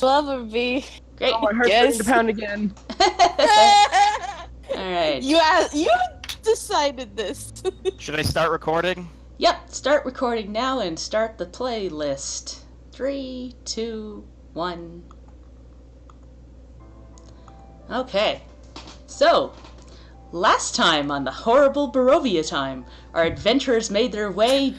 well would be. Great. Oh, my heart's starting to pound again. Alright. You decided this. Should I start recording? Yep, start recording now and start the playlist. 3, 2, 1. Okay. So, last time on the horrible Barovia time, our adventurers made their way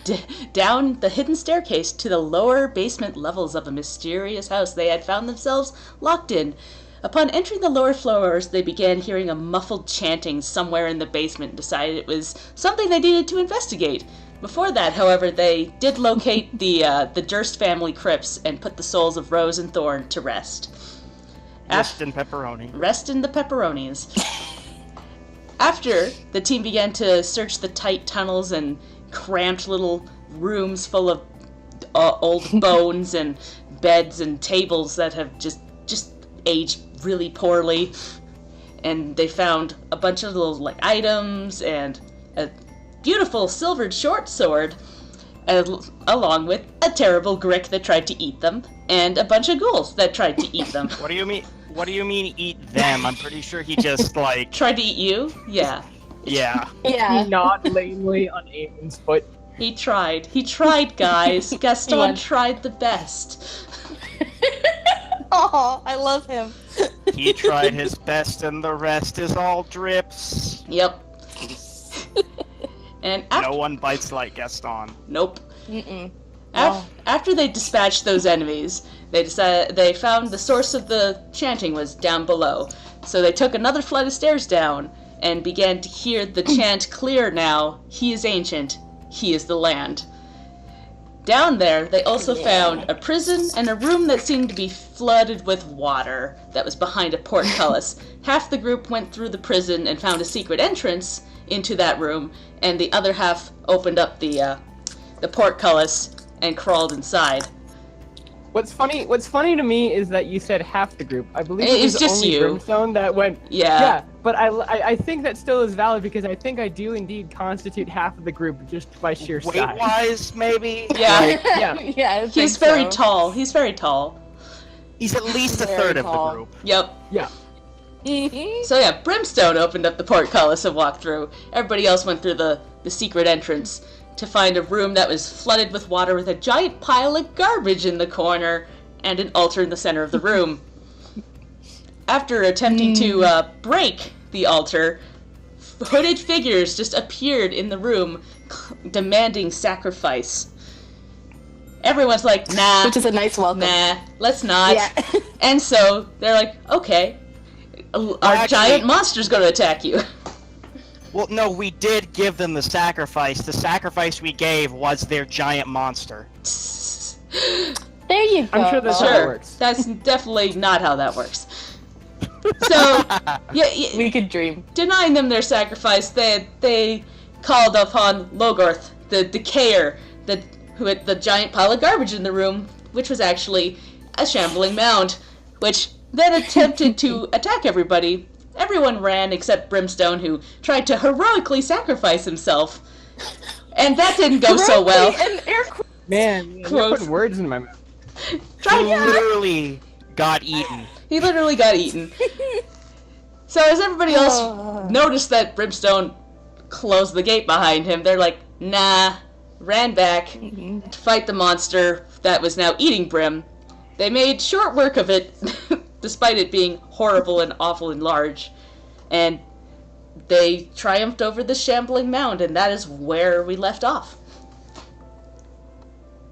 down the hidden staircase to the lower basement levels of a mysterious house they had found themselves locked in. Upon entering the lower floors, they began hearing a muffled chanting somewhere in the basement and decided it was something they needed to investigate. Before that, however, they did locate the Durst family crypts and put the souls of Rose and Thorn to rest. Rest in pepperoni. Rest in the pepperonis. After, the team began to search the tight tunnels and cramped little rooms full of old bones and beds and tables that have just aged really poorly. And they found a bunch of little items and a beautiful silvered short sword, along with a terrible grick that tried to eat them, and a bunch of ghouls that tried to eat them. What do you mean? What do you mean eat them? I'm pretty sure he just Tried to eat you? Yeah. Yeah. Yeah. He gnawed lamely on Eamon's foot. He tried. He tried, guys. Gaston tried the best. Oh, I love him. He tried his best and the rest is all drips. Yep. And after... No one bites like Gaston. Nope. Mm-mm. After they dispatched those enemies, they found the source of the chanting was down below. So they took another flight of stairs down and began to hear the chant clear now. He is ancient. He is the land. Down there, they also found a prison and a room that seemed to be flooded with water that was behind a portcullis. Half the group went through the prison and found a secret entrance into that room, and the other half opened up the portcullis and crawled inside. What's funny to me is that you said half the group. I believe It it was was just only you. Brimstone that went. Yeah. Yeah, but I think that still is valid because I think I do indeed constitute half of the group just by sheer size. Weight-wise, maybe? Yeah. Yeah. Yeah, I He's think very so. tall. He's very tall. He's at least a Very third of tall. the group. Yep. Yeah. So yeah, Brimstone opened up the portcullis and walked through. Everybody else went through the secret entrance to find a room that was flooded with water with a giant pile of garbage in the corner and an altar in the center of the room. After attempting to break the altar, hooded figures just appeared in the room demanding sacrifice. Everyone's like, nah, Which is a nice welcome. nah, let's not. Yeah. And so they're like, okay, our actually- giant monster's gonna attack you. Well, no, we did give them the sacrifice. The sacrifice we gave was their giant monster. There you go. I'm sure that's how it Sure, works. that's definitely not how that works. So, yeah, We could dream. denying them their sacrifice, they called upon Logorth, the decayer, who had the giant pile of garbage in the room, which was actually a shambling mound, which then attempted to attack everybody. Everyone ran except Brimstone, who tried to heroically sacrifice himself. And that didn't go so well. And air quotes. Man, you're Gross. putting words in my mouth. He Tried, literally got eaten. he literally got eaten. So as everybody else noticed that Brimstone closed the gate behind him, they're like, nah, ran back to fight the monster that was now eating Brim. They made short work of it, despite it being horrible and awful and large. And they triumphed over the shambling mound, and that is where we left off.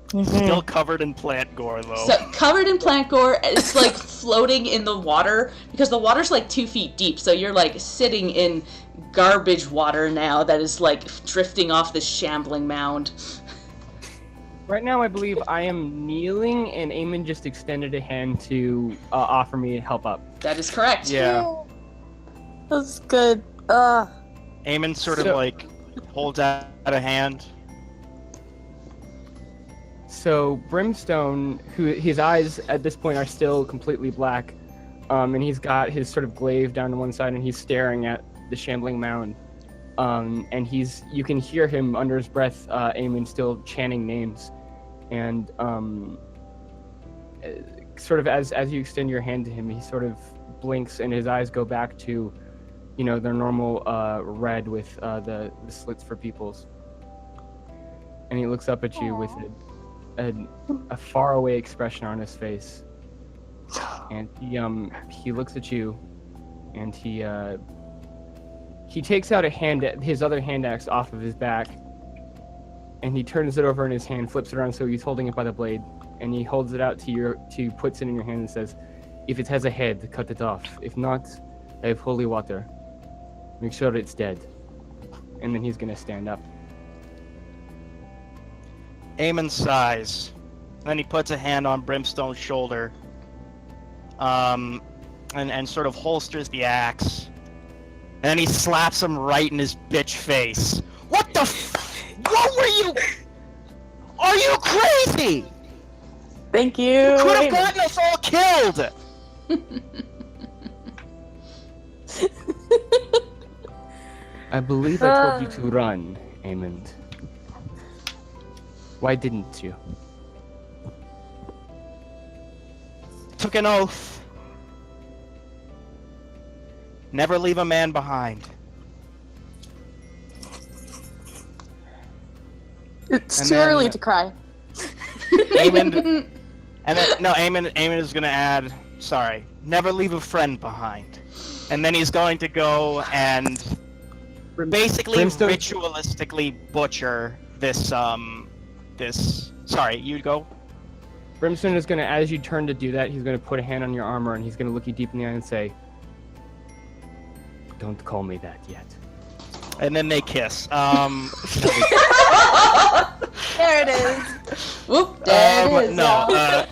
Still covered in plant gore, though. So, covered in plant gore, it's like floating in the water, because the water's like 2 feet deep, so you're like sitting in garbage water now that is like drifting off this shambling mound. Right now, I believe I am kneeling, and Eamon just extended a hand to offer me help up. That is correct. Yeah. That's good. Eamon sort of So- holds out a hand. So Brimstone, who his eyes at this point are still completely black, and he's got his sort of glaive down to one side, and he's staring at the shambling mound. And you can hear him under his breath, Eamon still chanting names, and sort of as you extend your hand to him, he sort of blinks and his eyes go back to, their normal red with the slits for pupils. And he looks up at you with a faraway expression on his face. And he looks at you, and he takes out his other hand axe off of his back, and he turns it over in his hand, flips it around so he's holding it by the blade, and he holds it out puts it in your hand and says, "If it has a head, cut it off. If not, I have holy water. Make sure it's dead." And then he's gonna stand up. Eamon sighs. Then he puts a hand on Brimstone's shoulder, and sort of holsters the axe. And then he slaps him right in his bitch face. What the what were you? Are you crazy? Thank you. You could have gotten us all killed. I believe I told you to run, Amond. Why didn't you? Took an oath. Never leave a man behind. It's And too then- early to cry. Eamon, Eamon is gonna add, never leave a friend behind. And then he's going to go and basically Brimstone- ritualistically butcher this, sorry, you go? Brimstone is gonna, as you turn to do that, he's gonna put a hand on your armor and he's gonna look you deep in the eye and say, "Don't call me that yet." And then they kiss. There it is. Whoop, there it is. No, y'all.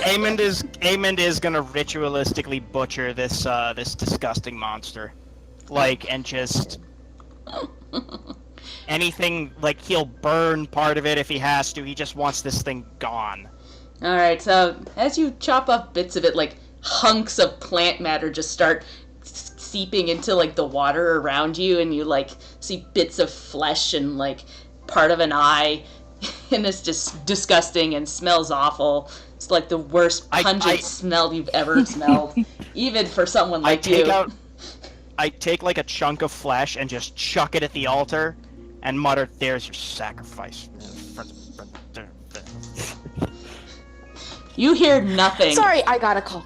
Amond is gonna ritualistically butcher this disgusting monster, and just anything, he'll burn part of it if he has to. He just wants this thing gone. Alright, so as you chop up bits of it, hunks of plant matter just start seeping into the water around you, and you see bits of flesh and part of an eye, and it's just disgusting and smells awful. It's the worst pungent smell you've ever smelled, even for someone like you. I take a chunk of flesh and just chuck it at the altar, and mutter, "There's your sacrifice." You hear nothing. Sorry, I got a call.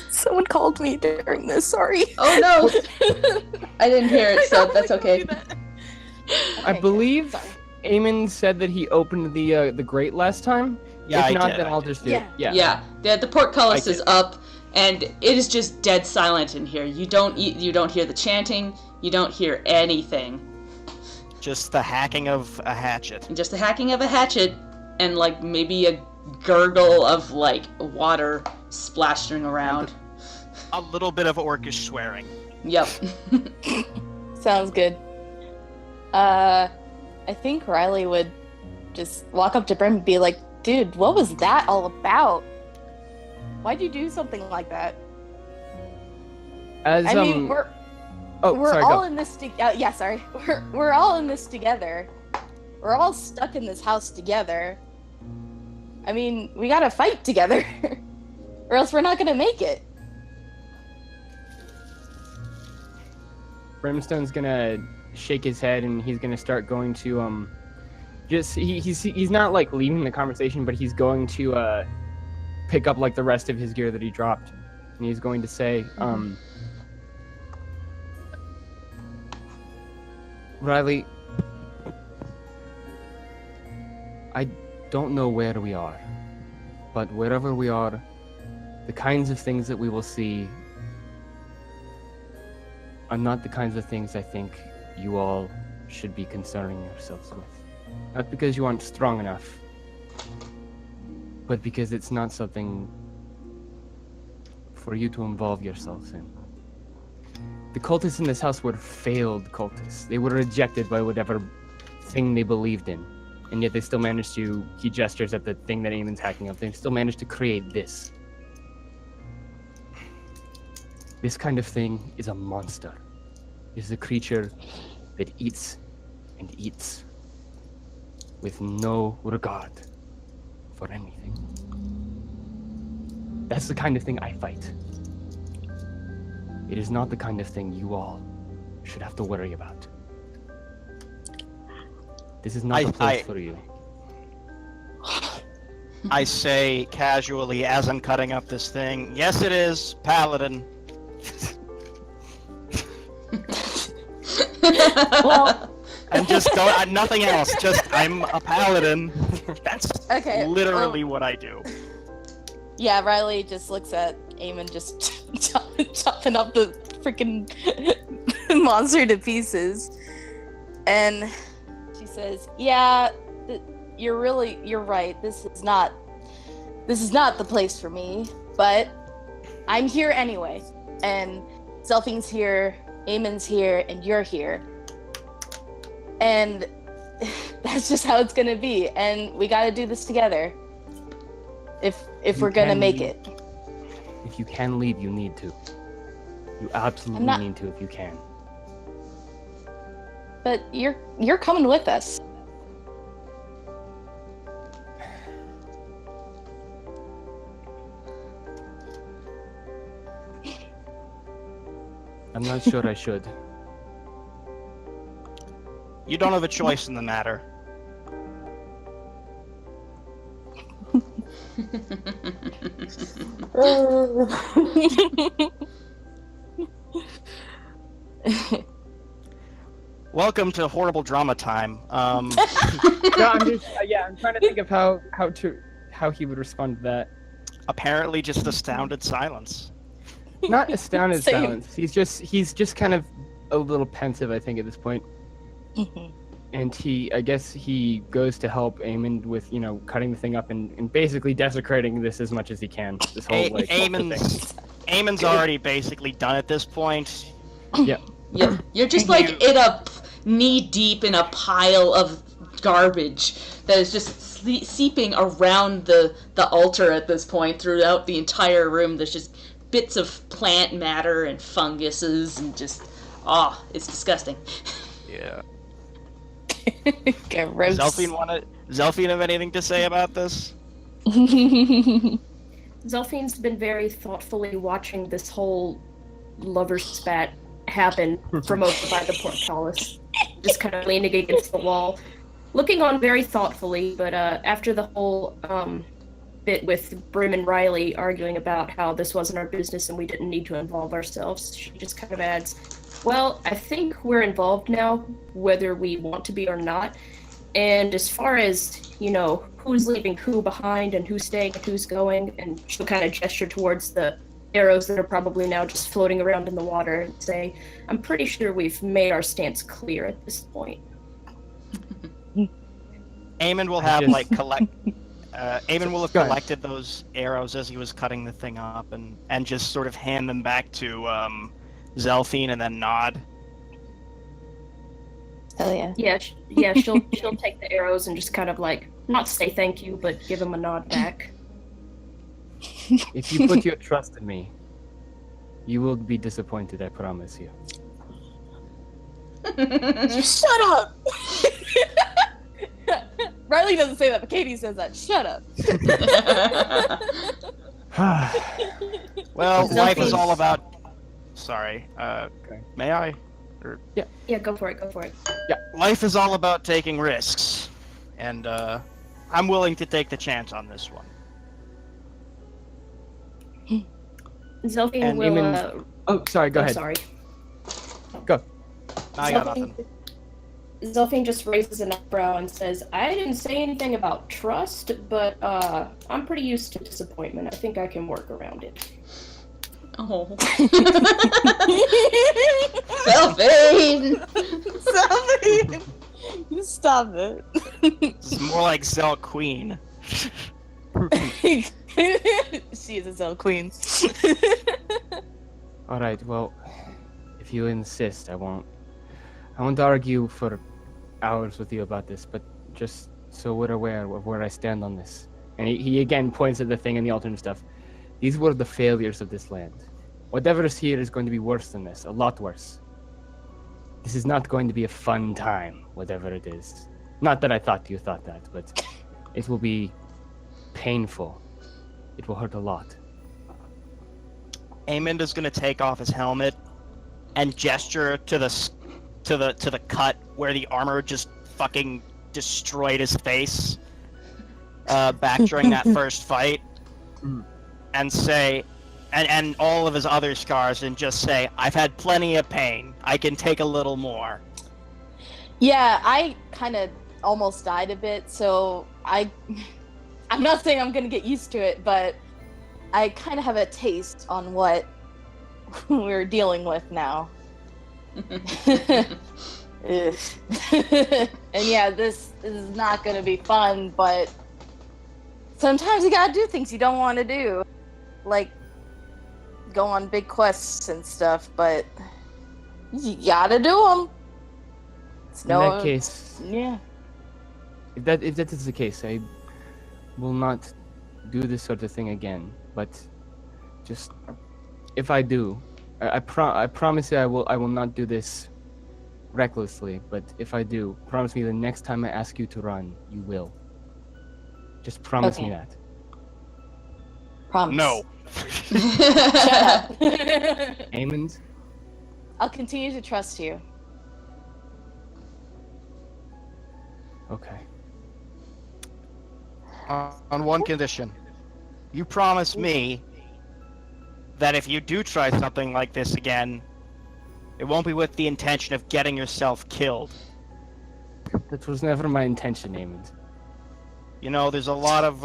Someone called me during this. Sorry. Oh no, I didn't hear it, so that's okay. I believe Eamon said that he opened the grate last time. Yeah, if not, I did. then I'll just do it. Yeah. Yeah, the portcullis I is did. up, and it is just dead silent in here. You don't hear the chanting. You don't hear anything. Just the hacking of a hatchet. Just the hacking of a hatchet, and maybe a gurgle of water splashing around. A little bit of orcish swearing. Yep. Sounds good. I think Riley would just walk up to Brim and be like, "Dude, what was that all about? Why'd you do something like that?" As I mean, we're sorry, all go. in this. Sorry. We're all in this together. We're all stuck in this house together. I mean, we gotta fight together, or else we're not gonna make it. Brimstone's gonna shake his head and he's gonna start going to he's not leaving the conversation, but he's going to pick up the rest of his gear that he dropped, and he's going to say, "Riley, I don't know where we are, but wherever we are, the kinds of things that we will see are not the kinds of things I think you all should be concerning yourselves with. Not because you aren't strong enough, but because it's not something for you to involve yourselves in. The cultists in this house were failed cultists. They were rejected by whatever thing they believed in, and yet they still managed to," he gestures at the thing that Eamon's hacking up, "they still managed to create this. This kind of thing is a monster. It is a creature that eats and eats with no regard for anything. That's the kind of thing I fight. It is not the kind of thing you all should have to worry about. This is not the place for you. I say casually as I'm cutting up this thing, yes it is, Paladin. Well, And just don't, nothing else, just I'm a Paladin. That's Okay, literally what I do. yeah, Riley just looks at Eamon just chopping up the freaking monster to pieces. And she says, yeah, you're right. This is not the place for me, but I'm here anyway. And Zelfine's here, Eamon's here, and you're here. And that's just how it's gonna be. And we gotta do this together. If we're gonna make it. If you can leave, you need to. You absolutely need to if you can. But you're coming with us. I'm not sure I should. You don't have a choice in the matter. Welcome to horrible drama time. No, I'm just I'm trying to think of how he would respond to that. Apparently just astounded silence. Not astounded Same. silence. He's just kind of a little pensive, I think, at this point. And I guess he goes to help Eamon with, cutting the thing up and basically desecrating this as much as he can. This whole Eamon's already basically done at this point. Yeah. Yeah, you're just like in a knee deep in a pile of garbage that is just seeping around the altar at this point throughout the entire room. There's just bits of plant matter and funguses and just it's disgusting. Yeah. Gross. Zelfine have anything to say about this? Zelfine's been very thoughtfully watching this whole lover spat happen from over by the portcullis, just kind of leaning against the wall, looking on very thoughtfully. But after the whole bit with Brim and Riley arguing about how this wasn't our business and we didn't need to involve ourselves, she just kind of adds, well, I think we're involved now, whether we want to be or not. And as far as, who's leaving who behind and who's staying and who's going, and she'll kind of gesture towards the arrows that are probably now just floating around in the water and say, I'm pretty sure we've made our stance clear at this point. Eamon will have Eamon will have collected those arrows as he was cutting the thing up and just sort of hand them back to Zelfine and then nod. Hell yeah. Yeah, she'll take the arrows and just kind of not say thank you, but give him a nod back. If you put your trust in me, you will be disappointed, I promise you. Shut up! Riley doesn't say that, but Katie says that. Shut up. Well, life is all about... Sorry, may I? Yeah, go for it. Yeah, life is all about taking risks, and I'm willing to take the chance on this one. Zelfine And will... Eamon... Oh, sorry, go ahead. Sorry. Go. I got nothing. Zelfine just raises an eyebrow and says, I didn't say anything about trust, but I'm pretty used to disappointment. I think I can work around it. Oh. Zelfine! Zelfine! Stop it. It's more like Zel Queen. She is a Zel Queen. Alright, well, if you insist, I won't argue for hours with you about this, but just so we're aware of where I stand on this. And he again points at the thing and the alternate stuff. These were the failures of this land. Whatever is here is going to be worse than this, a lot worse. This is not going to be a fun time, whatever it is. Not that I thought you thought that, but it will be painful. It will hurt a lot. Amond is gonna take off his helmet and gesture to the cut where the armor just fucking destroyed his face back during that first fight, and say, and all of his other scars, and just say, "I've had plenty of pain. I can take a little more." Yeah, I kind of almost died a bit, so I'm not saying I'm gonna get used to it, but I kind of have a taste on what we're dealing with now. And yeah, this is not gonna be fun, but sometimes you gotta do things you don't want to do, like go on big quests and stuff, but you gotta do them. In that case, yeah. if that is the case, I will not do this sort of thing again. But just if I do, I promise you I will not do this recklessly. But if I do, promise me the next time I ask you to run, you will. Just promise me that. Promise. No. Shut up. Amond? I'll continue to trust you. Okay. On one condition. You promise me that if you do try something like this again, it won't be with the intention of getting yourself killed. That was never my intention, Amond. You know, there's a lot of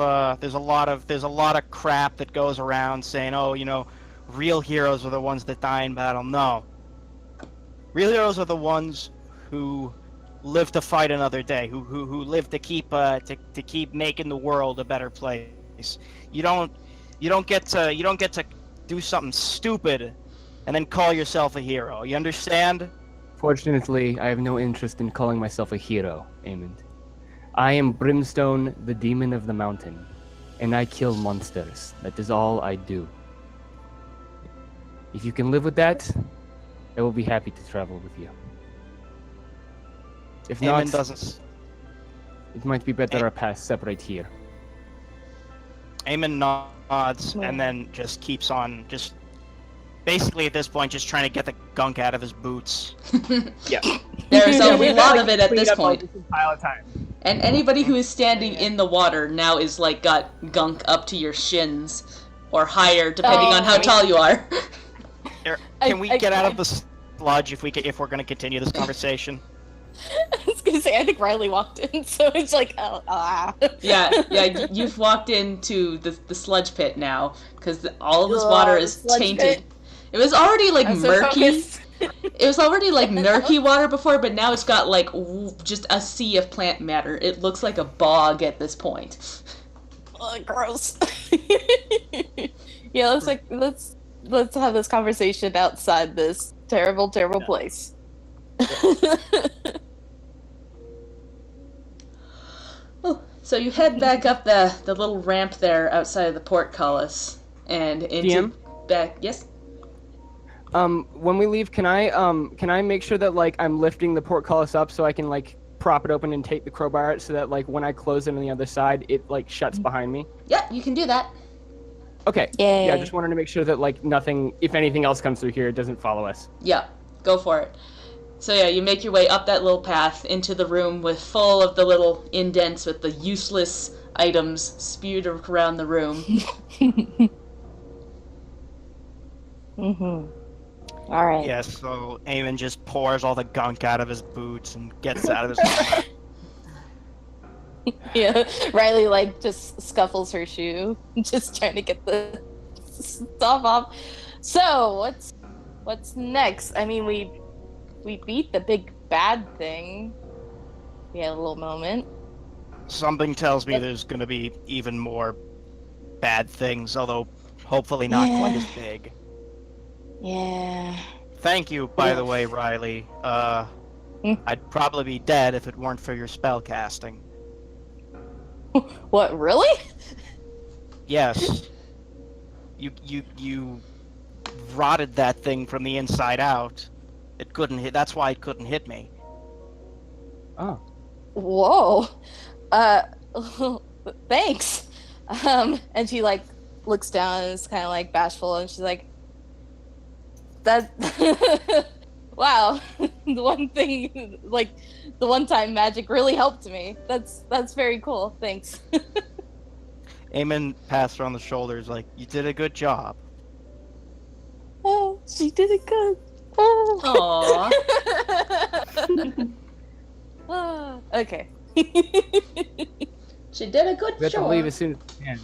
crap that goes around saying, "Oh, you know, real heroes are the ones that die in battle." No. Real heroes are the ones who live to fight another day, who live to keep making the world a better place. You don't get to do something stupid and then call yourself a hero. You understand? Fortunately, I have no interest in calling myself a hero, Amond. I am Brimstone, the demon of the mountain, and I kill monsters. That is all I do. If you can live with that, I will be happy to travel with you. If not, it might be better our paths separate here. Eamon nods and then just keeps on, just basically at this point, just trying to get the gunk out of his boots. Yeah. There's a lot of it at this point. Pile of time. And anybody who is standing in the water now is like got gunk up to your shins or higher, depending on how tall you are. Can we get out of the sludge if we're going to continue this conversation? I was gonna say, I think Riley walked in, so it's like, Yeah, you've walked into the sludge pit now, because all of this water is tainted. Pit. It was already like murky. So It was already like murky water before, but now it's got like just a sea of plant matter. It looks like a bog at this point. Gross. Yeah, let's have this conversation outside this terrible place. So you head back up the little ramp there outside of the portcullis and into back. Yes. When we leave, can I make sure that like I'm lifting the portcullis up so I can like prop it open and take the crowbar out so that like when I close it on the other side, it like shuts behind me? Yeah, you can do that. Okay. Yay. Yeah, I just wanted to make sure that like nothing, if anything else comes through here, it doesn't follow us. Yeah, go for it. So yeah, you make your way up that little path into the room with full of the little indents with the useless items spewed around the room. Mm-hmm. All right. Yeah, so Eamon just pours all the gunk out of his boots and gets out of his helmet. Yeah, Riley like just scuffles her shoe, just trying to get the stuff off. So what's next? I mean, we beat the big bad thing. We had a little moment. Something tells me there's going to be even more bad things, although hopefully not quite as big. Yeah. Thank you, by the way, Riley. I'd probably be dead if it weren't for your spell casting. What, really? Yes. You rotted that thing from the inside out. It couldn't hit. That's why it couldn't hit me. Oh. Whoa. Thanks. And she like looks down and is kind of like bashful, and she's like, "That, wow, the one thing, like the one time magic really helped me. That's very cool. Thanks." Eamon passed her on the shoulders like, "You did a good job." Oh, she did it good. Oh. Aww. Ah, okay. She did a good We have to job. leave as soon as we can.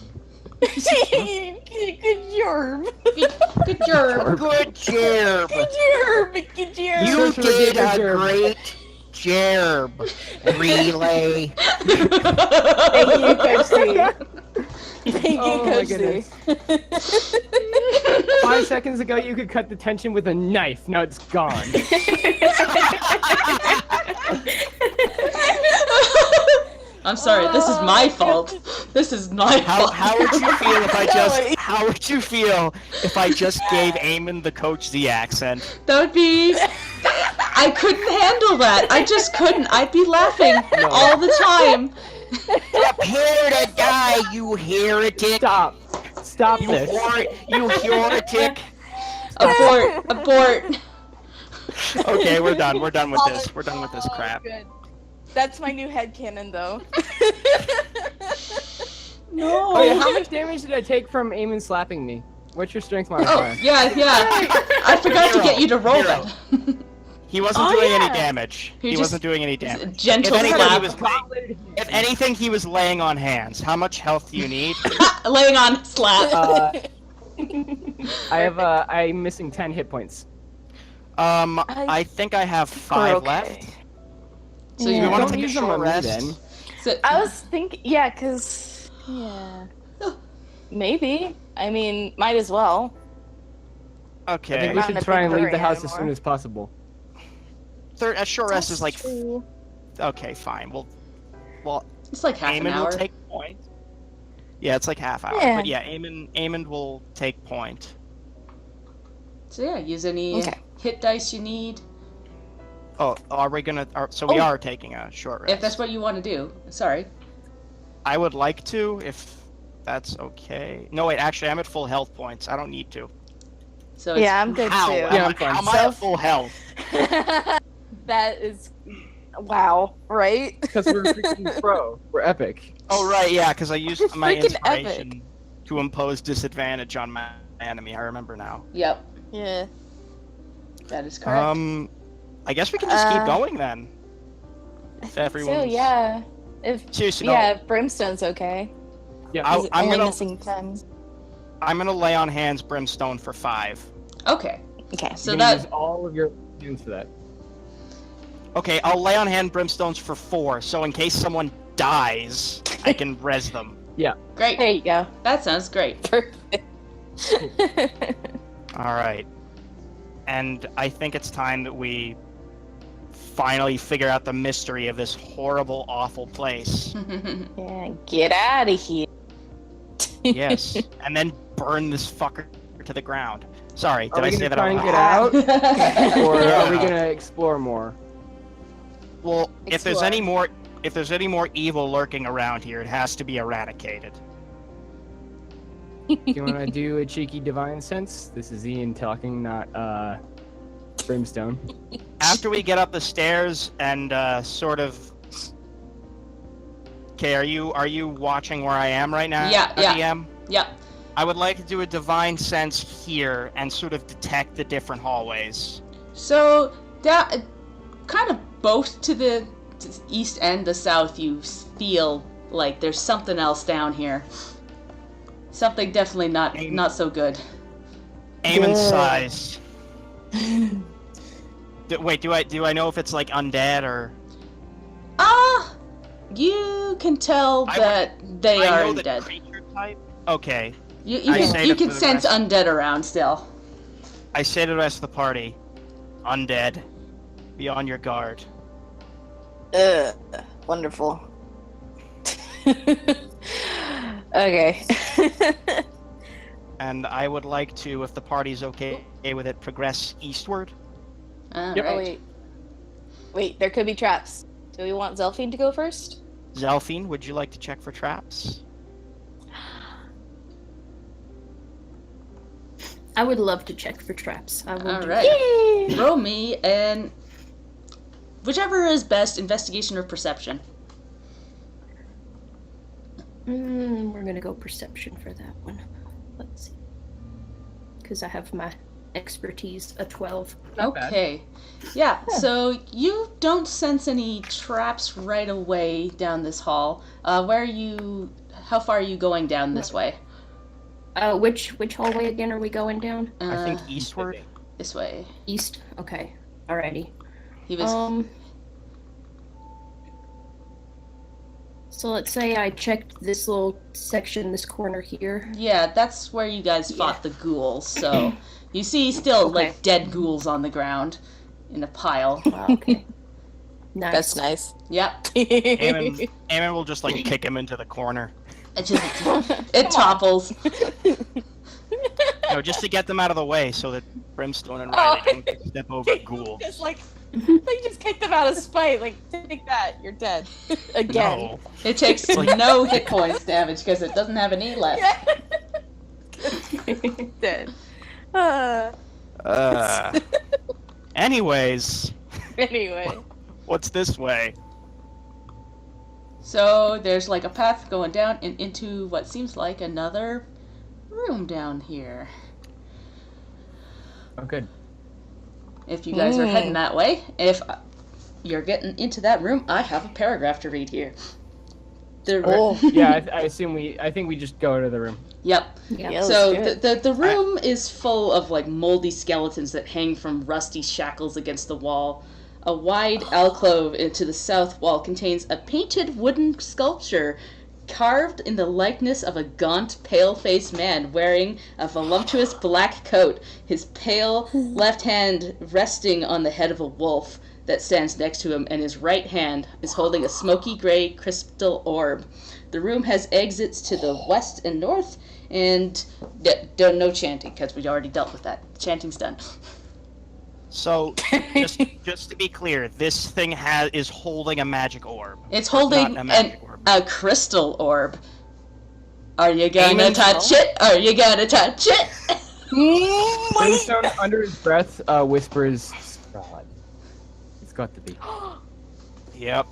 Good job. Good job. Good job. Good job. Good job. You Search for did the a gerb. great job. Relay. Thank you, Coach C. Thank you, Oh my Coach C. goodness. 5 seconds ago, you could cut the tension with a knife. Now it's gone. I'm sorry, this is my fault. This is my fault. How would you feel if I just? How would you feel if I just gave Eamon the Coach Z accent? That would be... I couldn't handle that. I just couldn't. I'd be laughing all the time. Prepare to die, you heretic! Stop. Stop You this. you heretic! Abort. Okay, we're done. We're done with this. We're done with this crap. Good. That's my new headcanon, though. No. Oh, yeah, how much damage did I take from Eamon slapping me? What's your strength Oh, modifier? yeah. I forgot to get you to roll Hero. that. He wasn't Oh, doing yeah. any damage. He He just- wasn't doing any damage. Gentle If anything, slap. he was if anything, he was laying on hands. How much health do you need? Laying on slap. I'm missing 10 hit points. I think I have 5 okay. left. So Do you we want Don't to take a use them short on me, rest? then. So, I was thinking, yeah, because, yeah. Maybe. I mean, might as well. I Okay. think we Not should in a try big and leave the hurry house as anymore. soon as possible. A short rest is like. True. Okay, fine. Well, it's like half an Eamon hour. will take point. Yeah, it's like half hour. Yeah. But yeah, Eamon will take point. So yeah, use any Okay. hit dice you need. Oh, are we gonna? So we are taking a short rest. If that's what you want to do. Sorry. I would like to, if that's okay. No, wait. Actually, I'm at full health points. I don't need to. So it's, Yeah, I'm good How? too. Yeah, I'm fine. How am I at full health? That is, wow, right? Because we're freaking pro. We're epic. Oh right, yeah, because I used my Freaking inspiration to impose disadvantage on my enemy. I remember now. Yep, Yeah. that is correct. I guess we can just keep Uh, going then. If So everyone's yeah, if seriously, no, yeah, if Brimstone's okay. Yeah. He's I'm only gonna missing 10. I'm gonna lay on hands Brimstone for 5. Okay, Okay. so You're gonna use that all of your units for that. Okay, I'll lay on hand Brimstones for 4, so in case someone dies, I can res them. great. There you go. That sounds great. Perfect. All right, and I think it's time that we finally figure out the mystery of this horrible, awful place. Yeah, get out of here. Yes, and then burn this fucker to the ground. Sorry, Are did we I say gonna that try out and loud? get out, or Yeah. are we gonna explore more? Well, if there's Explore. any more evil lurking around here, it has to be eradicated. Do you want to do a cheeky divine sense? This is Ian talking, not Brimstone. After we get up the stairs and sort of. Okay, are you watching where I am right now? Yeah, yeah. DM? Yep. I would like to do a divine sense here and sort of detect the different hallways. So that kind of both to the east and the south, you feel like there's something else down here. Something definitely not so good. Aim and Good. size. Wait, do I know if it's like undead or? You can tell I that they I are know the undead. creature type. Okay, You I say you to can the sense rest- undead around still. I say to the rest of the party, undead, be on your guard. Wonderful. Okay. And I would like to, if the party's okay with it, progress eastward. All Yep. Oh, right. wait, there could be traps. Do we want Zelfine to go first? Zelfine, would you like to check for traps? I would love to check for traps. I will All do right. Roll me and whichever is best, investigation or perception. We're gonna go perception for that one. Let's see. Because I have my expertise, a 12. Not bad. Okay. Yeah, so you don't sense any traps right away down this hall. How far are you going down this way? Which hallway again are we going down? I think eastward. This way. East? Okay. Alrighty. He was... So let's say I checked this little section, this corner here. Yeah, that's where you guys fought the ghouls, so... You see still, like, dead ghouls on the ground in a pile. Okay. Nice. That's nice. Yep. Eamon will just, like, kick him into the corner. It topples. No, just to get them out of the way so that Brimstone and Riley don't step over Ghoul. Just like, they just kicked them out of spite. Like, take that, you're dead. Again. No. It takes no hit points damage because it doesn't have an E left. Dead. Anyways, Anyway. what's this way? So there's like a path going down and into what seems like another room down here. Oh, good. If you guys are heading that way, if you're getting into that room, I have a paragraph to read here. Yeah, I think we just go to the room. Yep. Yeah. So the room is full of like moldy skeletons that hang from rusty shackles against the wall. A wide alcove into the south wall contains a painted wooden sculpture carved in the likeness of a gaunt, pale-faced man wearing a voluptuous black coat, his pale left hand resting on the head of a wolf that stands next to him, and his right hand is holding a smoky gray crystal orb. The room has exits to the west and north, and no chanting, because we already dealt with that. Chanting's done. So, just to be clear, this thing is holding a magic orb. It's holding Not a magic orb. a crystal orb. Are you gonna Amen. touch it? Are you gonna touch it? Brimstone, under his breath, whispers, "God, it's got to be." Yep.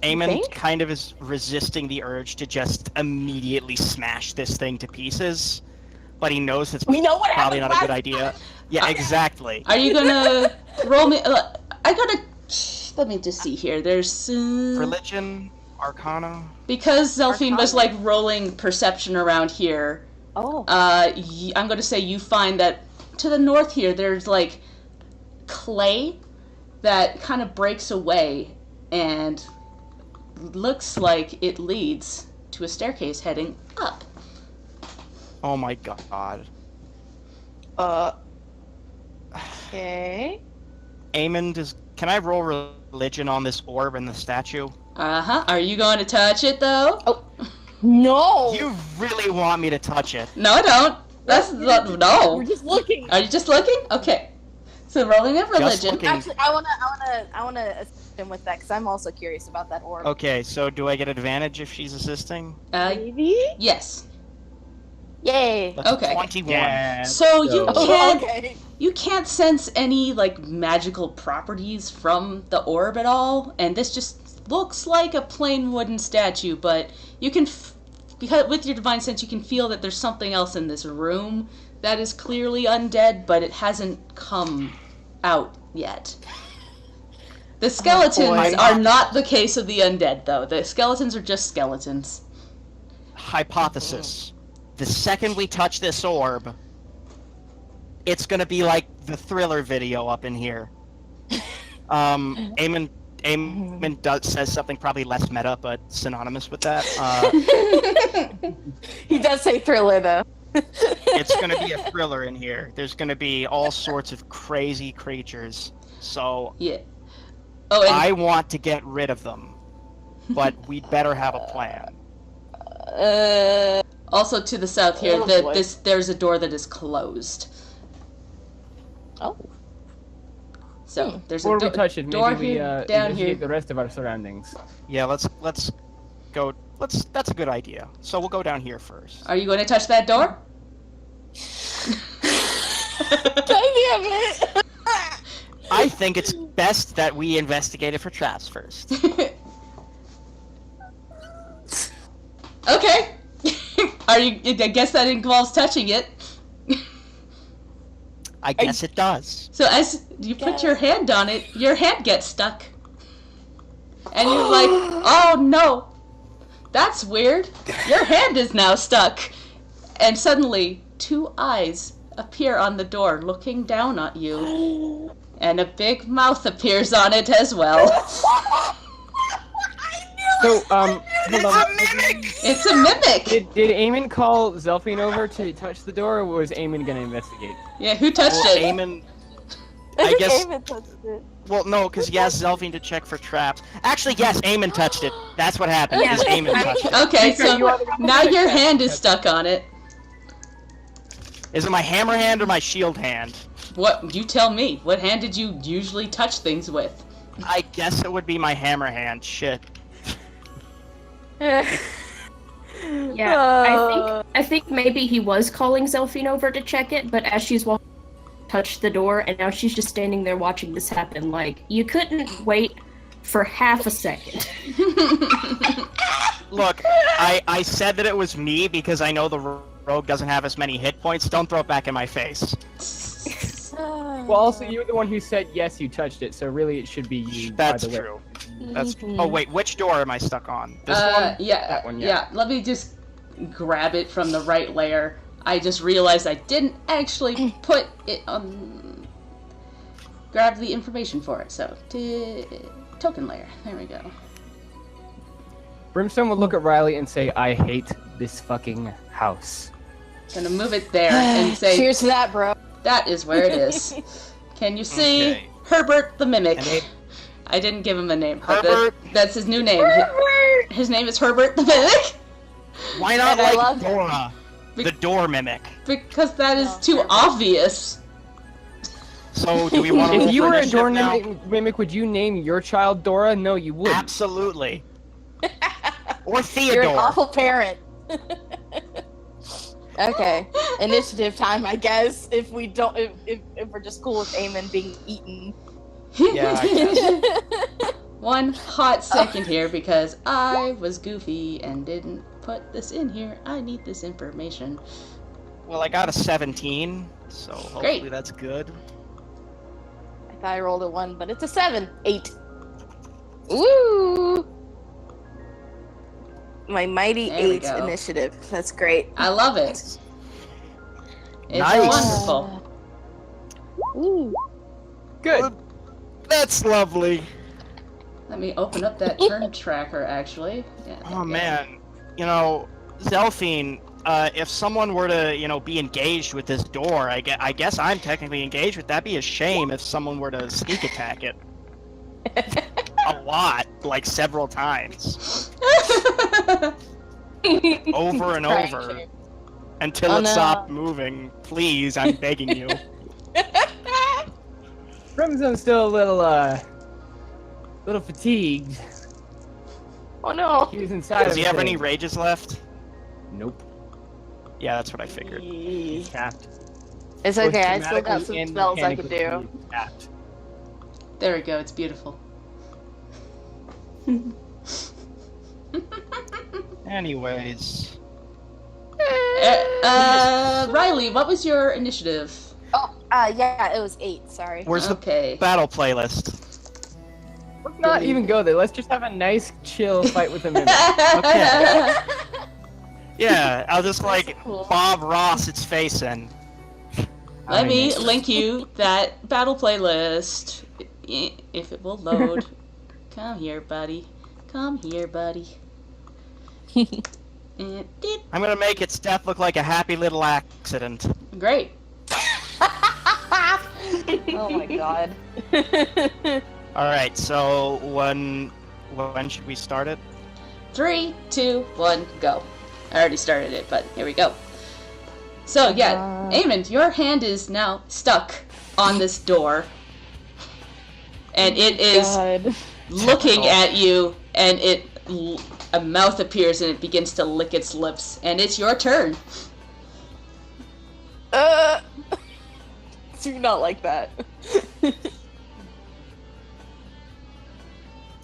Eamon think? kind of is resisting the urge to just immediately smash this thing to pieces, but he knows it's We know what probably happened not a good last idea. Yeah, exactly. Are you gonna roll me? I gotta. Let me just see here. There's Religion, Arcana. because Zelphine was Arcana. like rolling perception around here. Oh. I'm gonna say you find that to the north here, there's like clay that kind of breaks away and looks like it leads to a staircase heading up. Oh my god. Okay. Eamon, can I roll religion on this orb and the statue? Uh-huh. Are you going to touch it though? No. You really want me to touch it? No, I don't. That's not, We're no. just looking. Are you just looking? Okay. So rolling of religion. looking. Actually, I wanna assist him with that because I'm also curious about that orb. Okay, so do I get advantage if she's assisting? Maybe. Yes. Yay. That's Okay. 21. Yeah. So you So- can't Okay. you can't sense any like magical properties from the orb at all, and this just looks like a plain wooden statue. But you can, because with your divine sense, you can feel that there's something else in this room that is clearly undead, but it hasn't come out yet. The skeletons boy. are not the case of the undead, though. The skeletons are just skeletons. Hypothesis. The second we touch this orb, it's gonna be like the Thriller video up in here. Eamon says something probably less meta, but synonymous with that. He does say thriller though. It's gonna be a thriller in here. There's gonna be all sorts of crazy creatures. So Yeah. Oh, and I want to get rid of them, but we'd better have a plan. also to the south here, Oh, boy. there's a door that is closed. Oh. So there's Before a we touch it, door maybe we here, down investigate here. the rest of our surroundings. Yeah, let's go. That's a good idea. So we'll go down here first. Are you going to touch that door? it! I think it's best that we investigate it for traps first. Okay. I guess that involves touching it. I guess it does. So as you put your hand on it, your hand gets stuck. And you're like, oh no, that's weird. Your hand is now stuck. And suddenly, 2 eyes appear on the door looking down at you. And a big mouth appears on it as well. So, It's a mimic! It's a mimic! Did Eamon call Zelfine over to touch the door, or was Eamon gonna investigate? Yeah, who touched Well, it? Eamon... I I think guess... Eamon touched it. Well, no, because he asked Zelfine to check for traps. Actually, yes, Eamon touched it. That's what happened, is Eamon touched it. Okay, so now your hand is stuck on it. Is it my hammer hand or my shield hand? What? You tell me. What hand did you usually touch things with? I guess it would be my hammer hand. Shit. Yeah, I think maybe he was calling Zelfine over to check it, but as she's walking, touched the door, and now she's just standing there watching this happen. Like, you couldn't wait for half a second. Look, I said that it was me because I know the rogue doesn't have as many hit points. Don't throw it back in my face. Well, also, you were the one who said yes, you touched it, so really it should be you. That's by the way. true. That's. Oh wait, which door am I stuck on? This one? Yeah, That one, yeah. Let me just grab it from the right layer. I just realized I didn't actually put it on. Grab the information for it. So, token layer. There we go. Brimstone would look at Riley and say, "I hate this fucking house." Gonna move it there and say, Cheers to that, bro. that is where it is. Can you see Okay. Herbert the Mimic? And it- I didn't give him a name. But Herbert? that's his new name. His name is Herbert the Mimic. Why not And I like love that. Dora, the door mimic? Because that is Oh, too Herbert. obvious. So do we want to? If you were a door now? mimic, would you name your child Dora? No, you wouldn't. Absolutely. Or You're an Theodore. awful parent. Okay, initiative time, I guess. If we don't, if we're just cool with Eamon being eaten. Yeah, I guess. One hot second here because I was goofy and didn't put this in here. I need this information. Well, I got a 17, so hopefully Great. that's good. I thought I rolled a 1, but it's a 7. 8. Woo! My mighty There we 8 go. initiative. That's great. I love it. It's Nice. wonderful. Ooh. Good. That's lovely. Let me open up that turn tracker, actually. Yeah, there Oh we go. man, you know, Zelfine, if someone were to, be engaged with this door, I guess I'm technically engaged with. That'd be a shame if someone were to sneak attack it. A lot, like several times, over and Crying over, shame. until Oh, it no. stopped moving. Please, I'm begging you. Brimstone's still a little fatigued. Oh no. He was inside Does of he his have any head. rages left? Nope. Yeah, that's what I figured. He's tapped. It's Both okay, I still got dramatically some and spells I could mechanically do. he's tapped. There we go. It's beautiful. Anyways, Riley, what was your initiative? Oh, yeah, it was 8, sorry. where's Okay. the battle playlist? Let's not even go there. Let's just have a nice, chill fight with a mimic. Okay. Yeah, I'll just like cool. Bob Ross its face in. Let me Nice. link you that battle playlist. If it will load. Come here, buddy. Come here, buddy. And it- I'm gonna make its death look like a happy little accident. Great. Oh my god. Alright, so when should we start it? 3, 2, 1, go. I already started it, but here we go. So yeah, Eamon, your hand is now stuck on this door. And it is God. looking at you, and a mouth appears and it begins to lick its lips, and it's your turn. do not like that.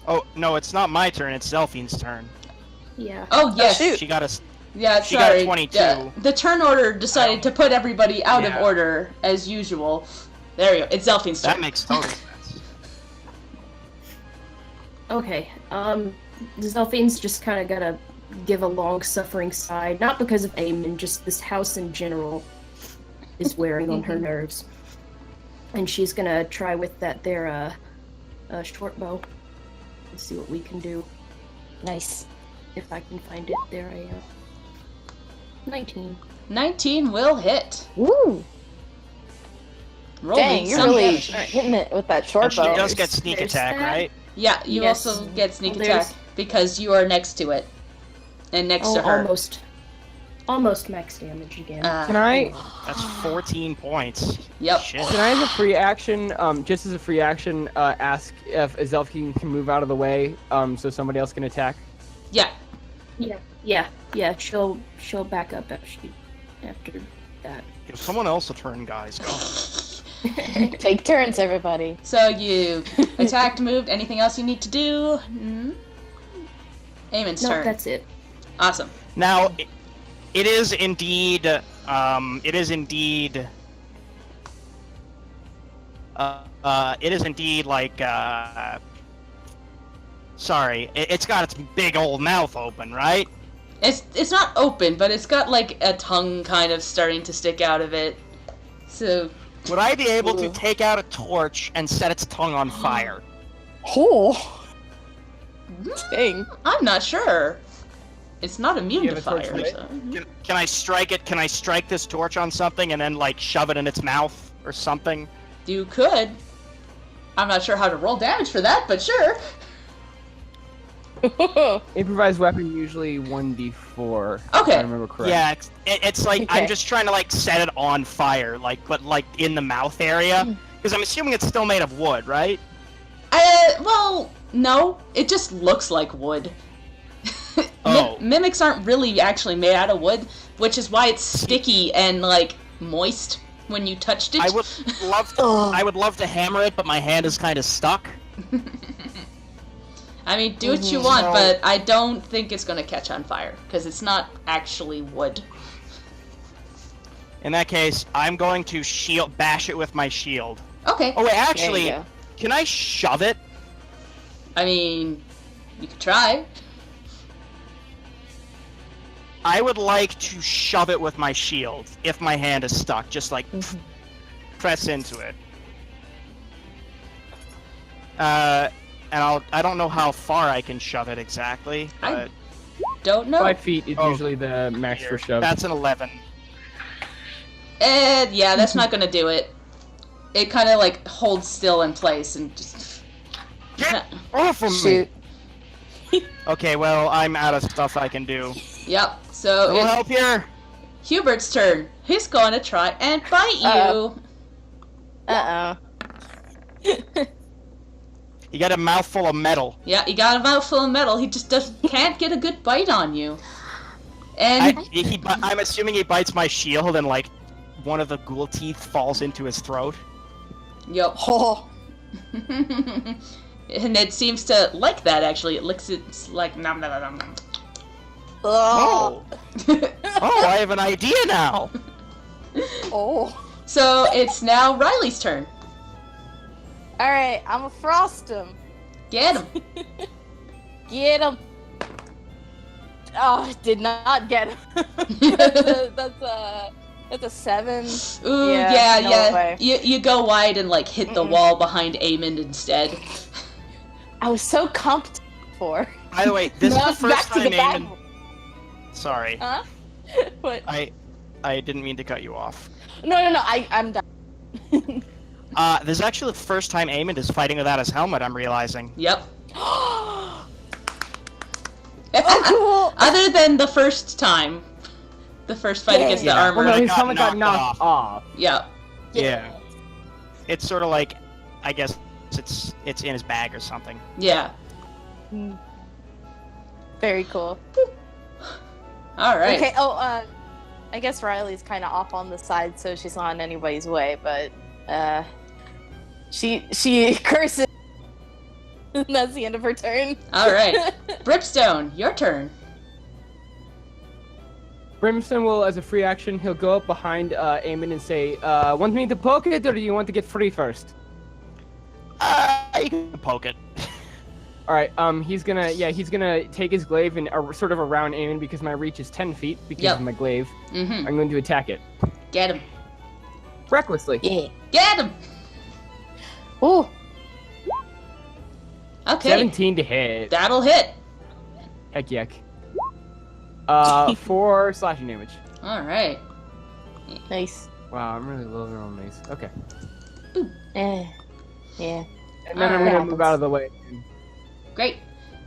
Oh no, it's not my turn. It's Zelfine's turn. Yeah. Oh yes. shoot. She got a. Yeah, She got a sorry. 22. The turn order decided to put everybody out of Yeah. order as usual. There you go. It's Zelfine's turn. That makes total sense. Okay. Zelfine's just kind of gotta give a long-suffering sigh, not because of Eamon, just this house in general is wearing on her nerves. And she's gonna try with that there, short bow. Let's see what we can do. Nice. If I can find it. There I am. 19. 19 will hit. Woo! Roll Dang, me you're some really damage. hitting it with that short And she bow. does get sneak There's attack, that. right? Yeah, you Yes. also get sneak Well, attack there's- because you are next to it. And next to her. Almost max damage again. Can I That's 14 points. Yep. Shit. can I, as a free action, just as a free action, ask if Zelfine can move out of the way, so somebody else can attack? Yeah. Yeah. She'll back up after that. Give someone else a turn, guys. Go. Take turns, everybody. So you attacked, moved. Anything else you need to do? Eamon's No, turn. that's it. Awesome. Now, it is indeed. It is indeed. It is indeed like. Sorry, it's got its big old mouth open, right? It's not open, but it's got like a tongue kind of starting to stick out of it. So Would I be able to take out a torch and set its tongue on fire? Oh. Dang. I'm not sure. It's not immune You to have a torch, fire. right? So. Can I strike it? Can I strike this torch on something and then like shove it in its mouth or something? You could. I'm not sure how to roll damage for that, but sure. Improvised weapon usually 1d4. If Okay. I remember correctly. Yeah, it's like Okay. I'm just trying to like set it on fire, but like in the mouth area, because I'm assuming it's still made of wood, right? Well, no. It just looks like wood. Oh. Mimics aren't really actually made out of wood, which is why it's sticky and like moist when you touched it. I would love to. I would love to hammer it, but my hand is kind of stuck. I mean, do what you want, but I don't think it's gonna catch on fire because it's not actually wood. In that case, I'm going to bash it with my shield. Okay. Oh wait, There actually, you go. can I shove it? I mean, you could try. I would like to shove it with my shield if my hand is stuck. Just like press into it. And I don't know how far I can shove it exactly, but Don't know. 5 feet is Oh. usually the max for here, shove. that's an 11. Yeah, that's not gonna do it. It kind of like holds still in place and just. Get off of Shoot. me! Okay, well, I'm out of stuff I can do. Yep. So We'll it's help here. Hubert's turn. He's going to try and bite you. Uh-oh. You got a mouthful of metal. Yeah, he got a mouthful of metal. He just can't get a good bite on you. And I'm assuming he bites my shield and like one of the ghoul teeth falls into his throat. yep. Oh. And it seems to like that actually. It licks its like nom nom nom nom. Oh. Oh, I have an idea now. Oh. So it's now Riley's turn. All right, I'm gonna frost him. Get him. Get him. Oh, did not get him. That's a 7. Ooh, Yeah, no yeah. way. You go wide and like hit the wall behind Eamon instead. I was so pumped for. By the way, this Now is the first back to the time bad Eamon... Sorry, Huh? What? I didn't mean to cut you off. No. I'm done. This is actually the first time Eamon is fighting without his helmet, I'm realizing. Yep. Oh, cool. Other than the first time. The first fight against the Yeah. armor. Well, no, his got helmet got knocked knocked off. Yeah. Yeah. It's sort of like, I guess it's in his bag or something. Yeah. Very cool. Alright. Okay. Oh, I guess Riley's kind of off on the side, so she's not in anybody's way. But She curses. And that's the end of her turn. All right. Brimstone, your turn. Brimstone will, as a free action, he'll go up behind Eamon and say, "Want me to poke it, or do you want to get free first?" You can poke it. All right. He's gonna take his glaive and sort of around Eamon because my reach is 10 feet because of my glaive. Mm-hmm. I'm going to attack it Get him. recklessly. Yeah. Get him. Ooh. Okay. 17 to hit. That'll hit. Heck yuck. 4 slashing damage. All right. Nice. Wow, I'm really low on mace. Okay. Yeah. And then I'm Alright. gonna move out of the way. Great.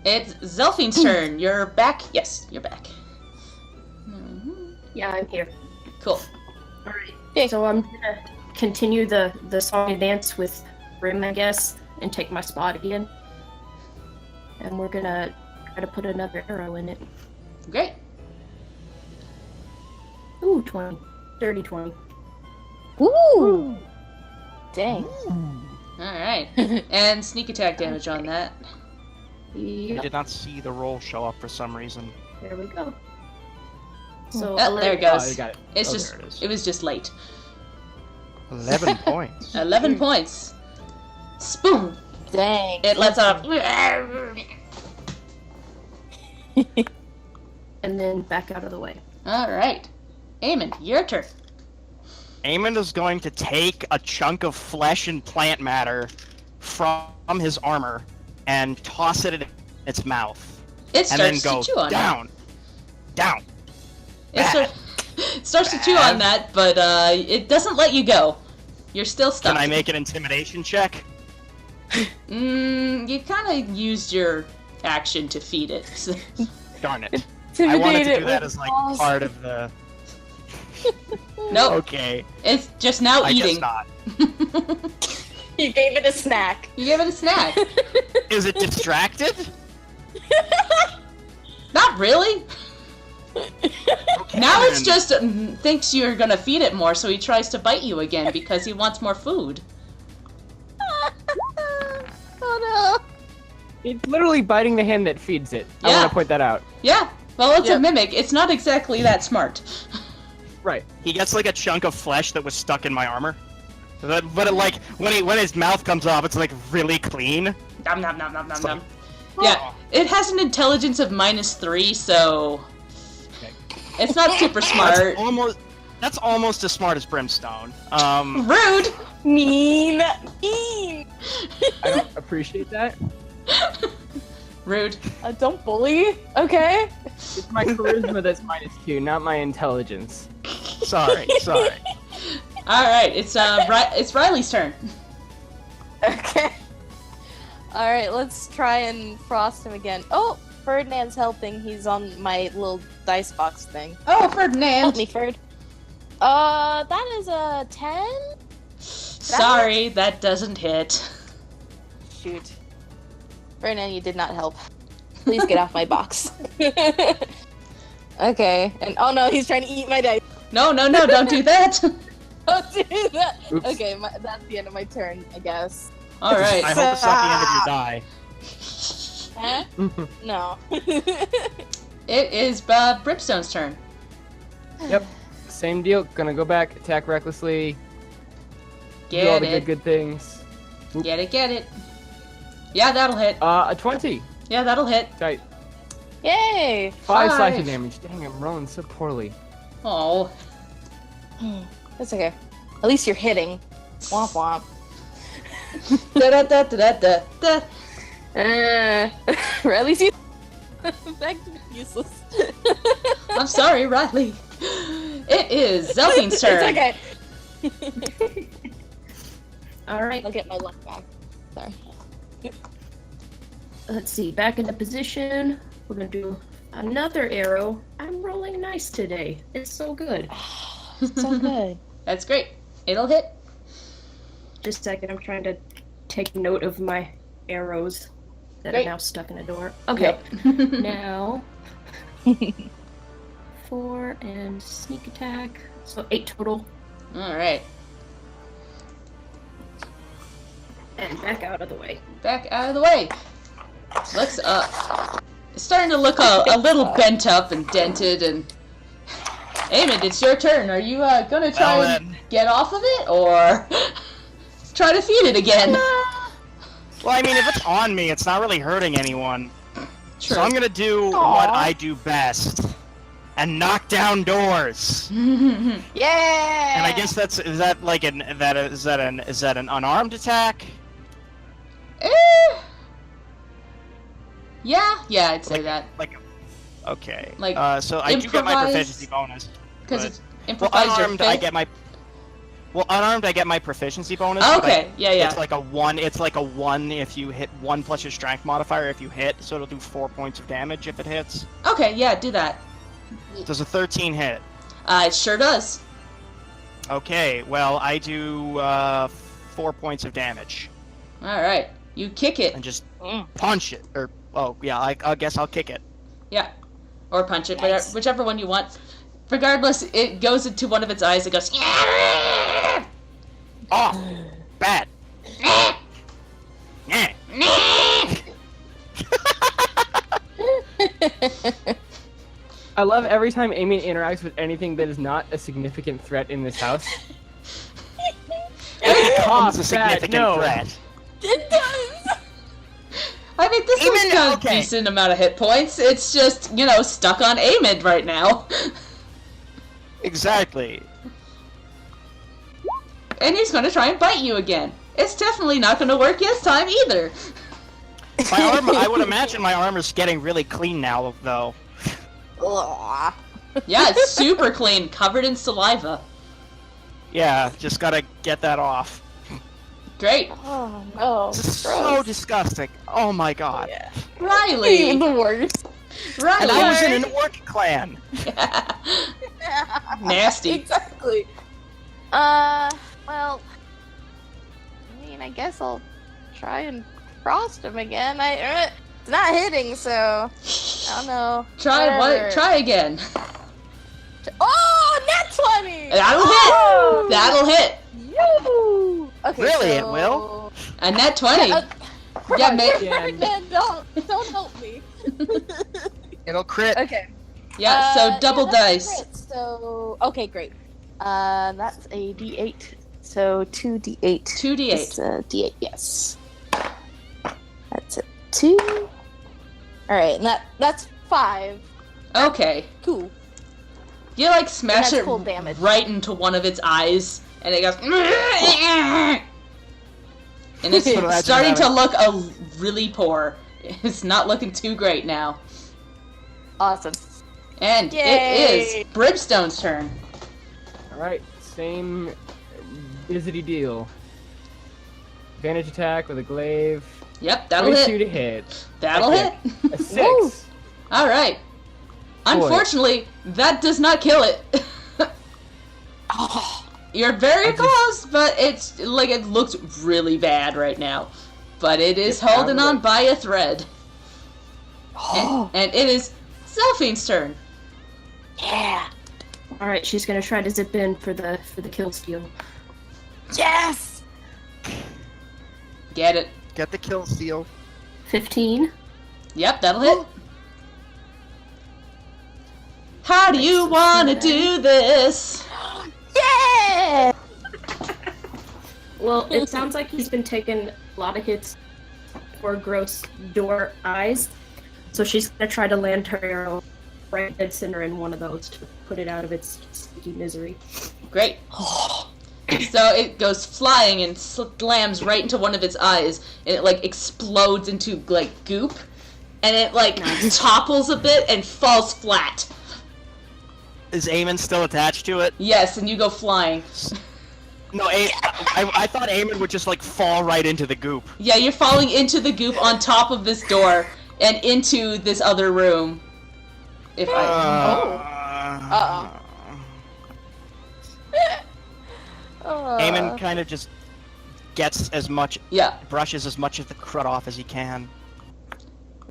It's Zelfine's turn. You're back? Yes, you're back. Mhm. Yeah, I'm here. Cool. Alright. So I'm gonna continue the song and dance with Brim, I guess, and take my spot again. And we're gonna try to put another arrow in it. Great. Ooh, 20. Dirty 20. Ooh. Dang. All right. And sneak attack damage on that. I Yep, did not see the roll show up for some reason. there we go. So, Oh, there it Oh, goes. you got it. It's Oh, just, there it is. it was just late. 11 points. 11 points. Spoon. Dang. It lets out. and then back out of the way. All right. Eamon, your turn. Eamon is going to take a chunk of flesh and plant matter from his armor and toss it in its mouth. It And then starts go to chew on down. Down. it. It starts to chew on that, but it doesn't let you go. You're still stuck. Can I make an intimidation check? You kind of used your action to feed it. So- Darn it. I wanted Intimidate to it do that with as like balls. part of the... Nope. Okay. It's just now I guess eating. not. You gave it a snack. You give it a snack. Is it distracted? Not really. Okay, Now it's then. just thinks you're gonna feed it more, so he tries to bite you again because he wants more food. Oh It's literally biting the hand that feeds it. I Yeah. want to point that out. Yeah. Well, it's a Yep. mimic. It's not exactly that smart. Right. He gets like a chunk of flesh that was stuck in my armor. But it, like when his mouth comes off, it's like really clean. Nom nom nom nom nom It's like, nom. Yeah, it has an intelligence of -3, so Okay. it's not super smart. That's almost as smart as Brimstone. Rude. no. Mean. Mean. I don't appreciate that. Rude. Don't bully. Okay. It's my charisma that's -2, not my intelligence. sorry. All right, it's Riley's turn. Okay. All right, let's try and frost him again. Oh, Ferdinand's helping. He's on my little dice box thing. Oh, Ferdinand. Help me, Ferd. That is a 10? Sorry, that doesn't hit. Shoot. Ferdinand, you did not help. Please get off my box. Okay. And oh no, he's trying to eat my dice. No, don't do that. Don't do that. Oops. Okay, that's the end of my turn, I guess. All right. I hope it's not the end of your die. Huh? No. It is Brimstone's turn. Yep. Same deal. Gonna go back, attack recklessly, do all Get the it. good things. Get it. Yeah, that'll hit. A 20. Yeah, that'll hit. Tight. Yay! 5 Five. slashing damage. Dang, I'm rolling so poorly. Oh. That's okay. At least you're hitting. Womp womp. Da-da-da-da-da-da. Or at least you. Back to useless. I'm sorry, Riley. It is Zelfine's turn. It's okay. All right, I'll get my luck back. Sorry. let's see. Back into position. We're gonna do another arrow. I'm rolling nice today. It's so good. So good. That's great. It'll hit. Just a second. I'm trying to take note of my arrows that Great. are now stuck in a door. Okay. Yep. Now 4 and sneak attack. So 8 total. All right. back out of the way. Back out of the way. Looks it's starting to look a little bent up and dented. And Eamon, it's your turn. Are you gonna try and get off of it, or try to feed it again? Well, I mean, if it's on me, it's not really hurting anyone. True. So I'm gonna do what I do best, and knock down doors. Yeah! And I guess is that an unarmed attack? Yeah, I'd say that. Okay. Like, so I do get my proficiency bonus. Because it's Well, improvised your unarmed, I fifth. get my. Well, unarmed, I get my proficiency bonus. Oh, but okay, yeah. It's like a 1. It's like a 1 if you hit 1 plus your strength modifier if you hit, so it'll do 4 points of damage if it hits. Okay, yeah, do that. Does a 13 hit? It sure does. Okay, well, I do 4 points of damage. Alright, you kick it. And just punch it. Or, oh, yeah, I guess I'll kick it. Yeah. Or punch it, Nice. whichever one you want. Regardless, it goes into one of its eyes, it goes... Oh! Bad! Yeah. I love every time Amy interacts with anything that is not a significant threat in this house. It becomes a bad, significant no. threat. It does! I mean, this one's Eamon, got okay. a decent amount of hit points. It's just, stuck on Eamon right now. Exactly. And he's gonna try and bite you again. It's definitely not gonna work this time either. My armor, I would imagine my armor's getting really clean now, though. Ugh. Yeah, it's super clean, covered in saliva. Yeah, just gotta get that off. Great. Oh no. This is Gross. so disgusting. Oh my god. Yeah. Riley! The worst. Riley! And I was in an orc clan. Nasty. Exactly. Well, I mean, I guess I'll try and frost him again. It's not hitting, so I don't know. Try Whatever. Try again. Oh, nat 20! That'll Oh! hit! That'll hit! Yoo! Okay, Really, so... it will? A net 20. Yeah, Man, don't help me. It'll crit. Okay. Yeah, so double that's dice. crit, so okay, great. That's a D8. So 2d8. 2d8. It's a D8, yes. That's a 2. All right, and that's 5. Okay. Cool. You smash that's it full damage. right into one of its eyes, and it goes. And it's Imagine starting to having- look really poor. It's not looking too great now. Awesome. And Yay. it is Brimstone's turn. Alright, same busy deal. Advantage attack with a glaive. Yep, that'll 22 hit. to hit. That'll Okay. hit. A 6. Woo. All right. Unfortunately, that does not kill it. Oh, You're very I just- close, but it's it looks really bad right now. But it is Yep, holding I'm on like- by a thread. oh, And it is Zelfine's turn. yeah. All right, she's gonna try to zip in for the kill steal. Yes. Get it. Get the kill steal. 15. Yep, that'll hit. How do you want to do this? Yeah. Well, it sounds like he's been taking a lot of hits for gross door eyes, so she's gonna try to land her arrow right dead center in one of those to put it out of its sticky misery. Great. So it goes flying and slams right into one of its eyes, and it explodes into goop, and it topples a bit and falls flat. Is Eamon still attached to it? Yes, and you go flying. No, I thought Eamon would just fall right into the goop. Yeah, you're falling into the goop on top of this door and into this other room. If Uh-oh. Eamon kind of just gets yeah, brushes as much of the crud off as he can.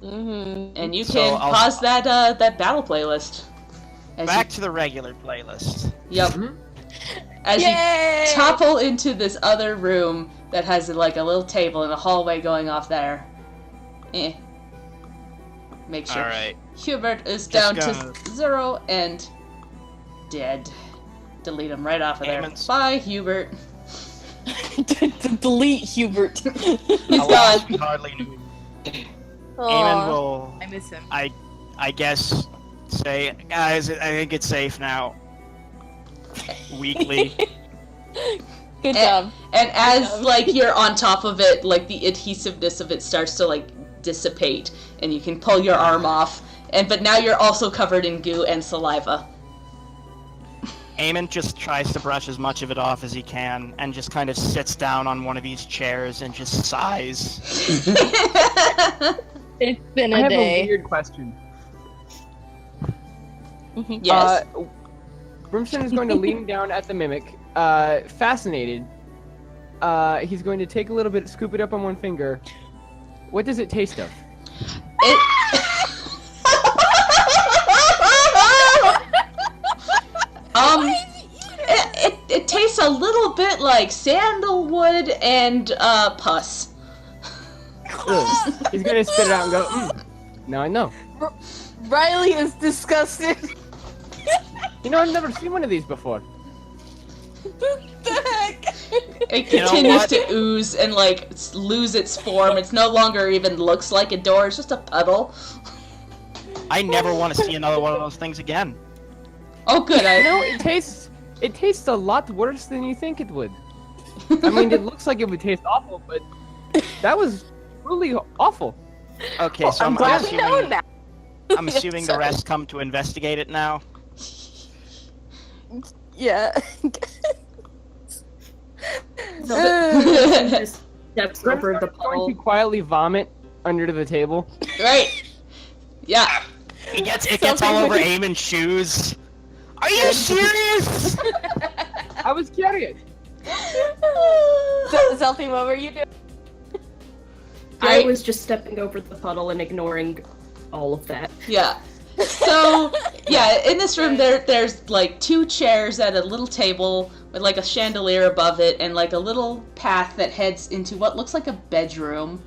Mm-hmm. and you So can I'll- pause that battle playlist. As Back to the regular playlist. Yep. as Yay! you topple into this other room that has like a little table and a hallway going off there. Make sure. Alright. Hubert is Just down gonna- to 0 and dead. Delete him right off of there. Eamon's- Bye, Hubert. Delete Hubert. He's Alas, gone. we hardly knew. Eamon Aw, will, I miss him. I guess, say, guys, I think it's safe now. Weekly. Good job. And as job. like you're on top of it, like the adhesiveness of it starts to like dissipate, and you can pull your arm off. But now you're also covered in goo and saliva. Eamon just tries to brush as much of it off as he can, and just kind of sits down on one of these chairs and just sighs. It's been I a have a day. weird question. Yes. Brimstone is going to lean down at the mimic, fascinated. He's going to take a little bit, scoop it up on one finger. What does it taste of? It tastes a little bit like sandalwood and pus. Ugh. He's going to spit it out and go, now I know. Riley is disgusted. You know, I've never seen one of these before. What the heck? It You know continues what? to ooze and like lose its form. It's no longer even looks like a door. It's just a puddle. I never want to see another one of those things again. Oh, good. You know, it tastes a lot worse than you think it would. I mean, it looks like it would taste awful, but that was really awful. Okay, so I'm I'm glad we know assuming, now. I'm assuming the rest come to investigate it now. Yeah. Just steps over the Brimstone's going puddle. to quietly vomit under the table. Right. Yeah. It gets all over Eamon's shoes. Are you serious? I was curious. Zelfie, what were you doing? I was just stepping over the puddle and ignoring all of that. Yeah. So, yeah, in this room there's like 2 chairs at a little table with like a chandelier above it and like a little path that heads into what looks like a bedroom.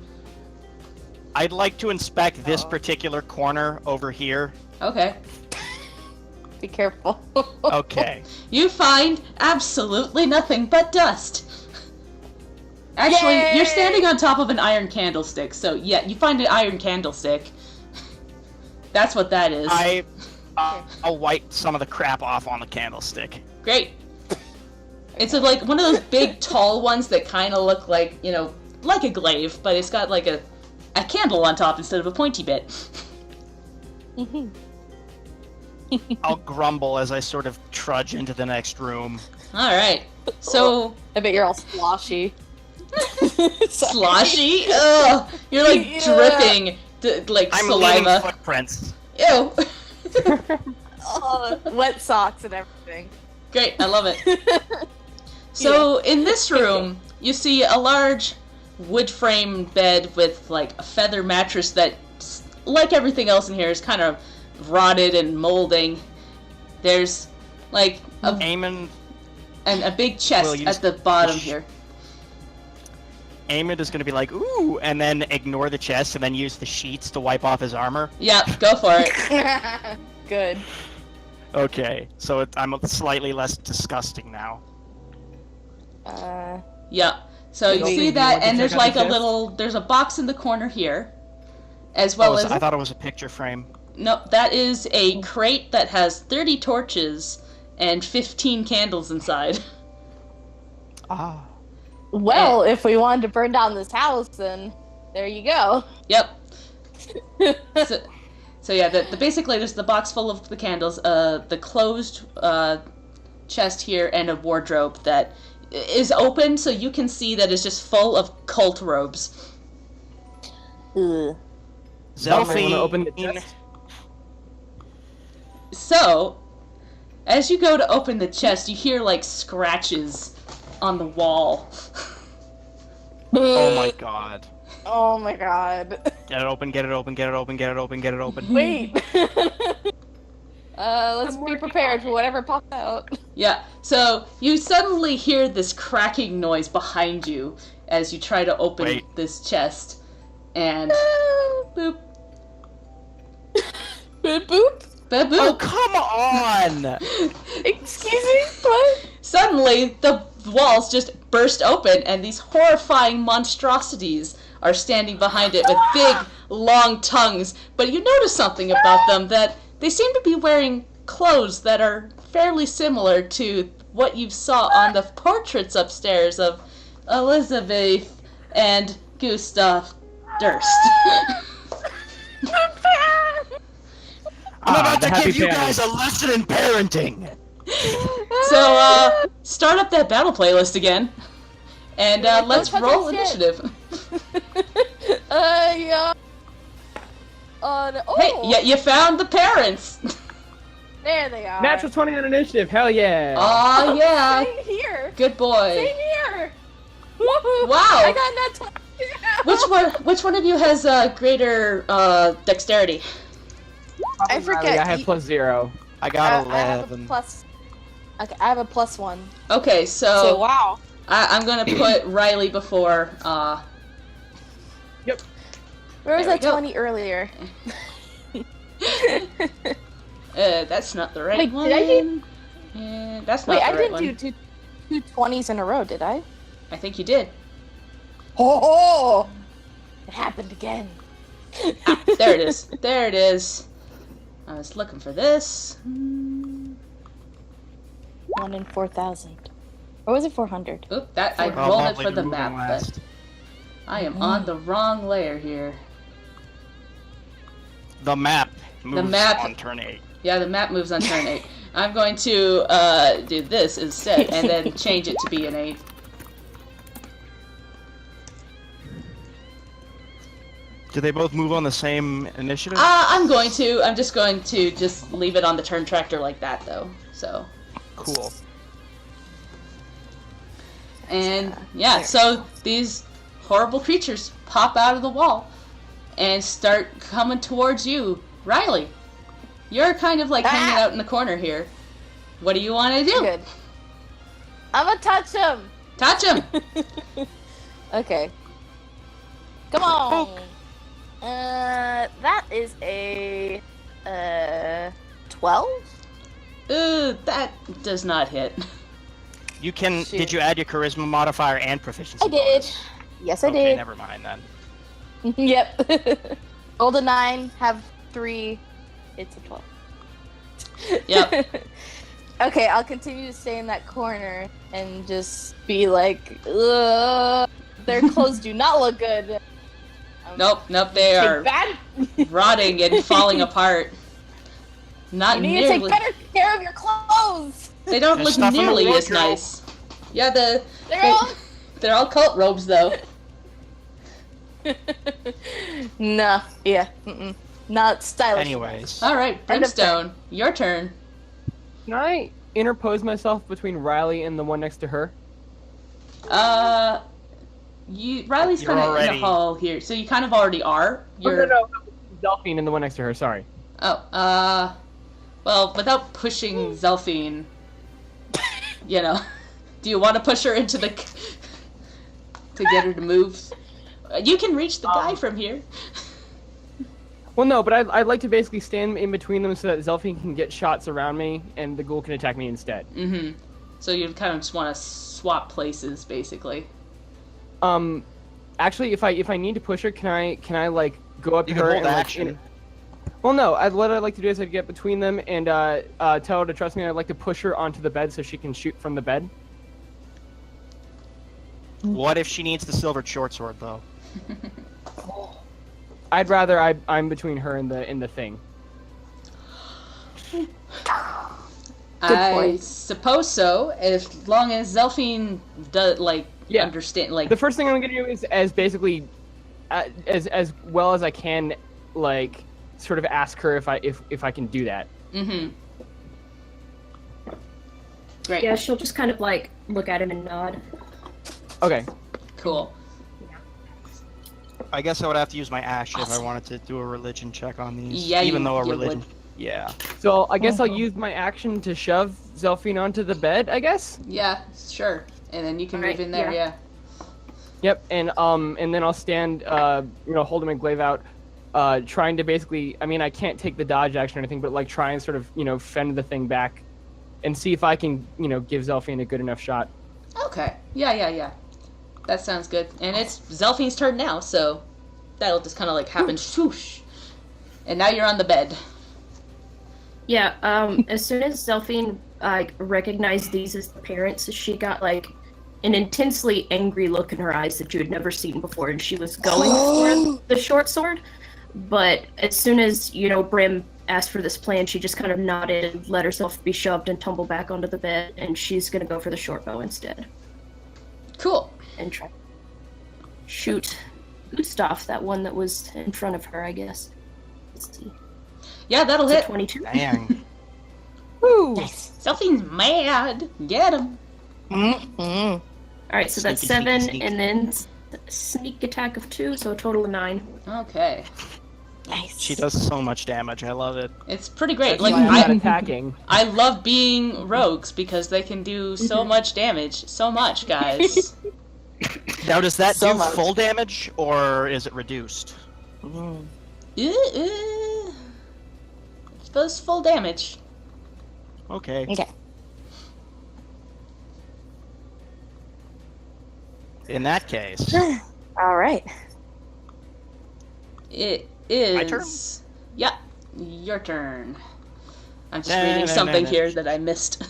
I'd like to inspect this particular corner over here. Okay. Be careful. Okay. You find absolutely nothing but dust. Actually, Yay! you're standing on top of an iron candlestick, so yeah, you find an iron candlestick. That's what that is. I'll wipe some of the crap off on the candlestick. Great. It's like one of those big, tall ones that kind of look like, you know, like a glaive, but it's got like a candle on top instead of a pointy bit. I'll grumble as I sort of trudge into the next room. All right. So I bet you're all sloshy. sloshy. Ugh. You're like Yeah. dripping, like I'm leaving saliva. footprints. Ew. Oh, wet socks and everything. Great. I love it. So in this room, you see a large wood frame bed with like a feather mattress that, like everything else in here, is kind of rotted and molding. There's like Eamon a big chest Will, you at the bottom sh- here. Eamon is going to be like, ooh, and then ignore the chest and then use the sheets to wipe off his armor. Yeah, go for it. Good. Okay, so I'm slightly less disgusting now. Yeah. So you Go. see You that, want to and there's check out like the a chest? little, there's a box in the corner here, as well as I thought it was a picture frame. no, that is a crate that has 30 torches and 15 candles inside. Ah. Well, if we wanted to burn down this house, then there you go. Yep. So yeah, basically there's the box full of the candles, the closed chest here, and a wardrobe that is open, so you can see that it's just full of cult robes. Ugh. Zelfie, wanna open the chest? So, as you go to open the chest, you hear like scratches on the wall. Oh my god. Oh my god. Get it open, get it open, get it open, get it open, get it open. Wait. Let's be prepared for whatever pops out. Yeah, so you suddenly hear this cracking noise behind you as you try to open this chest. And boop. Boop boop. Boop boop. Oh, come on! Excuse me? What? Suddenly, the walls just burst open, and these horrifying monstrosities are standing behind it with big, long tongues. But you notice something about them, that they seem to be wearing clothes that are fairly similar to what you saw on the portraits upstairs of Elizabeth and Gustav Durst. I'm about to the give you happy guys a lesson in parenting! So, start up that battle playlist again, and let's touch roll our shit. initiative. Yeah. Oh. Hey, you found the parents! There they are. Natural 20 on initiative. Hell yeah. Aw, yeah. Same here. Good boy. Same here. Woohoo. Wow. I got that 20. Which one of you has greater dexterity? I forget. I have +0. I got I have a 11. plus. Okay, I have a +1. Okay, so wow. I'm gonna put Riley before. Yep. Where was There we that go. 20 earlier? That's not the right Wait, one. did I do? That's not Wait, the I right didn't one. do two 20s in a row, did I? I think you did. Oh! It happened again. There it is. There it is. I was looking for this. 1 in 4,000. Or was it 400? Oop, that I Oh, rolled it lovely, for the moving map, but west. I am on the wrong layer here. The map moves map- on turn 8. Yeah, the map moves on turn 8. I'm going to do this instead, and then change it to be an 8. Do they both move on the same initiative? I'm just going to leave it on the turn tractor like that, though. So, Cool. and yeah, so these horrible creatures pop out of the wall and start coming towards you. Riley, you're kind of like hanging out in the corner here. What do you want to do? Good. I'm gonna touch him! Touch him! Okay. Come on! That is a 12? Ooh, that does not hit. You can. Shoot. Did you add your charisma modifier and proficiency? I did. bonus? Yes, I Okay, did. never mind then. Yep. Rolled a 9, have 3. It's a 12. Yep. Okay, I'll continue to stay in that corner and just be like, ugh, their clothes do not look good. Nope, they Take are bad. rotting and falling apart. Not You need to take nearly. better care of your clothes. They don't There's look stuff in the nearly as wardrobe. nice. Yeah, They're all. they're all cult robes though. Nah, yeah, not stylish. Anyways. All right, End of Brimstone, your turn. Can I interpose myself between Riley and the one next to her? Riley's You're kind of in already- the hall here, so you kind of already are. You're. No. Delphine and the one next to her, sorry. Oh, well, without pushing Zelphine, do you want to push her into the to get her to move? You can reach the guy from here. Well, no, but I'd like to basically stand in between them so that Zelphine can get shots around me and the ghoul can attack me instead. Mm-hmm. So you kind of just want to swap places, basically. Actually, if I need to push her, can I like go up You to can her hold and action. Well, no. What I'd like to do is I'd get between them and tell her to trust me. And I'd like to push her onto the bed so she can shoot from the bed. What if she needs the silvered short sword though? I'd rather I'm between her and the thing. I point. suppose so, as long as Zelphine does understand. Like The first thing I'm gonna do is as basically as well as I can, like sort of ask her if I can do that. Mm-hmm. Great. Yeah, she'll just kind of like look at him and nod. Okay. Cool. I guess I would have to use my ash if I wanted to do a religion check on these. Yeah, even you- though a you religion. Yeah. So I guess I'll use my action to shove Zelfine onto the bed, I guess? Yeah, sure. And then you can Alright, move in there, yeah. Yep, and then I'll stand, holding my glaive out, trying to basically, I mean, I can't take the dodge action or anything, but like try and sort of, fend the thing back and see if I can, give Zelfine a good enough shot. Okay. Yeah. That sounds good. And it's Zelfine's turn now, so that'll just kind of like happen. Swoosh. And now you're on the bed. Yeah, as soon as Zelfine recognized these as the parents, she got like an intensely angry look in her eyes that you had never seen before, and she was going for the short sword. But as soon as, Brim asked for this plan, she just kind of nodded and let herself be shoved and tumble back onto the bed, and she's gonna go for the short bow instead. Cool. And try shoot Gustav, that one that was in front of her, I guess. Let's see. Yeah, that'll It's a hit. 22. Dang. Woo! Nice. Zelfine's mad. Get him. Mm-hmm. Alright, so that's Sneaky, 7, sneaky. and then sneak attack of 2, so a total of 9. Okay. Nice. She does so much damage. I love it. It's pretty great. That's Like why I'm not I, attacking. I love being rogues because they can do so much damage. So much, guys. Now, does that So do much. full damage, or is it reduced? Mm. I suppose full damage. Okay. Okay. In that case, All right. It is. My turn? Yeah, your turn. I'm just Na, reading na, something na, na. here that I missed.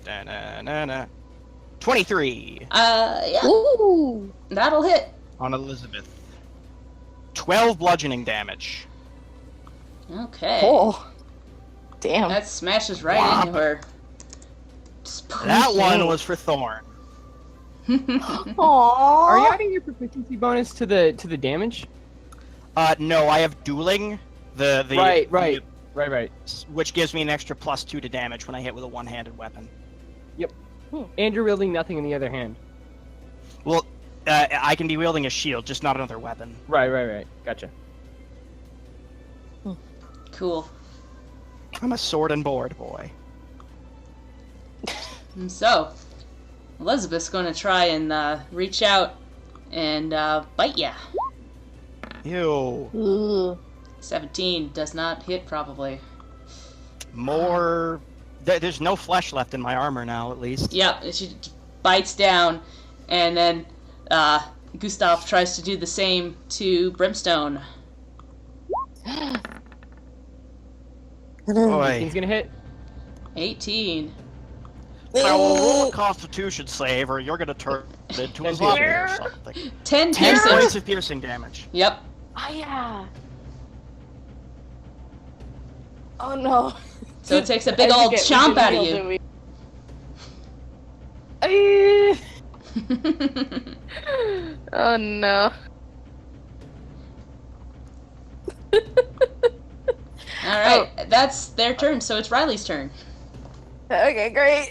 Da-na-na-na. 23 Yeah, Ooh. that'll hit. on Elizabeth. 12 bludgeoning damage. Okay. Oh. Damn. That smashes right Whop. into her. That one was for Thorn. Aww. Are you adding your proficiency bonus to the damage? No, I have dueling. The Right. which gives me an extra +2 to damage when I hit with a one-handed weapon. And you're wielding nothing in the other hand. Well, I can be wielding a shield, just not another weapon. Right. Gotcha. Cool. I'm a sword and board boy. And so, Elizabeth's going to try and reach out and bite ya. Ew. Ooh. 17 does not hit, probably. More. There's no flesh left in my armor now, at least. Yep, she bites down, and then Gustav tries to do the same to Brimstone. Boy. He's gonna hit. 18. I will roll a Constitution save, or you're gonna turn it into a zombie or something. 10 10 piercing. points of piercing damage. Yep. Oh yeah. Oh no. So it takes a big I old forget we chomp didn't out of heal, you. did we? Ay. Oh no. Alright, that's their turn, so it's Riley's turn. Okay, great.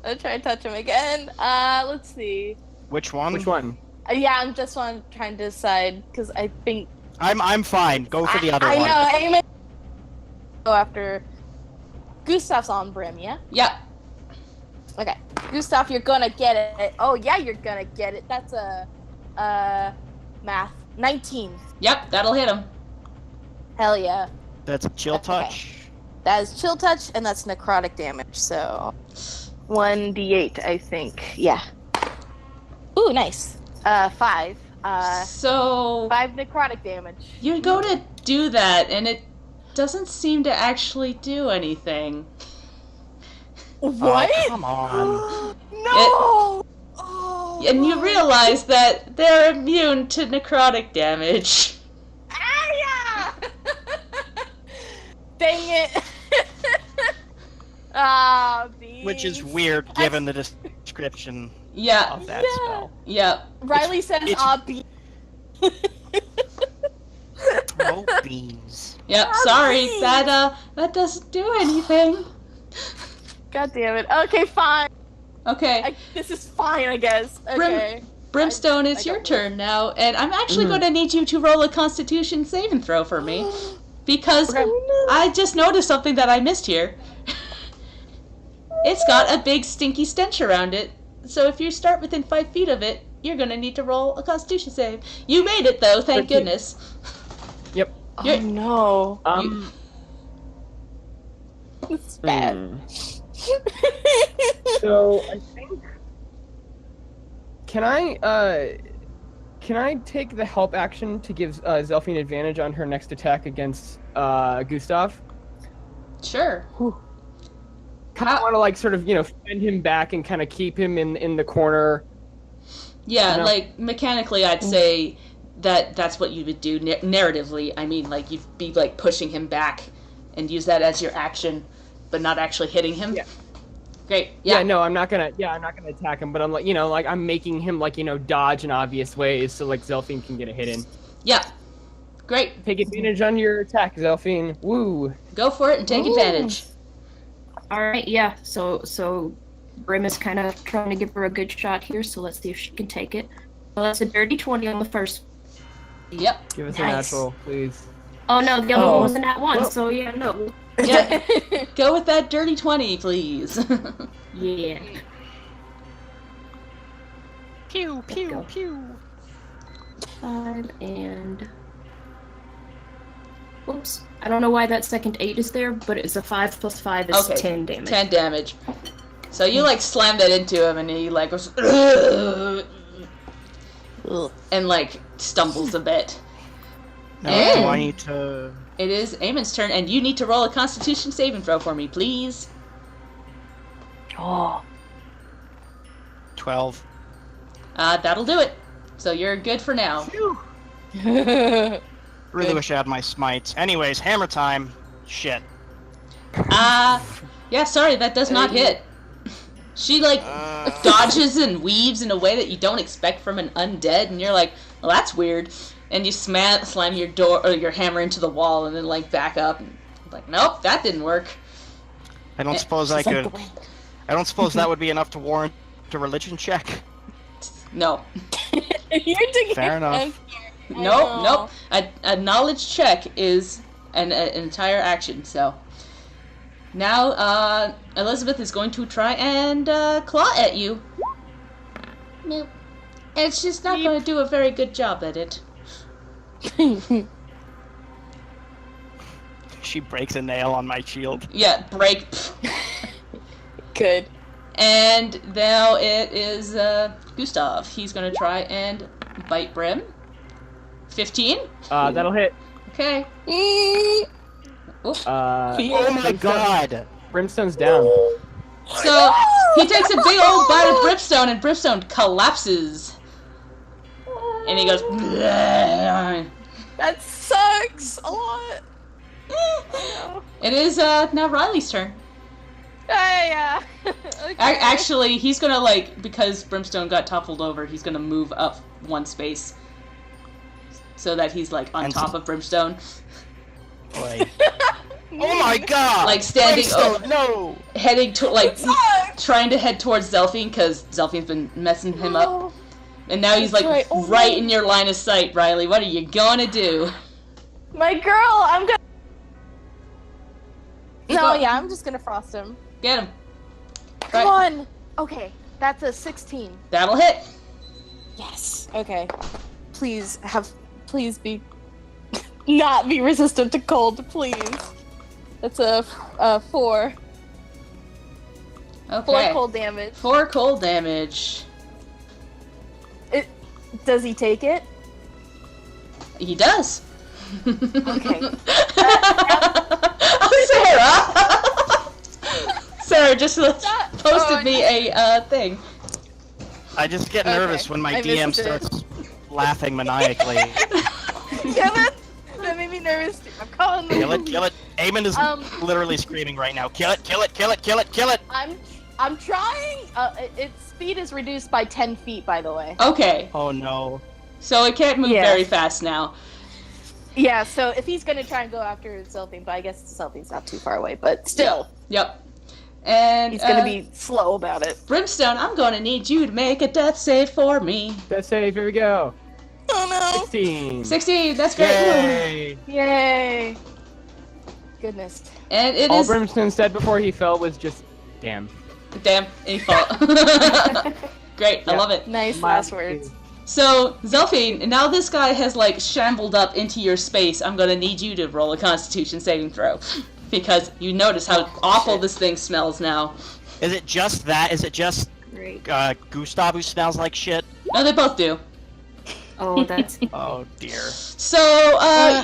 I'll try and touch him again. Let's see. Which one? Which one? Yeah, I'm just trying to decide because I think I'm fine. Go for the other I one. know. I'm gonna go after Gustav's on Brim. Yeah. Yep. Okay, Gustav, you're gonna get it. Oh yeah, you're gonna get it. That's a math 19. Yep, that'll hit him. Hell yeah. That's a chill Okay. touch. That is chill touch, and that's necrotic damage. So 1d8, I think. Yeah. Ooh, nice. 5. So 5 necrotic damage. you go to do that, and it doesn't seem to actually do anything. What? Oh, come on. No. Oh, And you realize that they're immune to necrotic damage. Ah, yeah. Dang it. Ah, beans. Which is weird given the description Yeah. of that Yeah. spell. Yep. Riley says, it's- ah, beans. Oh, beans. Yep. Oh, Sorry. beans. That doesn't do anything. God damn it. Okay, fine. Okay. This is fine, I guess. Okay. Brimstone, I it's your got turn now, and I'm actually Mhm. going to need you to roll a Constitution saving throw for me. Because I just noticed something that I missed here. It's got a big stinky stench around it. So if you start within 5 feet of it, you're gonna need to roll a Constitution save. You made it though, thank 13. goodness. Yep. Oh no. It's bad. So I think can I take the help action to give Zelfine advantage on her next attack against Gustav? Sure. I want to like sort of fend him back and kind of keep him in the corner. Yeah, like mechanically, I'd say that's what you would do narratively. I mean, like you'd be like pushing him back and use that as your action, but not actually hitting him. Yeah. Great. Yeah. No, I'm not gonna attack him, but I'm like I'm making him dodge in obvious ways so like Zelfine can get a hit in. Yeah. Great. Take advantage on your attack, Zelfine. Woo. Go for it and take advantage. All right, yeah. So Brim is kind of trying to give her a good shot here, so let's see if she can take it. Well, that's a dirty 20 on the first. Yep. Give us a Nice. natural, please. Oh no, the other one wasn't at one, so yeah, no. Yeah. Go with that dirty 20, please. Yeah. Pew, pew, go. pew. 5 and... Whoops. I don't know why that second 8 is there, but it's a 5 plus 5 is Okay, 10 damage. 10 damage. So you like slam that into him and he like goes and like stumbles a bit. Now, And- do I need to... It is Eamon's turn and you need to roll a Constitution saving throw for me, please. Oh. 12. That'll do it. So you're good for now. Phew. Oh. Really Good. wish I had my smites. Anyways, hammer time. Shit. Yeah, sorry, that does not hit. She like dodges and weaves in a way that you don't expect from an undead, and you're like, well, that's weird. And you slam your door or your hammer into the wall, and then like back up. And, like, nope, that didn't work. I don't suppose I It's like could... the wind. I don't suppose that would be enough to warrant a religion check. No, You're doing Fair enough. nope. A knowledge check is an entire action. So now Elizabeth is going to try and claw at you. Nope. And she's not going to do a very good job at it. She breaks a nail on my shield. Yeah, break. Good. And now it is Gustav. He's going to try and bite Brim. 15? That'll hit. Okay. Oof. Oh my god! Brimstone's down. So he takes a big old bite of Brimstone, and Brimstone collapses. And he goes. That sucks a lot. It is now Riley's turn. Yeah. Okay. Actually, he's gonna because Brimstone got toppled over. He's gonna move up one space so that he's on And- top of Brimstone, Boy. Oh my god! like standing Brimstone, no! heading to Sucks. trying to head towards Zelfine because Zelfine's been messing him up, Oh, and now he's That's right. Oh, right no. in your line of sight. Riley, what are you gonna do? my girl, I'm gonna. No, going. yeah, I'm just gonna frost him. Get him. Come Right. on. Okay, that's a 16. That'll hit. Yes. Okay. Please be, not be resistant to cold, please. That's a 4. Okay. 4 cold damage. 4 cold damage. Does he take it? He does. Okay. Oh, Sarah! Sarah just posted me a thing. I just get Okay, nervous when my I DM missed it. starts laughing maniacally. Yeah, that made me nervous. I'm calling Kill it, kill it. Eamon is literally screaming right now. Kill it, kill it, kill it, kill it, kill it! I'm trying. Its speed is reduced by 10 feet, by the way. Okay, Oh no. so it can't move Yes. very fast now. Yeah, so if he's gonna try and go after Zelfine, but I guess Zelfine's not too far away, but still, Yep. And he's gonna be slow about it. Brimstone, I'm gonna need you to make a death save for me. Death save, here we go. Oh 16. 16, that's great. Yay! no! Yay! Goodness. And it All is Brimstone said before he fell was just, damn. damn any fault. Great, I love it. Nice last words. So, Zelphine, now this guy has, like, shambled up into your space. I'm gonna need you to roll a Constitution saving throw. Because you notice how awful this thing smells now. Is it just that? Is it just Great. Gustav who smells like shit? No, they both do. Oh, that's Oh dear. So,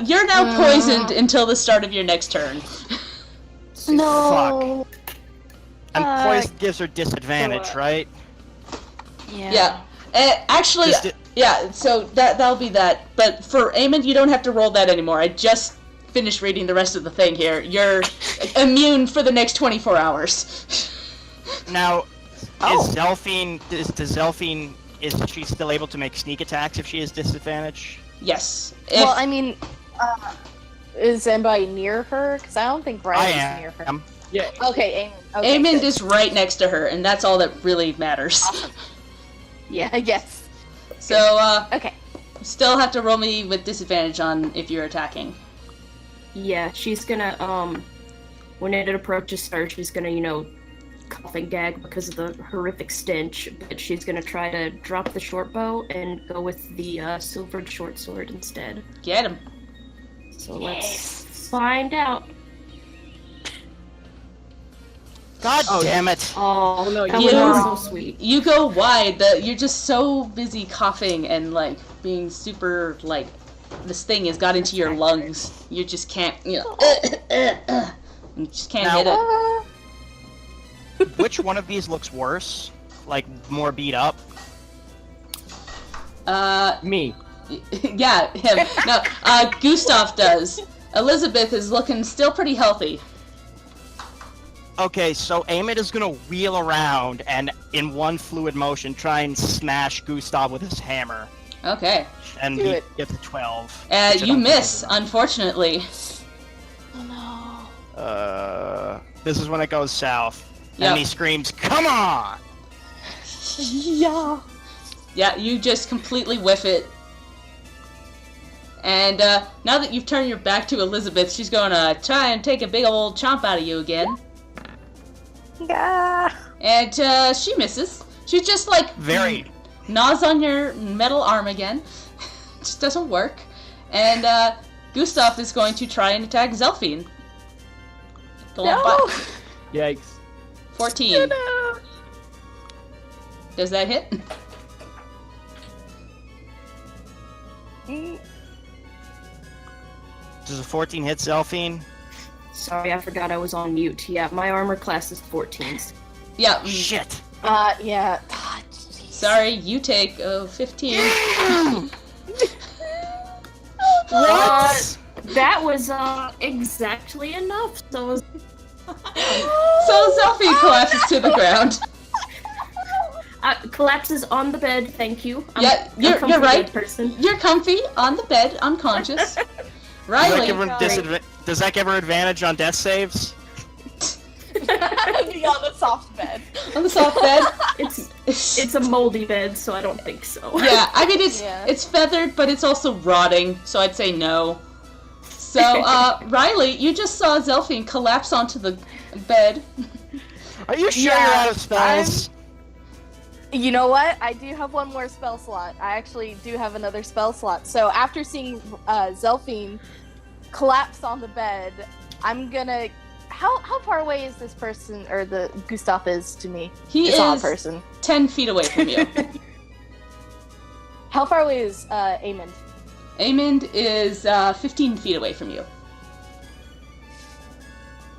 you're now poisoned until the start of your next turn. No. And poison gives her disadvantage, right? Yeah. Actually, Just di- yeah, so that'll be that. But for Eamon, you don't have to roll that anymore. I just finished reading the rest of the thing here. You're immune for the next 24 hours. Now, is Zelphine, is she still able to make sneak attacks if she has disadvantage? Yes. Well, I mean, is anybody near her? Because I don't think Riley's near her. am. Yeah. Okay, Eamon. Okay, Eamon good. is right next to her, and that's all that really matters. Yeah, I guess. So, Okay. still have to roll me with disadvantage on if you're attacking. yeah. She's gonna when it approaches her, she's gonna cough and gag because of the horrific stench. But she's gonna try to drop the short bow and go with the silvered short sword instead. Get him. So let's find out. God damn it! Oh no, that you- was so sweet. You go wide. You're just so busy coughing and like being super like this thing has got into your lungs. You just can't, you just can't hit it. Which one of these looks worse? Like, more beat up? Me. Yeah, him. No, Gustav does. Elizabeth is looking still pretty healthy. Okay, so Amit is gonna wheel around and, in one fluid motion, try and smash Gustav with his hammer. Okay. And Do he it. gets a 12. which I You don't miss, think is unfortunately. Oh no. enough. This is when it goes south. Yep. And he screams, "Come on!" Yeah. Yeah, you just completely whiff it. And now that you've turned your back to Elizabeth, she's gonna try and take a big old chomp out of you again. Yeah. And she misses. She just like Very. gnaws on your metal arm again. Just doesn't work. And Gustav is going to try and attack Zelphine. The little No. bot- Yikes. 14. Does that hit? Does a 14 hit Zelphine? Sorry, I forgot I was on mute. Yeah, my armor class is 14s. Yeah. Shit! Yeah. Ah, jeez. Sorry, you take 15. What? That was exactly enough. So So Zelphine collapses to the ground. collapses on the bed. Thank you. Yeah, I'm you're comfy right. bed person. You're comfy on the bed, unconscious. Does Riley. that give her advantage on death saves? Be on the soft bed. On the soft bed. It's a moldy bed, so I don't think so. Yeah, I mean Yeah. it's feathered, but it's also rotting, so I'd say no. So, Riley, you just saw Zelphine collapse onto the bed. Are you sure Yeah, you're out of spells? You know what? I do have one more spell slot. I actually do have another spell slot. So after seeing Zelphine collapse on the bed, I'm gonna. How far away is this person, or the Gustav is to me? He It's not a is person. 10 feet away from you. How far away is Amond? Amond is 15 feet away from you.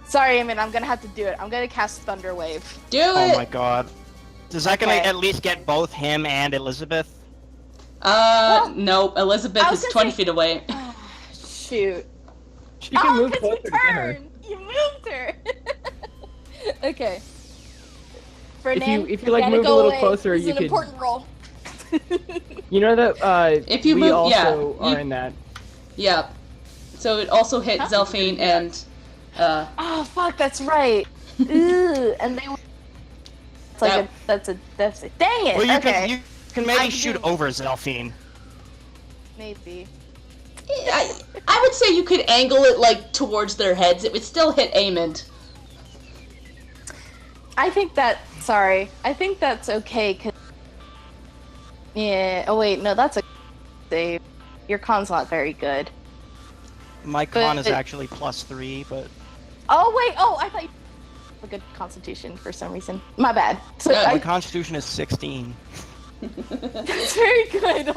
Sorry, Amond. I'm gonna have to do it. I'm gonna cast Thunder Wave. Do Oh it! my god. Is that gonna Okay. at least get both him and Elizabeth? No, Elizabeth I was is gonna 20 say- feet away. Shoot. She can move 'cause closer you to get her. turned. You moved her. Okay. If you, Fernand, like, gotta move a go little away. closer, This is you an could- important role. You know that If you we move- also yeah, are you- in that. Yeah. So it also hit Huh? Zelphine and Oh fuck, that's right. Ooh, and they. It's like That- that's a. Dang it. Well, you okay. can maybe I shoot do. over Zelphine. Maybe. I would say you could angle it like towards their heads. It would still hit Amond. I think that's okay. Cause yeah. Oh wait, no, that's a save. Your con's not very good. My con is actually +3, but Oh wait. Oh, I thought you had a good constitution for some reason. My bad. So my constitution is 16. that's very good.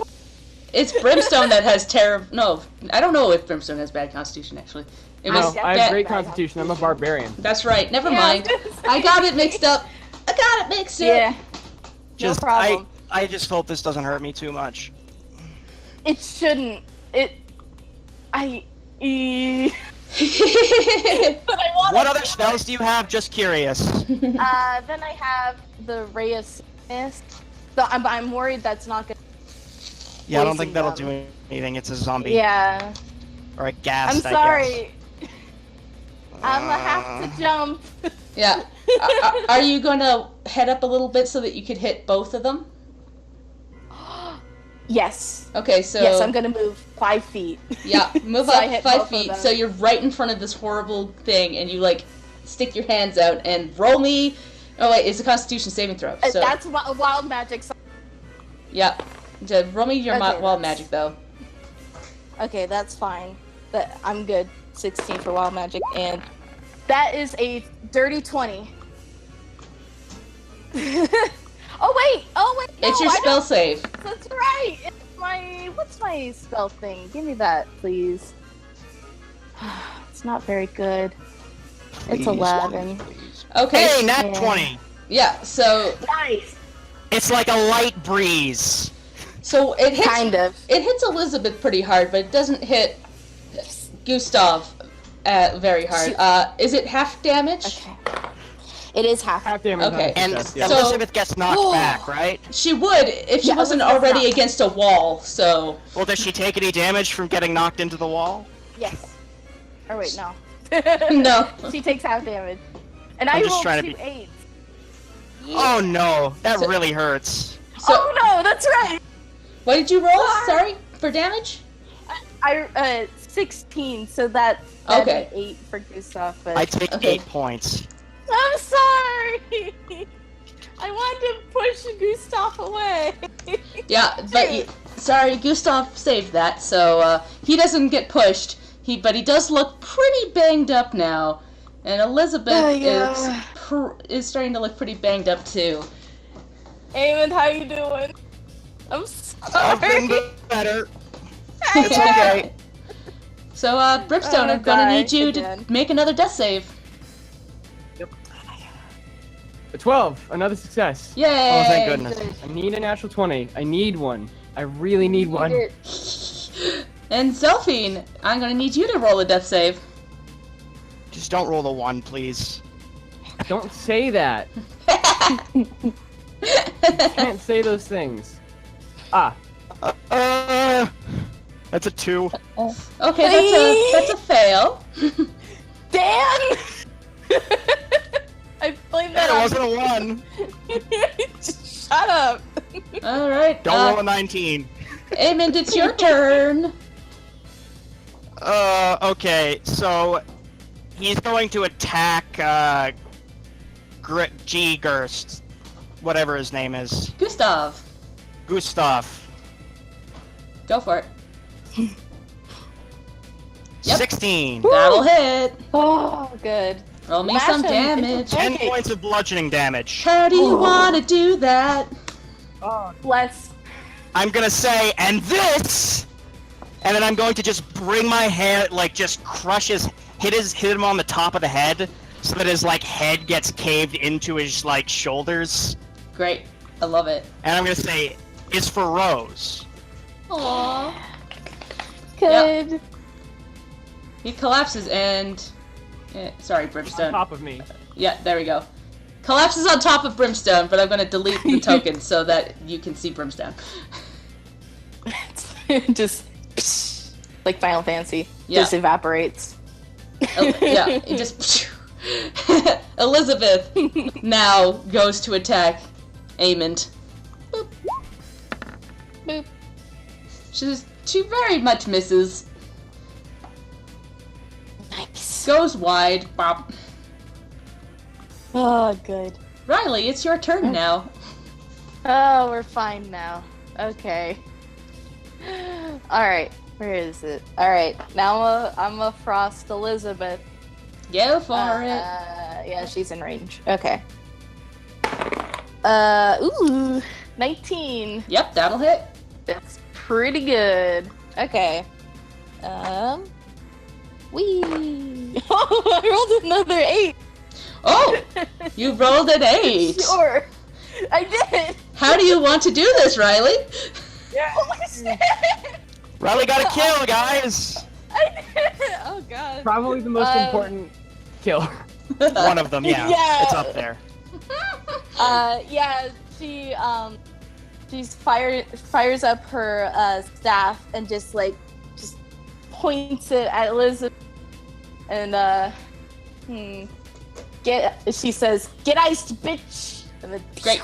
It's Brimstone that has No, I don't know if Brimstone has bad constitution, actually. It was No, I have great constitution. I'm a barbarian. That's right. Never mind. I got it mixed up. Yeah. Just, no problem. I just hope this doesn't hurt me too much. It shouldn't. But I want. What other spells do you have? Just curious. Then I have the Ray of Sickness. So I'm worried that's not gonna. Yeah, I don't think poison that'll them. do anything. It's a zombie. Yeah. Or a ghast, I'm sorry. I'm gonna have to jump. Yeah. Are you going to head up a little bit so that you could hit both of them? Yes. Okay, so... Yes, I'm gonna move 5 feet. Yeah, move So I up hit 5 both of feet, them. so you're right in front of this horrible thing, and you, like, stick your hands out and roll me... Oh, wait, it's a Constitution saving throw, so... That's wild magic. Yeah. Just roll me your Okay, wild that's- magic, though. Okay, that's fine. I'm good. 16 for wild magic, and that is a dirty 20. Oh wait! No, It's your I spell don't- save. That's right. What's my spell thing? Give me that, please. It's not very good. It's Please, 11. please. Okay. Hey, nat Yeah. 20! Yeah, so... Nice. It's like a light breeze. So it hits... Kind of. It hits Elizabeth pretty hard, but it doesn't hit Gustav very hard. Is it half damage? Okay. It is half. Half damage. Okay. on And success, yeah. So- Elizabeth gets knocked back, right? She would if she Yeah, wasn't Elizabeth's already not. against a wall, so... Well, does she take any damage from getting knocked into the wall? Yes. Or wait, no. No. She takes half damage. And I'm I just rolled trying to 2 be- 8s. Oh no, that So- really hurts. So, Oh no, that's right. what did you roll? Sorry, for damage? 16, so that'd Okay. be 8 for Gustav, but I take Okay. 8 points. I'm sorry. I wanted to push Gustav away. Yeah, but sorry, Gustav saved that, so he doesn't get pushed. But he does look pretty banged up now, and Elizabeth Yeah. is starting to look pretty banged up too. Eamon, how you doing? I'm I've sorry. been better. It's okay. So, Brimstone, Oh, I'm gonna die need you again. to make another death save. A 12. Another success. Yay! Oh, thank goodness. Good. I need a natural 20. I need one. I really need one. And Zelphine, I'm gonna need you to roll a death save. Just don't roll the 1, please. Don't say that. Can't say those things. Ah, That's a 2. Okay, that's a fail. Dan! I blamed that It on wasn't a 1. Shut up. All right. Don't roll a 19. Eamon, it's your turn. Okay, so he's going to attack Durst, whatever his name is. Gustav, Gustav. go for it. Yep. 16. That'll hit. Oh, good. Roll me Lash some him. damage. 10 Okay. points of bludgeoning damage. How do you want to do that? Bless. I'm gonna say, and this! And then I'm going to just bring my hand, like, just crush hit him on the top of the head, so that his, like, head gets caved into his, like, shoulders. Great. I love it. And I'm gonna say, it's for Rose. Aww. Good. He collapses and... sorry, on Brimstone. top of me. Yeah, there we go. Collapses on top of Brimstone, but I'm going to delete the token so that you can see Brimstone. Just like Final Fantasy. Yeah. Just evaporates. Yeah, it just... Elizabeth now goes to attack Aemond. Boop. Boop. She very much misses. goes wide. Bop. Oh, good. Riley, it's your turn now. Oh, we're fine now. Okay. Alright, where is it? Alright, now I'm a Frost Elizabeth. Go for it. Yeah, she's in range. Okay. 19. Yep, that'll hit. That's pretty good. Okay. Wee. Oh, I rolled another 8. Oh, you rolled an 8. Sure. I did. How do you want to do this, Riley? Holy shit. Riley got a kill, guys. I did. Oh god. Probably the most important kill. One of them, yeah. Yeah. It's up there. Yeah, she's fires up her staff and just points it at Elizabeth and she says, "Get iced, bitch." And then, Great.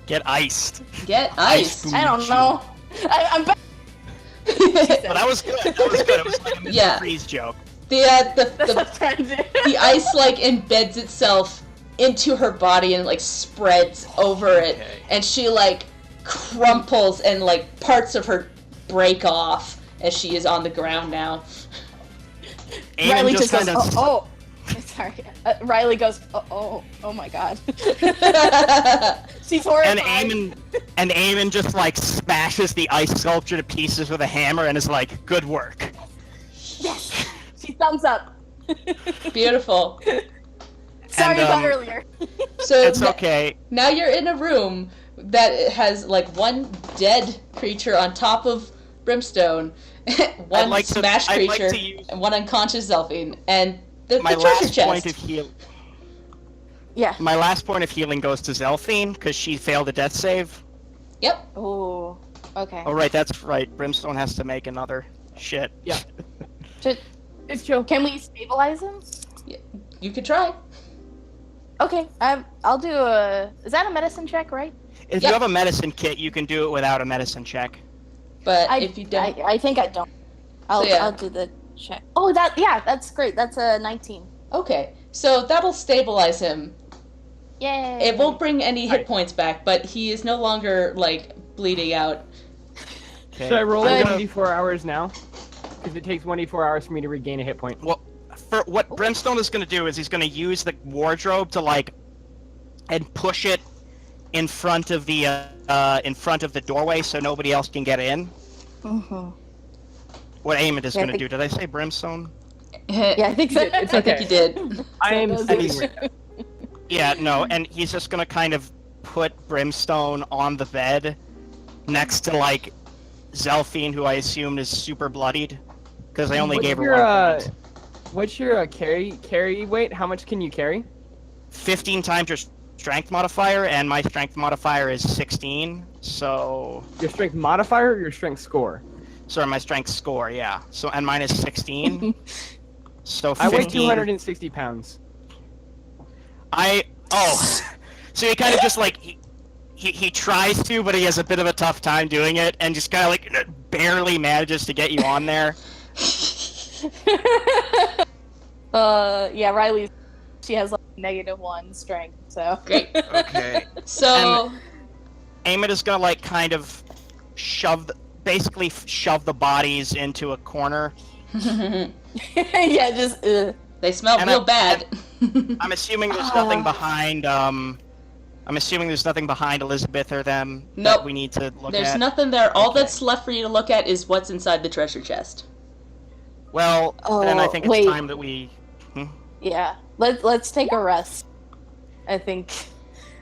Get iced. Get iced. I don't know. I'm back. But that was good. That was good. It was like a Mr. Yeah. Freeze joke. The ice embeds itself into her body and spreads over it, and she crumples and parts of her break off as she is on the ground now. Riley just goes, oh. Sorry. Riley goes, oh my god. She's horrified. And Eamon just smashes the ice sculpture to pieces with a hammer and is like, "Good work." Yes. She thumbs up. Beautiful. Sorry about earlier. So it's okay. Now you're in a room that has one dead creature on top of Brimstone, one smashed creature, and one unconscious Zelfine, and the treasure chest. Yeah. My last point of healing goes to Zelfine because she failed a death save. Yep. Oh. Okay. Oh right, that's right. Brimstone has to make another shit. Yeah. It's chill. Can we stabilize him? Yeah, you could try. Okay, I'll do is that a medicine check, right? If you have a medicine kit, you can do it without a medicine check. But if you don't... I think I don't. I'll do the check. Oh, that's great. That's a 19. Okay, so that'll stabilize him. Yay! It won't bring any hit points back, but he is no longer, bleeding out. Okay. Should I roll 1d4 hours now? Because it takes 1d4 hours for me to regain a hit point. Well, for what Brimstone is going to do is he's going to use the wardrobe to and push it in front of the doorway so nobody else can get in. Mm-hmm. What Eamon is going to do? Did I say Brimstone? Yeah, I think so. It's okay. I think you did. I am sitting. Yeah, no, and he's just going to kind of put Brimstone on the bed next to Zelfine, who I assumed is super bloodied because I only gave her 1 point. What's your carry weight? How much can you carry? 15 times your strength modifier, and my strength modifier is 16, so... Your strength modifier or your strength score? Sorry, my strength score, yeah. So, and mine is 16. So 15... I weigh 260 pounds. So he kind of just he tries to, but he has a bit of a tough time doing it, and just kind of barely manages to get you on there. Yeah, Riley, she has -1 strength, so. Great. Okay. So. Eamon is gonna kind of basically shove the bodies into a corner. Yeah, just. They smell real bad. I'm assuming there's nothing behind. I'm assuming there's nothing behind Elizabeth or them that we need to look at. There's nothing there. All that's left for you to look at is what's inside the treasure chest. Well, then I think it's time that we... Yeah, let's take a rest. I think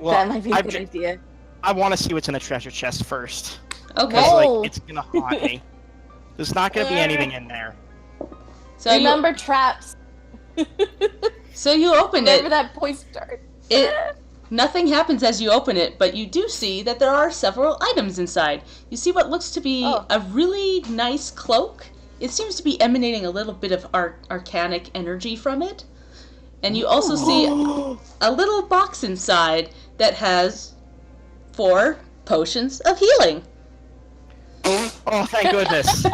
that might be a good idea. I want to see what's in the treasure chest first. Okay. No. It's gonna haunt me. There's not gonna be anything in there. So remember traps. So you open Remember that point start. Nothing happens as you open it, but you do see that there are several items inside. You see what looks to be a really nice cloak. It seems to be emanating a little bit of arcanic energy from it. And you also see a little box inside that has 4 potions of healing. Oh, thank goodness.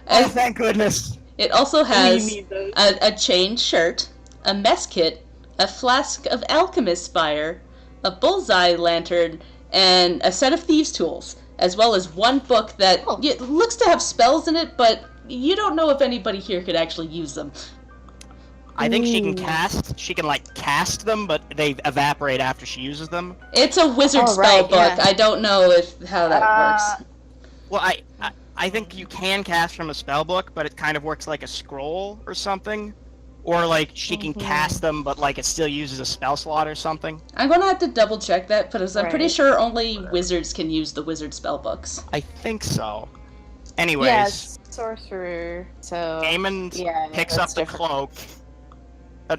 Thank goodness. It also We has need those. a chain shirt, a mess kit, a flask of alchemist fire, a bullseye lantern, and a set of thieves' tools, as well as one book that looks to have spells in it, but you don't know if anybody here could actually use them. I think she can cast them, but they evaporate after she uses them. It's a wizard spell right, book. yeah. I don't know how that works. Well, I think you can cast from a spell book, but it kind of works like a scroll or something. Or like she can cast them, but like it still uses a spell slot or something. I'm gonna have to double check that, because I'm pretty Right. sure only wizards can use the wizard spell books. I think so. Anyways, Yes, sorcerer. So Eamon yeah, picks up that's the different. cloak.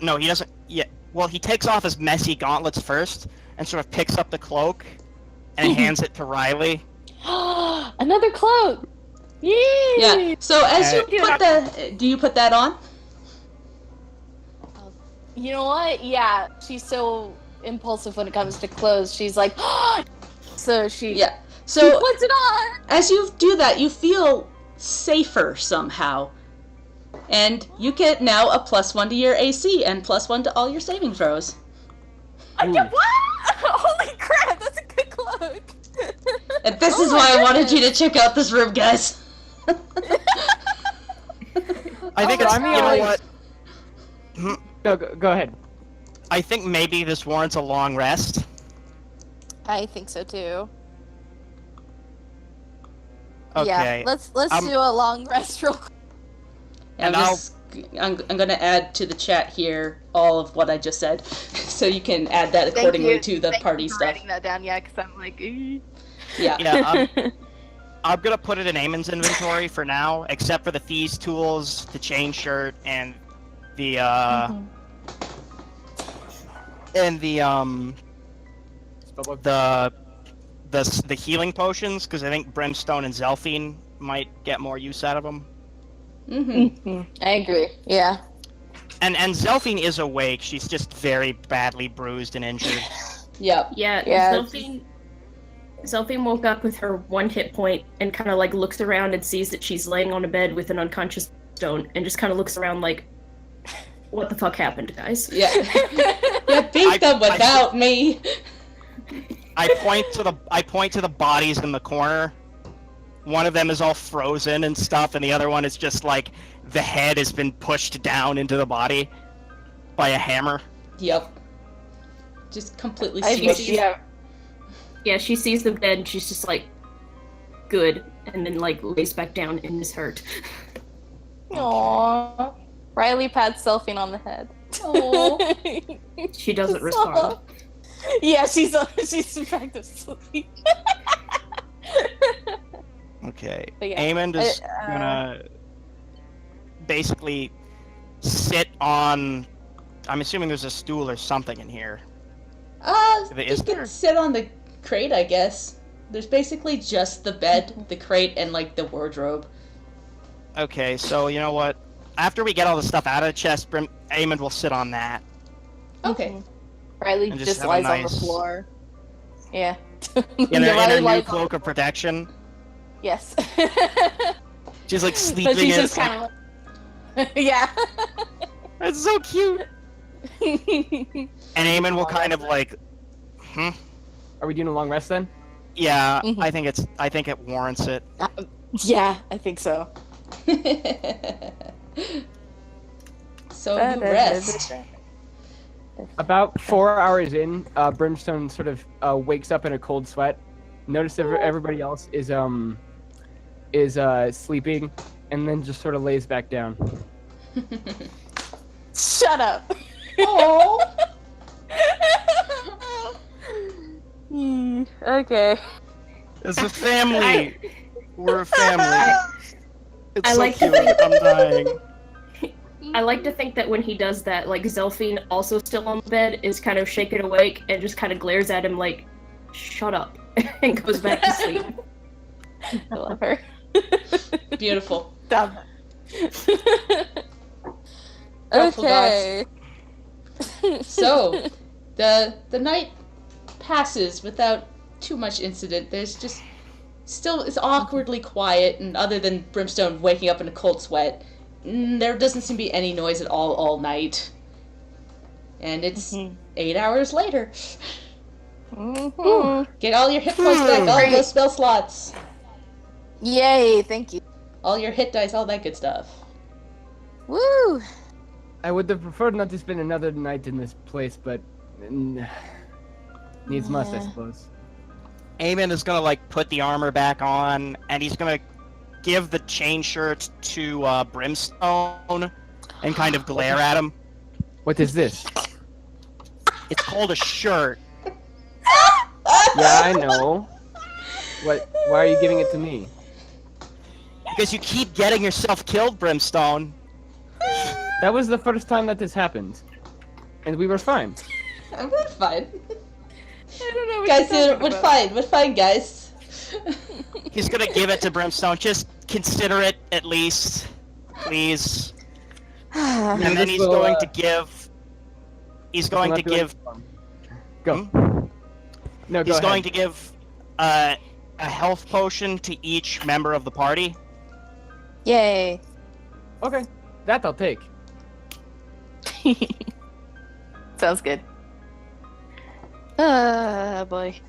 No, he doesn't. Yeah, well, he takes off his messy gauntlets first, and sort of picks up the cloak, and hands it to Riley. Another cloak. Yay! Yeah. So as you put do you put that on? You know what? Yeah, she's so impulsive when it comes to clothes. She's like, so she Yeah. she So puts it on. as you do that, you feel safer somehow. And you get now a +1 to your AC and +1 to all your saving throws. I get what? Holy crap! That's a good cloak. And this Oh is my why I wanted you goodness. to check out this room, guys. I think Oh it's, my you know God. what? Go ahead. I think maybe this warrants a long rest. I think so too. Okay. Yeah, let's Um, do a long rest real quick. I'm And just I'm going to add to the chat here all of what I just said, so you can add that accordingly to the party stuff. Writing that down, yeah, because I'm like, Yeah. Yeah, I'm gonna put it in Eamon's inventory for now, except for the thieves' tools, the chain shirt, and the and the healing potions, because I think Brimstone and Zelphine might get more use out of them. I agree. Yeah. And Zelphine is awake. She's just very badly bruised and injured. Yep. Yeah, Yeah, Zelphine woke up with her 1 hit point and kind of like looks around and sees that she's laying on a bed with an unconscious stone and just kind of looks around like, what the fuck happened, guys? Yeah. You beat them without me. I point to the bodies in the corner. One of them is all frozen and stuff, and the other one is just like the head has been pushed down into the body by a hammer. Yep. Just completely I think, smushed. yeah. Yeah, she sees them dead and she's just like, good, and then like lays back down and is hurt. Aww. Riley pats Zelphine on the head. Aww. She doesn't respond. Yeah, she's back to sleep. Okay. But yeah, Eamon is gonna basically sit on. I'm assuming there's a stool or something in here. You Is there? can sit on the crate, I guess. There's basically just the bed, the crate, and like the wardrobe. Okay, so you know what? After we get all the stuff out of the chest, Eamon will sit on that. Okay. Riley And just have a lies on nice- the floor. Yeah. In Riley her new lies on- cloak of protection. Yes. She's like But sleeping she's in just it. kind of. Yeah. It's so cute. And Eamon will kind of like, Are we doing a long rest then? yeah, Mhm. I think it warrants it. Yeah, I think so. So you rest. About 4 hours in, Brimstone sort of wakes up in a cold sweat. Notice everybody else is sleeping, and then just sort of lays back down. Shut up. Oh. Okay. It's a family. We're a family. It's I so like to cute. I'm dying. I like to think that when he does that, like Zelphine, also still on the bed, is kind of shaken awake and just kind of glares at him like, "Shut up," and goes back to sleep. I love her. Beautiful. Stop it. Helpful Okay. So, the night passes without too much incident. There's just still it's awkwardly quiet, and other than Brimstone waking up in a cold sweat, there doesn't seem to be any noise at all night. And it's 8 hours later. Get all your hit points back, all those spell slots. Yay, thank you. All your hit dice, all that good stuff. Woo! I would have preferred not to spend another night in this place, but needs must, I suppose. Eamon is gonna like put the armor back on, and he's gonna give the chain shirt to Brimstone and kind of glare at him. What is this? It's called a shirt. Yeah, I know. What? Why are you giving it to me? Because you keep getting yourself killed, Brimstone. That was the first time that this happened, and we were fine. We're fine. I don't know what Guys, you're talking we're about. fine. We're fine, guys. He's gonna give it to Brimstone. Just consider it, at least. Please. And then this he's will, going to give... He's will going not to do give... anything. Go. Hmm? No, go He's ahead. going to give a health potion to each member of the party. Yay. Okay, that I'll take. Sounds good. Boy.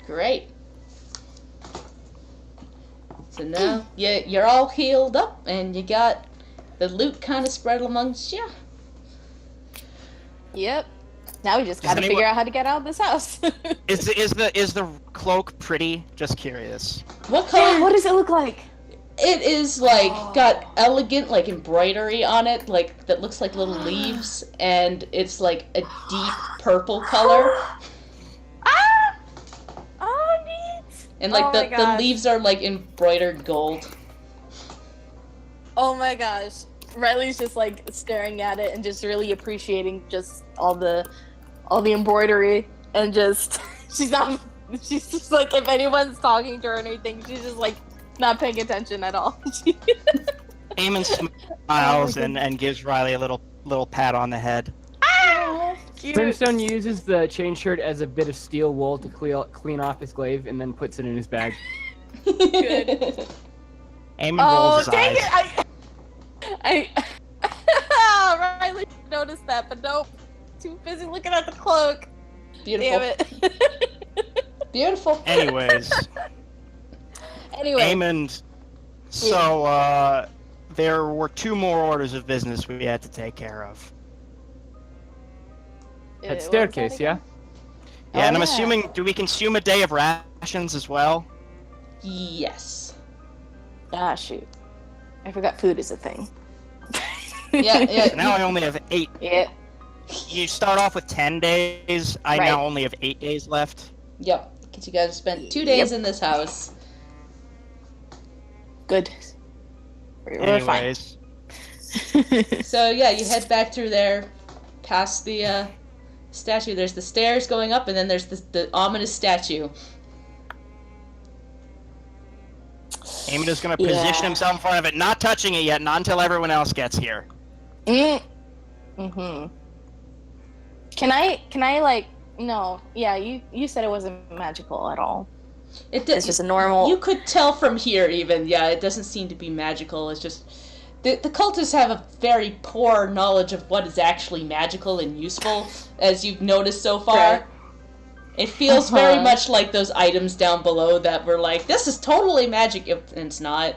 Great. So now you're all healed up, and you got the loot kind of spread amongst you. Yep. Now we just gotta anyone- figure out how to get out of this house. Is the cloak pretty? Just curious. What color? What does it look like? It is like got elegant like embroidery on it, like that looks like little leaves, and it's like a deep purple color, Ah! Oh, neat! and like Oh my the gosh. leaves are like embroidered gold. Oh my gosh. Riley's just like staring at it and just really appreciating just all the embroidery and just she's just like if anyone's talking to her or anything, she's just like not paying attention at all. Eamon smiles and gives Riley a little pat on the head. Cute. Brimstone uses the chain shirt as a bit of steel wool to clean off his glaive, and then puts it in his bag. Good. Eamon Oh, rolls his dang eyes. it! Riley noticed that, but nope. Too busy looking at the cloak. Beautiful. Damn it. Beautiful. Anyways, Anyway. Eamon. So there were 2 more orders of business we had to take care of. That what was staircase, that yeah? again? Yeah, Oh, and I'm yeah. assuming, do we consume a day of rations as well? Yes. Ah, shoot. I forgot food is a thing. Yeah. Now I only have 8. Yeah. You start off with 10 days. I Right. now only have 8 days left. Yep. Because you guys spent 2 days in this house. Good. We're fine. Anyways, So yeah, you head back through there, past the statue. There's the stairs going up, and then there's the ominous statue. Eamon is going to Yeah. position himself in front of it, not touching it yet, not until everyone else gets here. Mm-hmm. Can I like no, yeah, you said it wasn't magical at all. It's just a normal You could tell from here, even. Yeah, it doesn't seem to be magical. It's just the cultists have a very poor knowledge of what is actually magical and useful, as you've noticed so far. Right. It feels very much like those items down below that were like, this is totally magic, and it's not.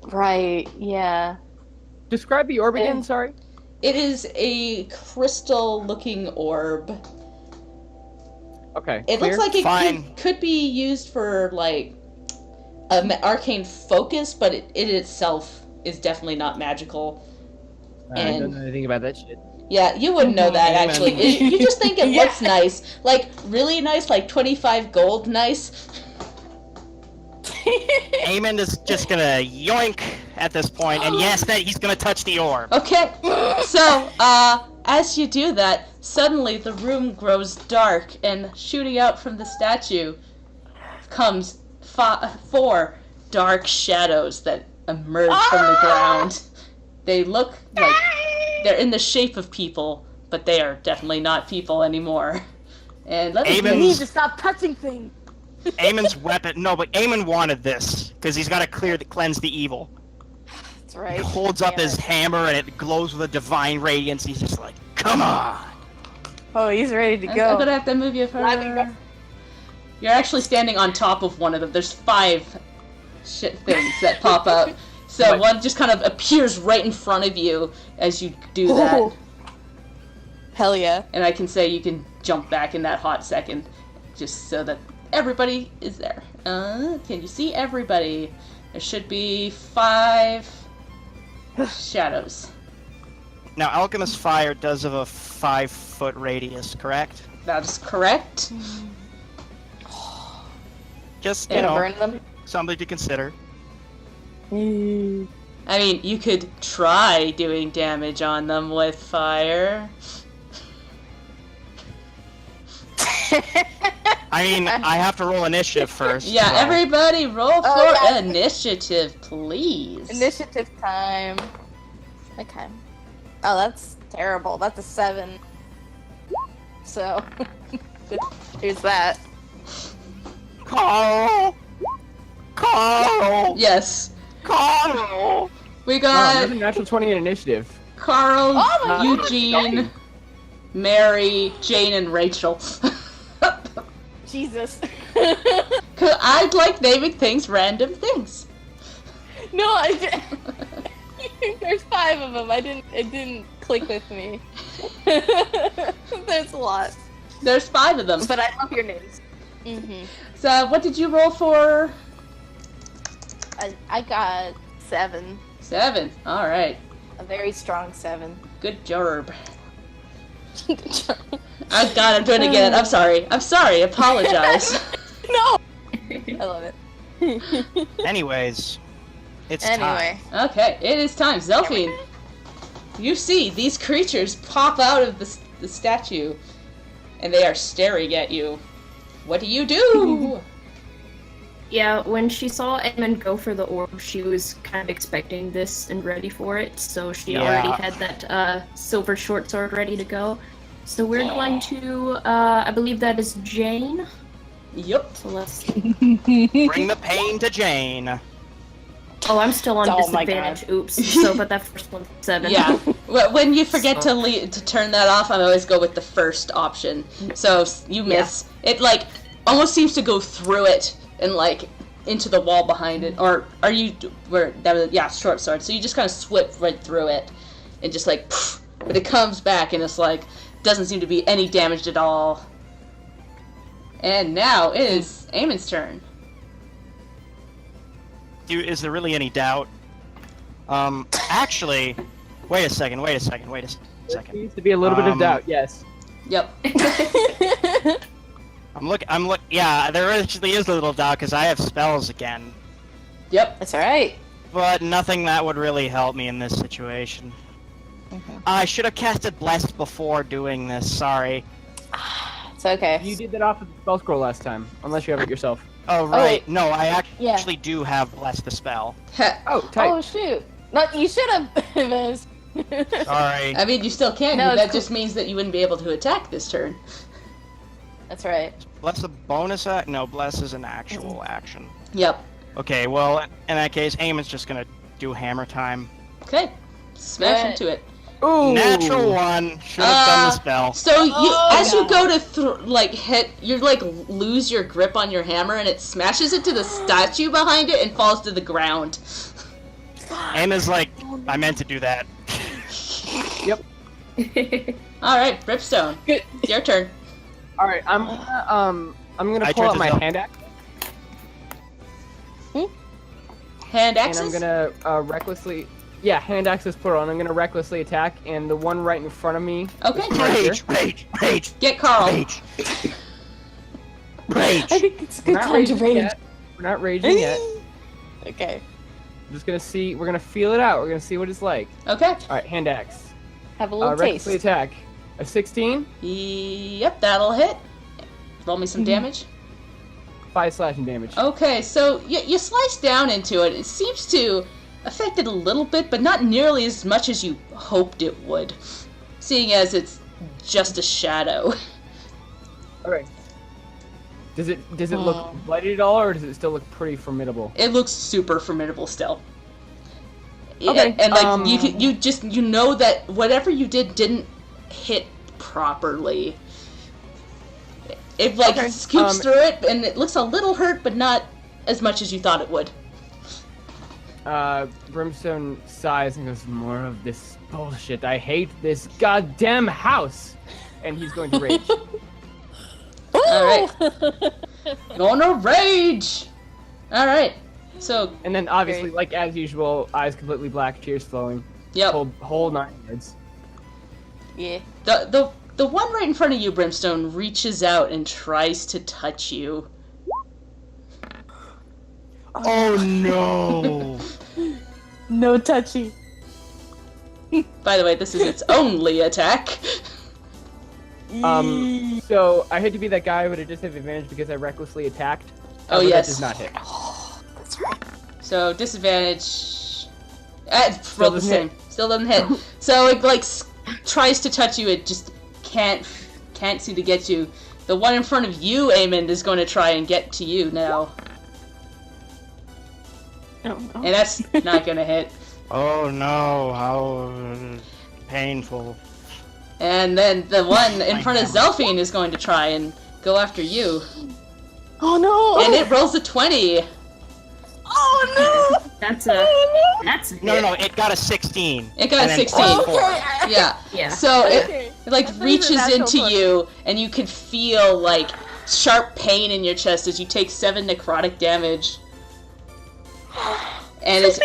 Right, yeah. Describe the orb again, sorry? It is a crystal-looking orb. Okay, It clear? looks like it Fine. could be used for, like, arcane focus, but it itself is definitely not magical. I don't know anything about that shit. Yeah, you wouldn't know that, Amen. actually. You just think it Yeah. looks nice. Like, really nice, like 25 gold nice. Eamon is just going to yoink at this point, and yes, that he's going to touch the orb. Okay, so, as you do that, suddenly the room grows dark, and shooting out from the statue comes 4 dark shadows that emerge from the ground. They look like they're in the shape of people, but they are definitely not people anymore. And let us Amen. You need to stop touching things. Eamon's weapon... No, but Eamon wanted this, because he's got to cleanse the evil. That's He right. holds up Damn his it. hammer and it glows with a divine radiance. He's just like, come on! Oh, he's ready to I'm go. gonna have to move you further. You're actually standing on top of one of them. There's 5 shit things that pop up. So one just kind of appears right in front of you as you do that. Oh. Hell yeah. And I can say you can jump back in that hot second, just so that everybody is there. Can you see everybody? There should be 5 shadows. Now, Alchemist Fire does have a 5-foot radius, correct? That's correct. Just, Gonna you know, burn them? something to consider. I mean, you could try doing damage on them with fire. I mean, I have to roll initiative first. Yeah, so. everybody roll for Oh, yeah. initiative, please. Initiative time. Okay. Oh, that's terrible. That's a 7. So, here's that. Carl! Carl! Yes. Carl! We Oh, got another natural 20 in initiative. Carl, Oh my Eugene, Mary, Jane, and Rachel. Jesus. 'Cause I like naming things random things. No, I didn't. There's 5 of them. It didn't click with me. There's a lot. There's 5 of them. But I love your names. Mm-hmm. So what did you roll for? I got 7. 7. All right. A very strong 7. Good job. Oh God, I'm doing it again. I'm sorry. Apologize. No! I love it. Anyways, it's Anyway. Okay, it is time. Zelphine, you see these creatures pop out of the statue, and they are staring at you. What do you do? Yeah, when she saw Edmund go for the orb, she was kind of expecting this and ready for it, so she already had that silver short sword ready to go. So we're going to, I believe that is Jane. Yup. So let's. Bring the pain to Jane. Oh, I'm still on Oh my disadvantage. Oops. So, but that first one's 7. Yeah. When you forget to turn that off, I always go with the first option. So you miss. It like almost seems to go through it and like into the wall behind it. Or are you where that was short sword. So you just kind of swip right through it and just like, but it comes back and it's like doesn't seem to be any damaged at all. And now it is Eamon's turn. Is there really any doubt? Actually, wait a second. There needs to be a little bit of doubt, yes. Yep. Yeah, there actually is a little doubt because I have spells again. Yep. That's alright. But nothing that would really help me in this situation. I should have casted Blessed before doing this, sorry. It's okay. You did that off of the spell scroll last time, unless you have it yourself. Oh, right. wait. No, I Yeah. actually do have Blessed the spell. Oh, tight. Oh, shoot. No, you should have. Sorry. I mean, you still can. No, that it's just means that you wouldn't be able to attack this turn. That's right. Bless a bonus act? No, Bless is an actual action. Yep. Okay, well, in that case, Eamon's just gonna do hammer time. Okay. Smash Good. into it. Ooh. Natural 1. Should have done the spell. So you, Oh, as you God. go to hit, you like lose your grip on your hammer, and it smashes into the statue behind it and falls to the ground. Eamon's like, I meant to do that. Yep. All right, Brimstone, Good. your turn. All right, I'm gonna I pull turned out to my Zelda. hand axe, Hand and axes. I'm gonna recklessly. Yeah, hand axe is plural, and I'm gonna recklessly attack, and the one right in front of me. Okay. is right here. Rage! Get Carl. Rage! I Rage! think it's a We're good not time to raging rage. yet. We're not raging yet. Okay. I'm just gonna see. We're gonna feel it out. We're gonna see what it's like. Okay. All right, hand axe. Have a little taste. Recklessly attack. A 16, Yep, that'll hit. Roll me some damage. 5 slashing damage. Okay, so you slice down into it. It seems to affect it a little bit, but not nearly as much as you hoped it would, seeing as it's just a shadow. All right. Does it look blighted at all, or does it still look pretty formidable? It looks super formidable still. Okay, And like you know that whatever you did didn't hit properly. It like scoops through it, and it looks a little hurt, but not as much as you thought it would. Brimstone sighs and goes, "More of this bullshit. I hate this goddamn house." And he's going to rage. Alright. Gonna rage! Alright. So And then obviously, like as usual, eyes completely black, tears flowing. Yep. Whole 9 yards. Yeah. The one right in front of you, Brimstone, reaches out and tries to touch you. Oh no! No touchy. By the way, this is its only attack. So I hate to be that guy, but it does have advantage because I recklessly attacked. Oh, However, yes. That does not hit. That's right. So disadvantage. Roll the doesn't same. Still doesn't hit. So it like tries to touch you. It just can't seem to get you. The one in front of you, Eamon, is going to try and get to you now, Oh, and that's not going to hit. Oh no! How painful. And then the one in front of Zelphine is going to try and go after you, Oh no! and it rolls a 20. Oh no! That's No, it got a 16. It got a And then 16. plus 4. Yeah. yeah. So Okay. it like I thought it was a reaches natural into 20. you, and you can feel like sharp pain in your chest as you take 7 necrotic damage. And it's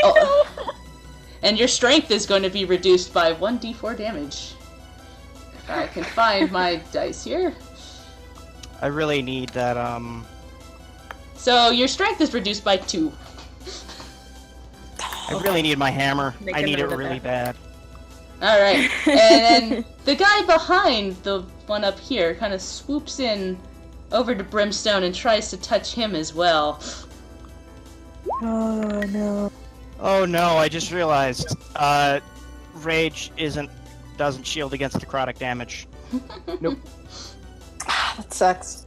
and your strength is going to be reduced by 1d4 damage. If I can find my dice here. I really need that. So your strength is reduced by 2. I really need my hammer. Make I a need it note of really that. bad. All right, and then the guy behind the one up here kind of swoops in over to Brimstone and tries to touch him as well. Oh no. Oh no! I just realized. Rage doesn't shield against necrotic damage. Nope. That sucks.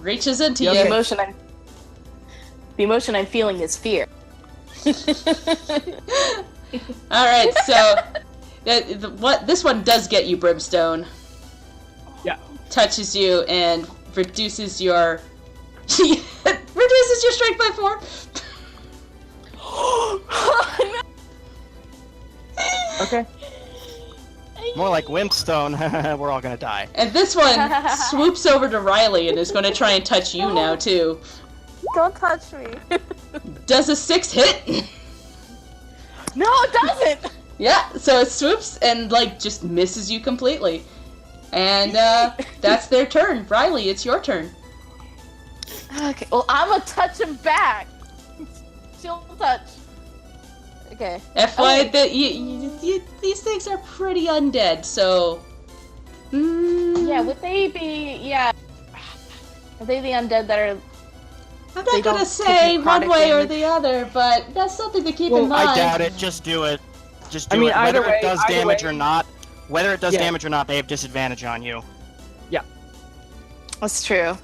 Reaches into Yeah, The you. emotion I'm feeling is fear. All right, so what this one does get you, Brimstone. Yeah. Touches you and reduces your reduces your strength by 4. Okay. More like Wimpstone. We're all gonna die. And this one swoops over to Riley and is going to try and touch you now too. Don't touch me. Does a 6 hit? No, it doesn't. Yeah, so it swoops and like just misses you completely. And that's their turn. Riley, it's your turn. Okay. Well, I'm gonna touch him back. She'll touch. Okay. FYI, that these things are pretty undead, so. Yeah. Would they be? Yeah. Are they the undead that are? I'm They not gonna don't say take one necrotic way or damage. the other, but that's something to keep Well, in mind. I doubt it. Just do it. Just do I mean, it. either Whether way- it does either damage way- or not, whether it does Yeah. damage or not, they have disadvantage on you. That's true.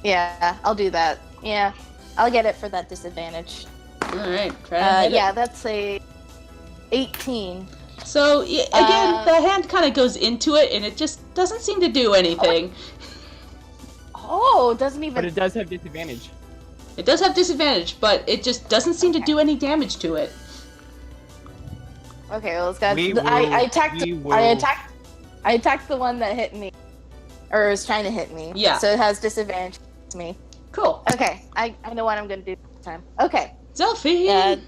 Yeah, I'll do that. Yeah, I'll get it for that disadvantage. Alright, try and hit it. Yeah, that's a 18. So, again, the hand kind of goes into it, and it just doesn't seem to do anything. Oh, it doesn't But even. it does have disadvantage. It does have disadvantage, but it just doesn't seem to do any damage to it. Okay, well, let's go. We I will- attacked. we will- I attacked the one that hit me, or was trying to hit me. Yeah. So it has disadvantage to me. Cool. Okay, I know what I'm gonna do this time. Okay. Zelfie!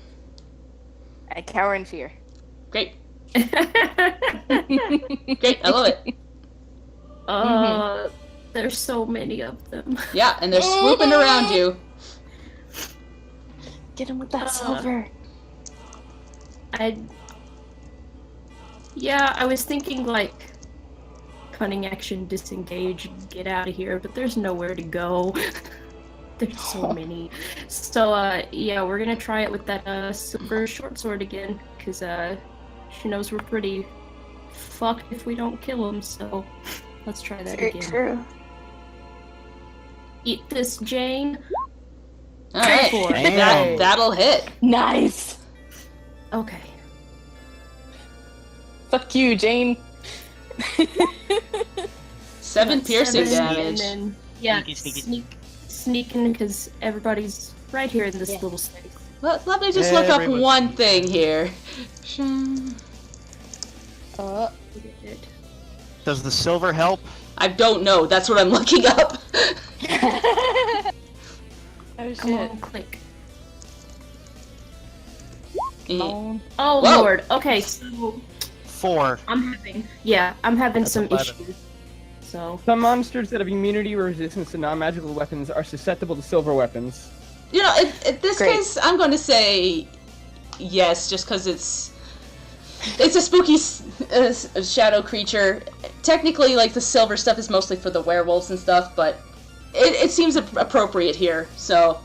I cower in fear. Great. Great, I love it. There's so many of them. Yeah, and they're swooping around you. Get him with that silver. I was thinking like cunning action, disengage, get out of here, but there's nowhere to go. There's so many. So we're gonna try it with that silver short sword again, because she knows we're pretty fucked if we don't kill him. So let's try that Very again. true. Eat this, Jane. All right, 4. Damn. that'll hit. Nice. Okay. Fuck you, Jane. 7 piercing 7, damage. And then, Sneaky. sneaking because everybody's right here in this little space. Let me just look up Everyone's one thing here. Uh, Does the silver help? I don't know. That's what I'm looking up. oh Come shit. on, click. Oh. Oh Whoa. lord. Okay, so 4. I'm having That's some 11. issues. So Some monsters that have immunity or resistance to non-magical weapons are susceptible to silver weapons. You know, in this Great. case, I'm going to say yes, just because it's a spooky shadow creature. Technically, like, the silver stuff is mostly for the werewolves and stuff, but it seems appropriate here, so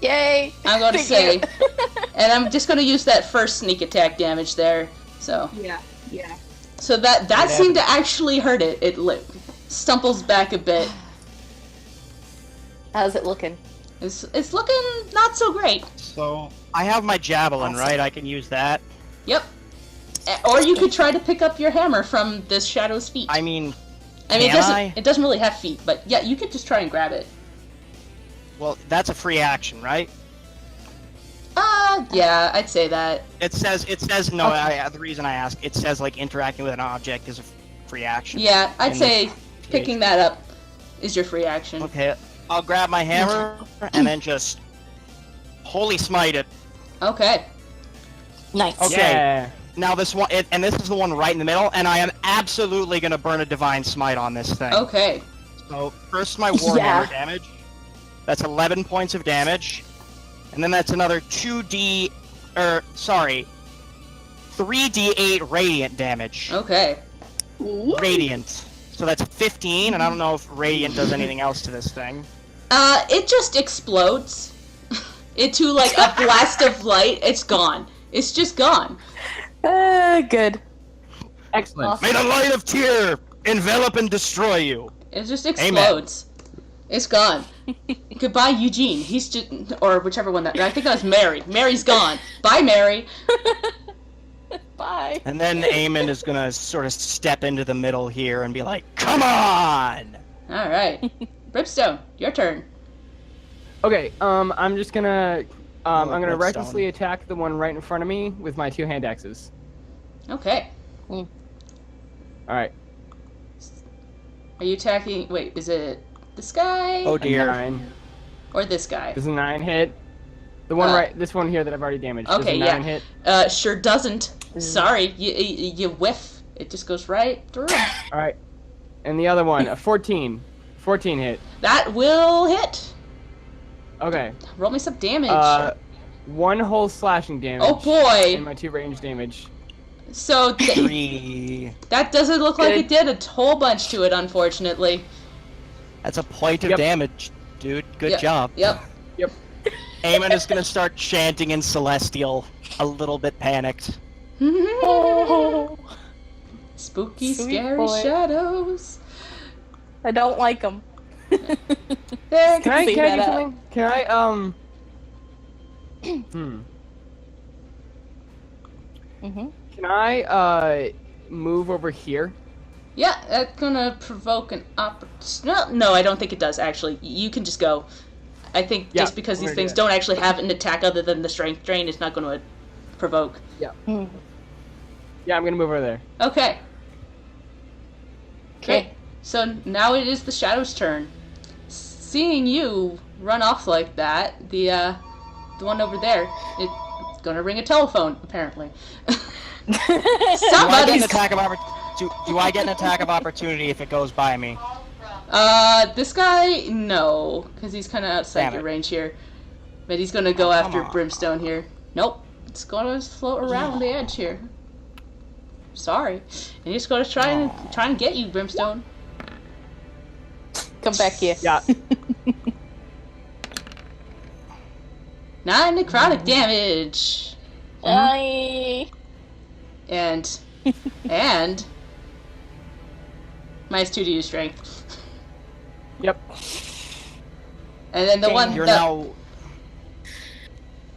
Yay. I'm going to Thank say, you. and I'm just going to use that first sneak attack damage there, so. yeah. So that seemed to actually hurt it. It stumples back a bit. How's it looking? It's looking not so great. So I have my javelin, Awesome. right? I can use that. Yep. Or you could try to pick up your hammer from this shadow's feet. I mean, it I? doesn't really have feet, but yeah, you could just try and grab it. well, that's a free action, right? Yeah, I'd say that. It says no. Okay. The reason I ask, it says like interacting with an object is a free action. Yeah, I'd In say this picking that up is your free action. Okay, I'll grab my hammer and then just holy smite it. Okay. Nice. Okay. Yeah. Now this one, and this is the one right in the middle, and I am absolutely gonna burn a divine smite on this thing. Okay. So first my warhammer Yeah. damage. That's 11 points of damage, and then that's another 3d8 radiant damage. Okay. Radiant. So that's 15, and I don't know if radiant does anything else to this thing. It just explodes into like a blast of light. It's gone. It's just gone. Good. Excellent. Awesome. May the light of Tyr envelop and destroy you. It just explodes. It's gone. Goodbye, Eugene. He's just, or whichever one that. I think that was Mary. Mary's gone. Bye, Mary. Bye. And then Eamon is gonna sort of step into the middle here and be like, "Come on!" All right. Brimstone, your turn. Okay. I'm just gonna I'm gonna Redstone. recklessly attack the one right in front of me with my 2 hand axes. Okay. All right. Are you attacking? Wait, is it this guy Oh A dear. 9. or this guy? Does a 9 hit? The one this one here that I've already damaged. Okay, Does a 9 yeah. hit? Sure doesn't. Sorry, you whiff. It just goes right through. All right. And the other one, a 14. 14 hit. That will hit. Okay. Roll me some damage. 1 whole slashing damage. Oh boy. And my 2 range damage. So 3. that doesn't look like Good. it did a whole bunch to it, unfortunately. That's a point of Yep. damage, dude. Good Yep. job. Yep. Eamon is gonna start chanting in Celestial, a little bit panicked. Oh, Spooky, Sweet scary boy. shadows. I don't like them. There. Can I See do that out. something? Can I Mm-hmm. Can I move over here? Yeah, that's gonna provoke an No, I don't think it does, actually. You can just go. I think Yeah, just because I'm these gonna things do that. don't actually have an attack other than the strength drain, it's not gonna provoke. Mm. Yeah, I'm gonna move over there. Okay. Okay. So now it is the Shadow's turn. Seeing you run off like that, the one over there, it's gonna ring a telephone, apparently. Do I get an Somebody's... attack of do I get an attack of opportunity if it goes by me? This guy, no, because he's kind of outside Damn your it. range here. But he's gonna go Oh, come after on. Brimstone here. Nope, it's gonna float around the edge here. Sorry, and he's gonna try and get you, Brimstone. Come back here. Yeah. 9 necrotic damage, Bye. and minus 2 to your strength. Yep. And then the one You're that,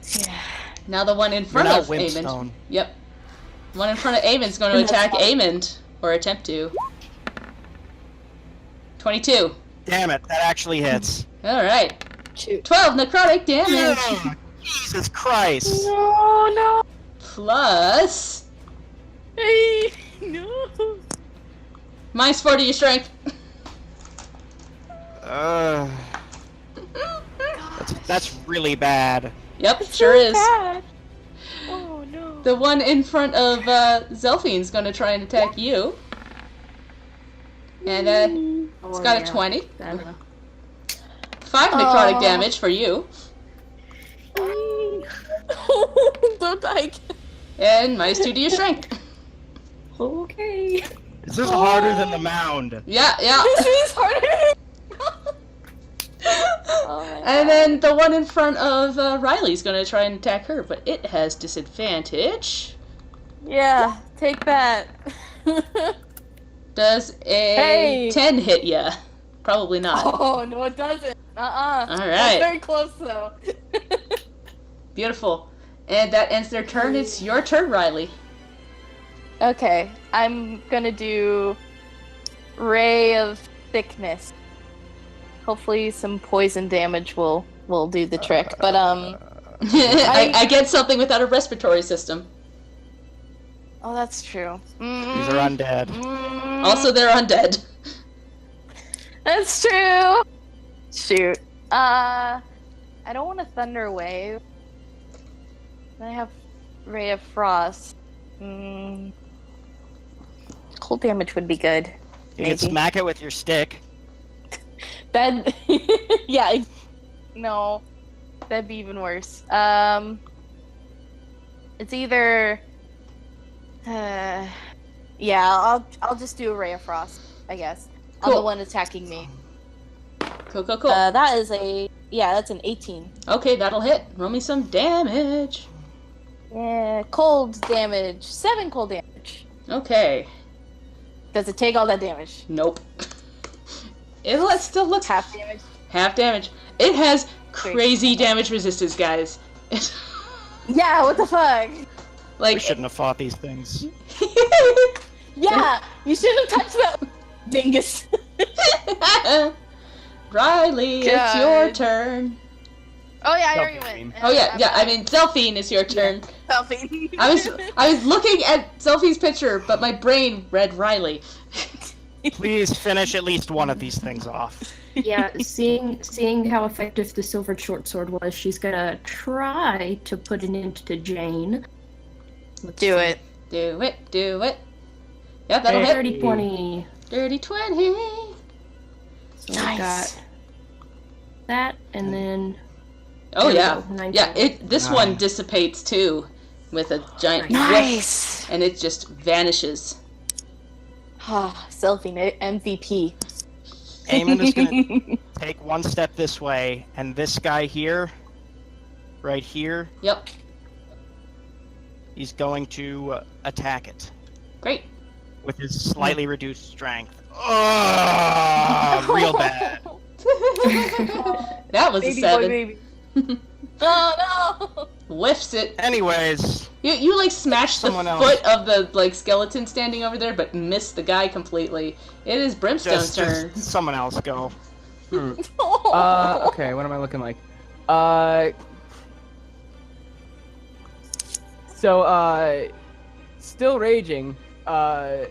Yeah. now the one in you're front now of Amond. Wimstone. Yep. The one in front of Amond's going to attack Amond, or attempt to. 22. Damn it, that actually hits. All right. Shoot. 12 necrotic damage. Ugh, Jesus Christ. No, Plus no. Hey, no. minus 4 to your strength. That's really bad. Yep, sure is. Bad. Oh no. The one in front of Zelphine's going to try and attack you. And it's got a 20. 5 necrotic damage for you. Don't die. And minus 2 to your strength. Okay. This is harder than the mound. Yeah. This is harder. Oh my And God. then the one in front of Riley's going to try and attack her, but it has disadvantage. Yeah, take that. Does a Hey. 10 hit ya? Probably not. Oh no, it doesn't. All That's right. very close though. Beautiful. And that ends their turn. It's your turn, Riley. Okay, I'm gonna do Ray of Thickness. Hopefully, some poison damage will do the trick. But I get something without a respiratory system. oh, that's true. These are undead. Also, they're undead. That's true. Shoot. I don't want a Thunder Wave. I have Ray of Frost. Cold damage would be good. You can Maybe. smack it with your stick. That, yeah, no, that'd be even worse. It's either, yeah, I'll just do a Ray of Frost, I guess. On the Cool. one attacking me. Cool. That is that's an 18. Okay, that'll hit. Roll me some damage. Yeah, cold damage, 7 cold damage. Okay. Does it take all that damage? Nope. It still looks Half damage. half damage. It has crazy damage resistance, guys. Yeah, what the fuck? Like, We shouldn't have fought these things. Yeah, you should have touched that dingus. Riley, it's your God. turn. Oh yeah, I already Delphine. went. Oh yeah. I mean, Delphine, it's your turn. Delphine. I was looking at Zelphine's picture, but my brain read Riley. Please finish at least one of these things off. Yeah, seeing how effective the silver short sword was, she's gonna try to put an end to Jane. Do it. Do it. Yeah, that'll hit. Dirty 20. Dirty 20. So we got that, and then Oh There we yeah. go, 19. Yeah, this one Nice. dissipates too with a giant Nice. whiff, and it just vanishes. Ah, Selfie MVP. Eamon is gonna take one step this way, and this guy here, right here, Yep. he's going to attack it Great. with his slightly reduced strength. Oh, real bad. That was a Baby boy, 7. baby. Oh no! Whiffs it. Anyways, You like smashed the Someone else. foot of the like skeleton standing over there, but missed the guy completely. It is Brimstone's turn. just someone else go. Okay, what am I looking like? Still raging. Yeah,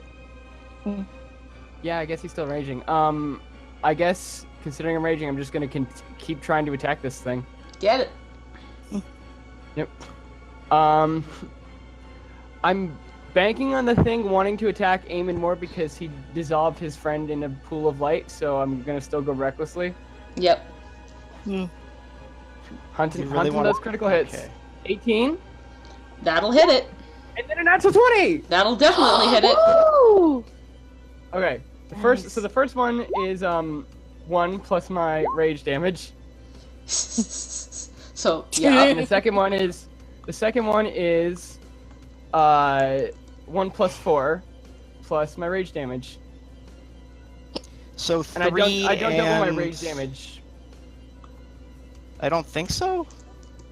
I guess he's still raging. I guess considering I'm raging, I'm just gonna keep trying to attack this thing. Get it. Yep. I'm banking on the thing wanting to attack Eamon more because he dissolved his friend in a pool of light, so I'm gonna still go recklessly. Yep. Hunting, You really hunting wanna- those critical hits. Okay. 18, That'll hit it. and then a natural 20! That'll definitely hit it. Woo! Okay, the first one is 1 plus my rage damage. So yeah. And the second one is 1 plus 4 plus my rage damage. So And I three don't double my and- rage damage. I don't think so.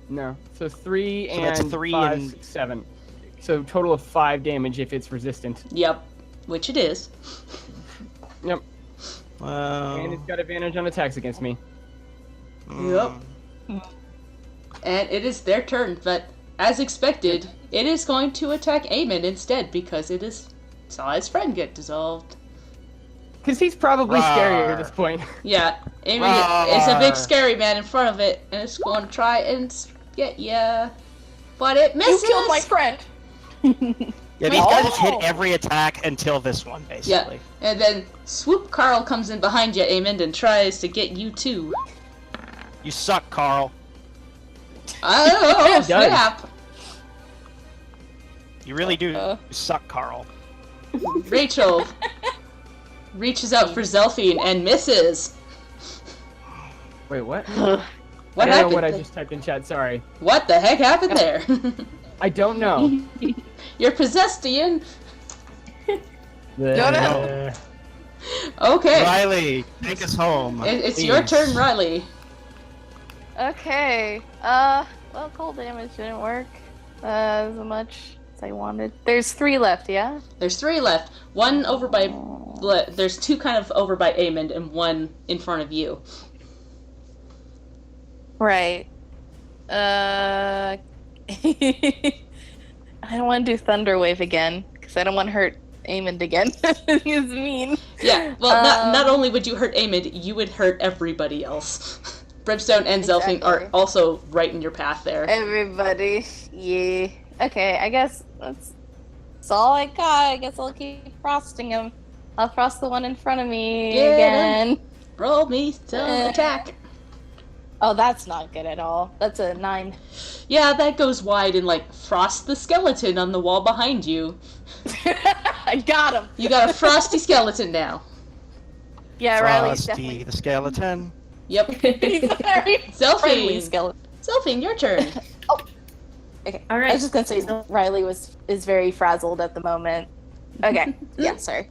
No. So 3 So that's and 3 5, and- 6, 7. So total of 5 damage if it's resistant. Yep. Which it is. Yep. Well, And it's got advantage on attacks against me. Yep. And it is their turn, but as expected, it is going to attack Eamon instead because it is saw his friend get dissolved. Because he's probably scarier Rawr. at this point. Yeah, Eamon is a big Rawr. scary man in front of it, and it's going to try and get ya. But it misses! You killed my friend. Yeah, these guys just hit Oh. every attack until this one, basically. Yeah, and then Swoop Carl comes in behind you, Eamon, and tries to get you too. You suck, Carl. Oh, snap! You really do Uh. suck, Carl. Rachel reaches out for Zelphine and misses. Wait, what? What I don't know happened? what I just typed in chat, sorry. What the heck happened there? I don't know. You're possessed, Ian. no. Okay, Riley, take us home. it's your please. turn, Riley. Okay. Well, cold damage didn't work as much as I wanted. There's 3 left, yeah? There's 3 left. One over by... There's 2 kind of over by Eamon and 1 in front of you. Right. I don't want to do Thunder Wave again, because I don't want to hurt Eamon again. He's mean. Yeah, well, not only would you hurt Eamon, you would hurt everybody else. Brimstone and Zelfing are Exactly. also right in your path there. Everybody. Yeah. Okay, I guess that's all I got. I guess I'll keep frosting him. I'll frost the one in front of me Get again. Roll me some attack. Oh, that's not good at all. That's a 9. Yeah, that goes wide and, like, frost the skeleton on the wall behind you. I got him. You got a frosty skeleton now. Yeah, Riley's Frosty definitely the skeleton. Yep. he's a very friendly Zelfing. skeleton. Zelfing, your turn. Okay. All right. I was just gonna say Riley is very frazzled at the moment. Okay. Yeah, sorry.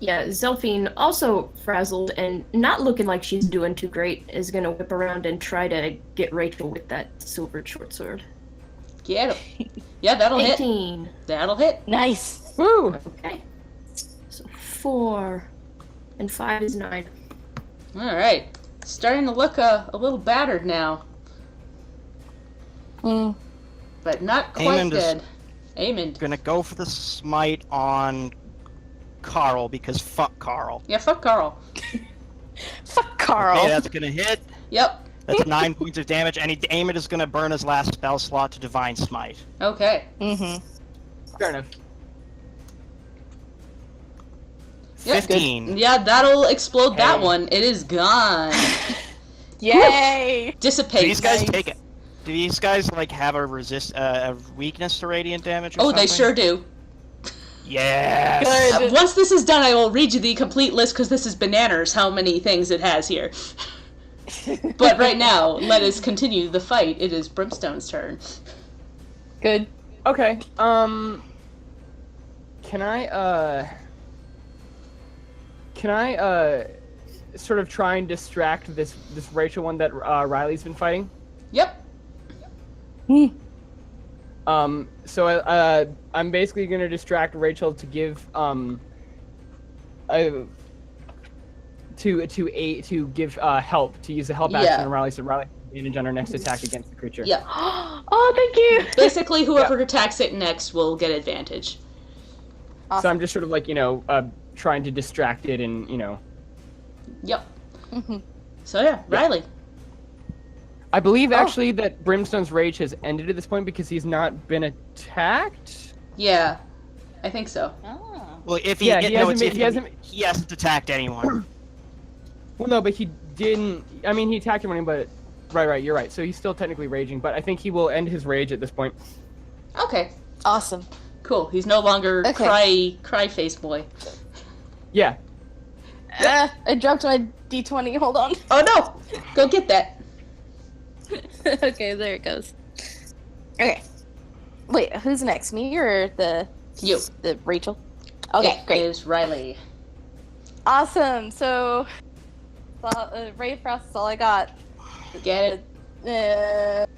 Yeah, Zelphine, also frazzled and not looking like she's doing too great, is gonna whip around and try to get Rachel with that silver short sword. Get him. Yeah, that'll hit. 18. That'll hit. Nice. Woo! Okay. So 4 and 5 is 9. Alright. Starting to look a little battered now, Mm. but not quite Eamon is- dead. Eamon. Gonna go for the smite on Carl because fuck Carl. Yeah, fuck Carl. Fuck Carl. Okay, that's gonna hit. Yep. That's 9 points of damage, and Eamon is gonna burn his last spell slot to Divine Smite. Okay. Mm-hmm. Fair enough. Yep. 15. Yeah, that'll explode that Hey. one. It is gone. Yay! Dissipates. Do these guys Nice. take it? Do these guys like have a weakness to radiant damage? Or Oh, something? they sure do. Yes. Good. Once this is done, I will read you the complete list because this is bananas how many things it has here. But right now, let us continue the fight. It is Brimstone's turn. Good. Okay, can I sort of try and distract this Rachel one that Riley's been fighting? Yep. So I'm basically gonna distract Rachel to give to give help, to use the help action Yeah. on Riley, so Riley has advantage on her next attack against the creature. Yeah. Oh, thank you. Basically, whoever attacks it next will get advantage. So I'm just sort of like, trying to distract it and, Yep. Mhm. So yeah, Riley. I believe actually that Brimstone's rage has ended at this point because he's not been attacked. Yeah, I think so. Oh. Well, if he, Yeah, no, he hasn't it's been- if he hasn't- he hasn't attacked anyone. Well, no, but he didn't. I mean, he attacked him, but right, you're right. So he's still technically raging, but I think he will end his rage at this point. Okay, Awesome. cool. He's no longer Okay. cry face boy. Yeah. I dropped my D20. Hold on. Oh no! Go get that. Okay, there it goes. Okay. Wait, who's next? Me or the You. Rachel? Okay, It great. is Riley. Awesome. So Ray of Frost is all I got. Get it?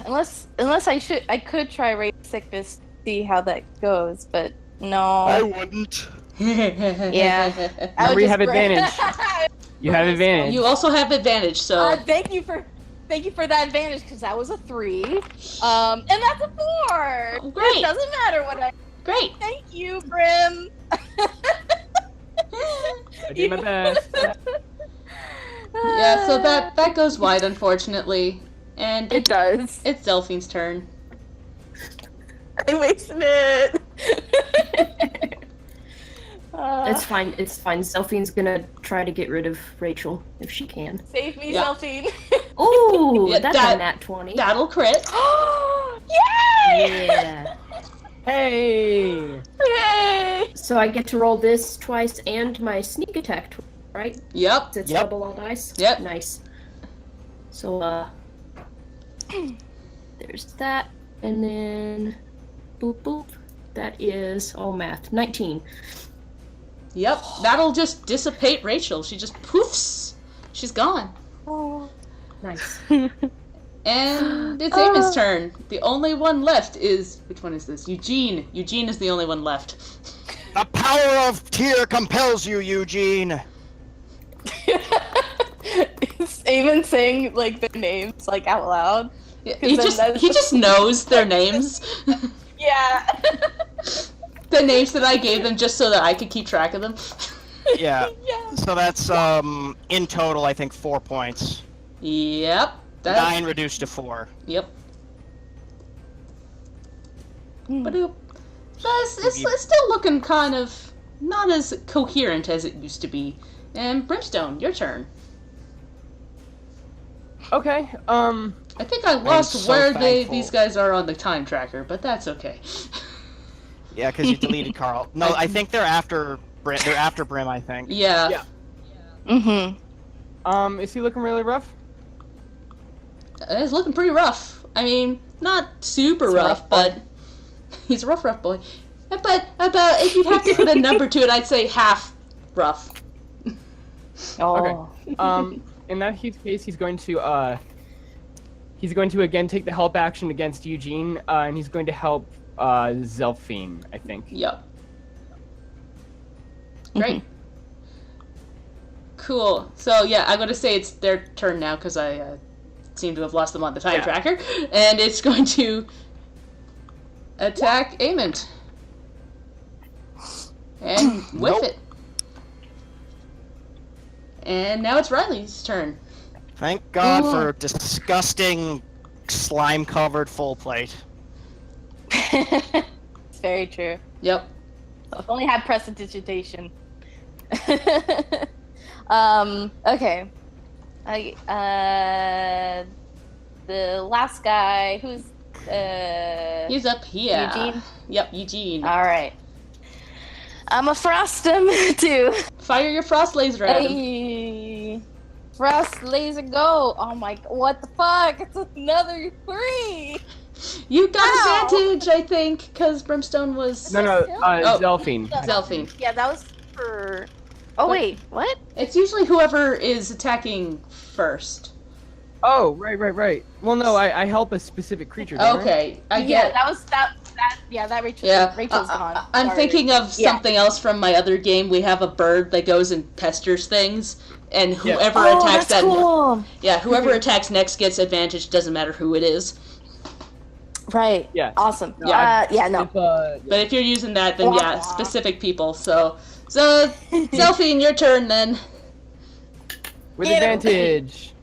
Unless I could try Ray of Sickness, see how that goes, but no. I wouldn't. Yeah. Remember, you have advantage. You have advantage. You also have advantage, so. Thank you for that advantage, because that was a 3. And that's a 4! Oh, great. It doesn't matter what I... Great! Thank you, Brim! I did my best. Yeah, so that goes wide, unfortunately. And It does. it's Delphine's turn. I wasted it! It's fine. It's fine. Delphine's gonna try to get rid of Rachel if she can. Save me, Yeah. Delphine! Ooh, Yeah, that's that- a nat 20. That'll crit. Yay! Yeah. Hey! Yay! So I get to roll this twice and my sneak attack, right? Yep. It's Yep. double all dice. Yep. Nice. So there's that, and then boop boop. That is all math. 19. Yep. That'll just dissipate Rachel. She just poofs. She's gone. Oh. Nice. And it's Eamon's turn. The only one left is... Which one is this? Eugene. Eugene is the only one left. The power of Tyr compels you, Eugene. Is Eamon saying like the names like out loud? He just knows their names. Yeah. The names that I gave them just so that I could keep track of them. Yeah. Yeah. So that's in total, I think 4 points. Yep. 9 reduced to 4. Yep. Ba-doop. So it's still looking kind of not as coherent as it used to be. And Brimstone, your turn. Okay, I think I lost so where thankful. these guys are on the time tracker, but that's okay. Yeah, because you deleted Carl. No, I think they're after Brim. They're after Brim, I think. Yeah. Yeah. Mm-hmm. is he looking really rough? It's looking pretty rough. I mean, not super It's a rough, rough but he's a rough boy. But about if you'd have to put a number to it, I'd say half rough. Oh. Okay. In that case, he's going to again take the help action against Eugene, and he's going to help Zelphine, I think. Yep. Great. Cool. So yeah, I'm gonna say it's their turn now because I seem to have lost them on the time tracker, and it's going to attack Aemond. And whiff Nope. it. And now it's Riley's turn. Thank God for disgusting slime-covered full plate. It's very true. Yep. I've only had prestidigitation. Okay. The last guy who's He's up here. Eugene? Yep, Eugene. all right. I'm a frost him too. Fire your frost laser at him. Hey, frost laser go! Oh my! What the fuck? It's another 3. You got Ow. advantage, I think, because Brimstone was No, Oh. Zelphine. Zelphine. Yeah, that was for. Oh What? wait, what? It's usually whoever is attacking first. Oh, right. Well, no, I help a specific creature. don't I? Okay, I Yeah, get. that was that. Yeah, that Rachel. Yeah, Rachel's gone. I'm Sorry. thinking of Yeah. something else from my other game. We have a bird that goes and pesters things, and whoever Oh, attacks that's cool. whoever attacks next gets advantage. Doesn't matter who it is. Right. Yeah. Awesome. No, Yeah. No. If, But if you're using that, then yeah, Wah. specific people. So Zelphine, your turn then. with Get him. advantage.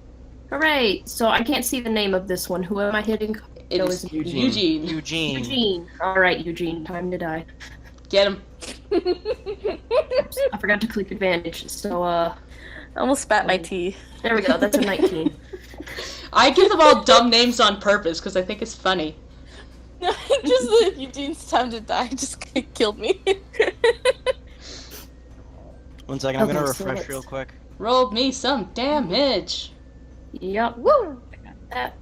Hooray! So I can't see the name of this one. Who am I hitting? It No, is it's Eugene. Eugene. Eugene. All right, Eugene. Time to die. Get him. Oops, I forgot to click advantage. So I almost spat my tea. there we go. That's a 19. I give them all dumb names on purpose because I think it's funny. Just the Eugene's time to die just killed me. 1 second, I'm Okay, gonna so refresh let's- real quick. Rolled me some damage. Yep. Woo! I got that.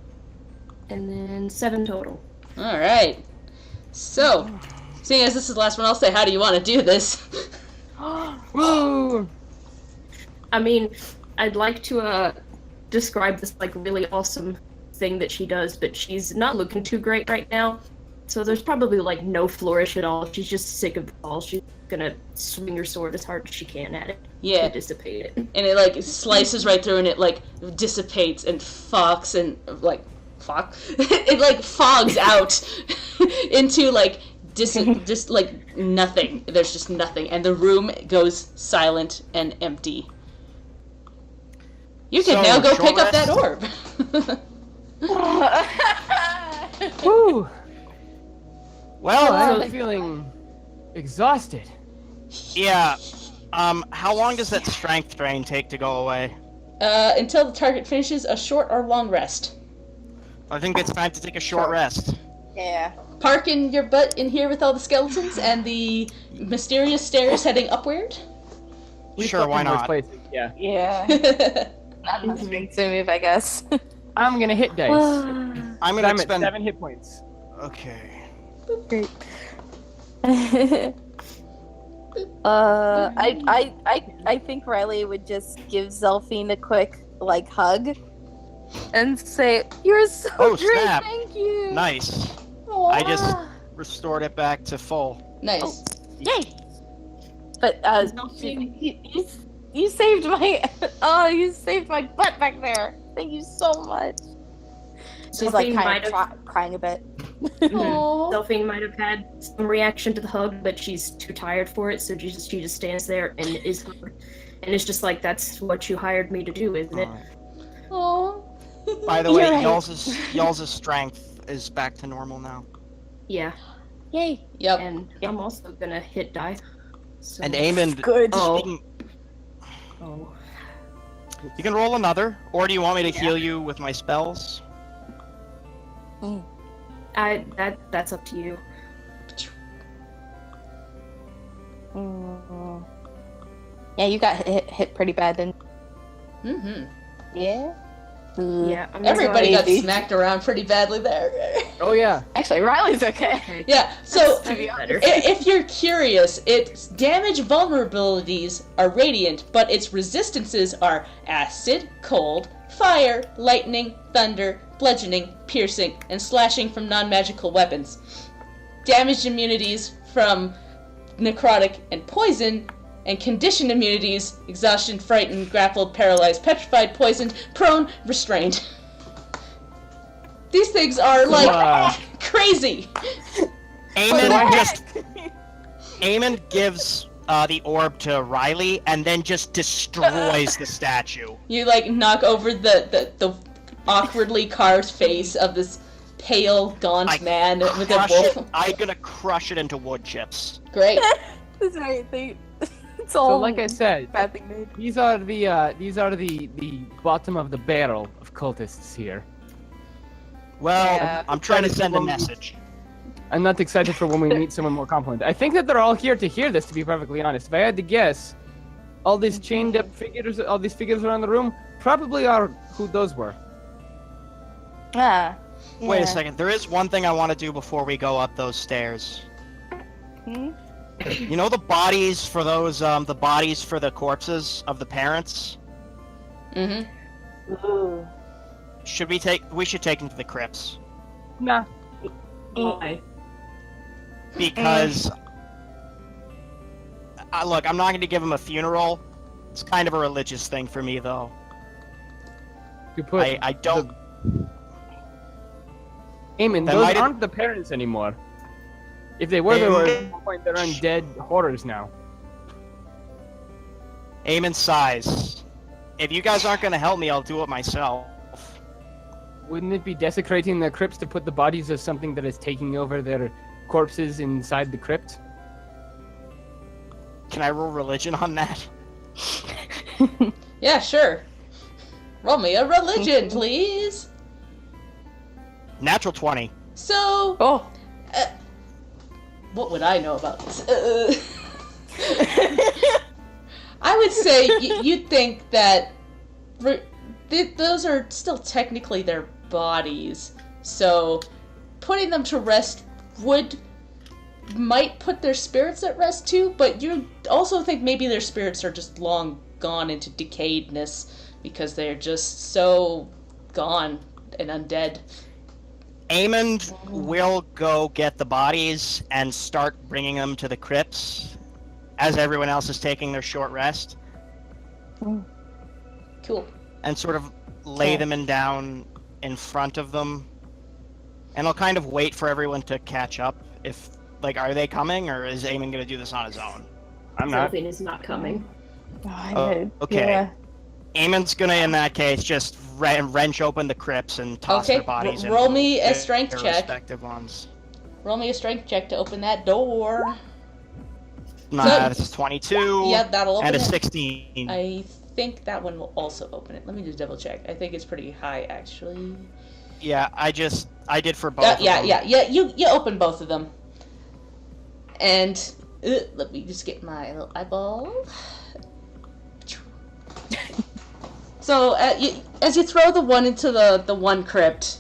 And then 7 total. All right. So, seeing as this is the last one, I'll say, how do you want to do this? Woo! I mean, I'd like to describe this like really awesome thing that she does, but she's not looking too great right now. So there's probably like no flourish at all. She's just sick of it all. She's gonna swing her sword as hard as she can at it Yeah. to dissipate it. And it like slices right through and it like dissipates and fogs and like it like fogs out into like just like nothing. There's just nothing, and the room goes silent and empty. You can So, now go short pick up that rest? orb. Woo! Well, So- I'm feeling exhausted. Yeah. How long does that strength drain take to go away? Until the target finishes a short or long rest. I think it's time to take a short rest. Yeah. Parking your butt in here with all the skeletons and the mysterious stairs heading upward. Sure, why not? Places. Yeah. Yeah. Not much strength to move, I guess. I'm gonna hit dice. I'm gonna I'm at expend. 7 hit points. Okay. Great. I think Riley would just give Zelphine a quick like hug and say, "You're so Oh, great, snap. thank you." Nice. I just restored it back to full. Nice. Yay! But you saved my you saved my butt back there. Thank you so much. She's like Zelphine kind might of have- crying a bit. Aww. Delphine might have had some reaction to the hug, but she's too tired for it, so she just stands there and is hugged. And it's just like, that's what you hired me to do, isn't it? Aww. By the way, You're right. y'all's strength is back to normal now. Yeah. Yay! Yep. And I'm also gonna hit die. So... And Eamon, Good. Oh. Oh. you can roll another, or do you want me to heal you with my spells? That's up to you. Yeah, you got hit pretty bad, didn't Mm-hmm. Yeah. Yeah. I'm Everybody got easy. smacked around pretty badly there. Oh yeah. Actually, Riley's okay. Okay. Yeah, so To be better. if you're curious, its damage vulnerabilities are radiant, but its resistances are acid, cold, fire, lightning, thunder, bludgeoning, piercing, and slashing from non-magical weapons. Damage immunities from necrotic and poison, and condition immunities: exhaustion, frightened, grappled, paralyzed, petrified, poisoned, prone, restrained. These things are like crazy. Eamon gives the orb to Riley and then just destroys the statue. You like knock over the awkwardly carved face of this pale, gaunt man with a wolf. I'm gonna crush it into wood chips. Great. That's right. It's So all like I said, bad thing made. these are the bottom of the barrel of cultists here. Well, Yeah. I'm trying to send a message. I'm not excited for when we meet someone more competent. I think that they're all here to hear this, to be perfectly honest. If I had to guess, all these chained up figures, all these figures around the room, probably are who those were. Ah. Wait yeah. a second. There is one thing I want to do before we go up those stairs. Hmm? You know the bodies for those, the bodies for the corpses of the parents? Mm-hmm. Ooh. We should take them to the crypts. Nah. Why? Because, look, I'm not going to give them a funeral. It's kind of a religious thing for me, though. To put I don't... Eamon, That those might have- aren't the parents anymore. If they were, at one point they're undead horrors now. Aim size. If you guys aren't going to help me, I'll do it myself. Wouldn't it be desecrating the crypts to put the bodies of something that is taking over their corpses inside the crypt? Can I roll religion on that? Yeah, sure. Roll me a religion, please. Natural 20. So, Oh. what would I know about this? I would say you'd think that those are still technically their bodies, so putting them to rest might put their spirits at rest too, but you also think maybe their spirits are just long gone into decayedness because they're just so gone and undead. Aemond will go get the bodies and start bringing them to the crypts as everyone else is taking their short rest. Cool. And sort of lay them down in front of them. And I'll kind of wait for everyone to catch up. If, like, are they coming, or is Aemond going to do this on his own? I'm not. Zelfin is not coming. Okay. Yeah. Aemond's going to, in that case, just wrench open the crypts and toss their bodies in. Roll me a strength their check. Respective ones. Roll me a strength check to open that door. Nah, this is 22. Yeah, that'll open and a it. 16. I think that one will also open it. Let me just double check. I think it's pretty high, actually. Yeah, I did for both of them. Yeah. You open both of them. And let me just get my little eyeball. So as you throw the one into the one crypt,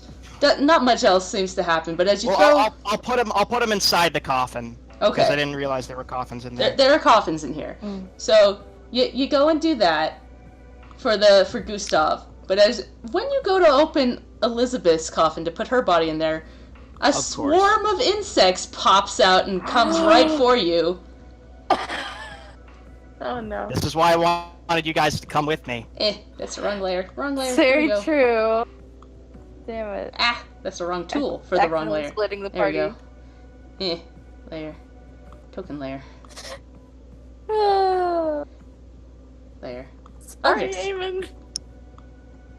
not much else seems to happen. But as you throw, I'll put him inside the coffin. Okay. Because I didn't realize there were coffins in there. There are coffins in here. So you go and do that for Gustav. But when you go to open Elizabeth's coffin to put her body in there, a swarm of insects pops out and comes right for you. Oh no. This is why I wanted you guys to come with me. That's the wrong layer. Wrong layer. Very Here we go. true. Damn it. That's the wrong tool for the wrong layer. Splitting the There we party. go. Layer. Token layer. Layer. Sorry, Okay. Aemond.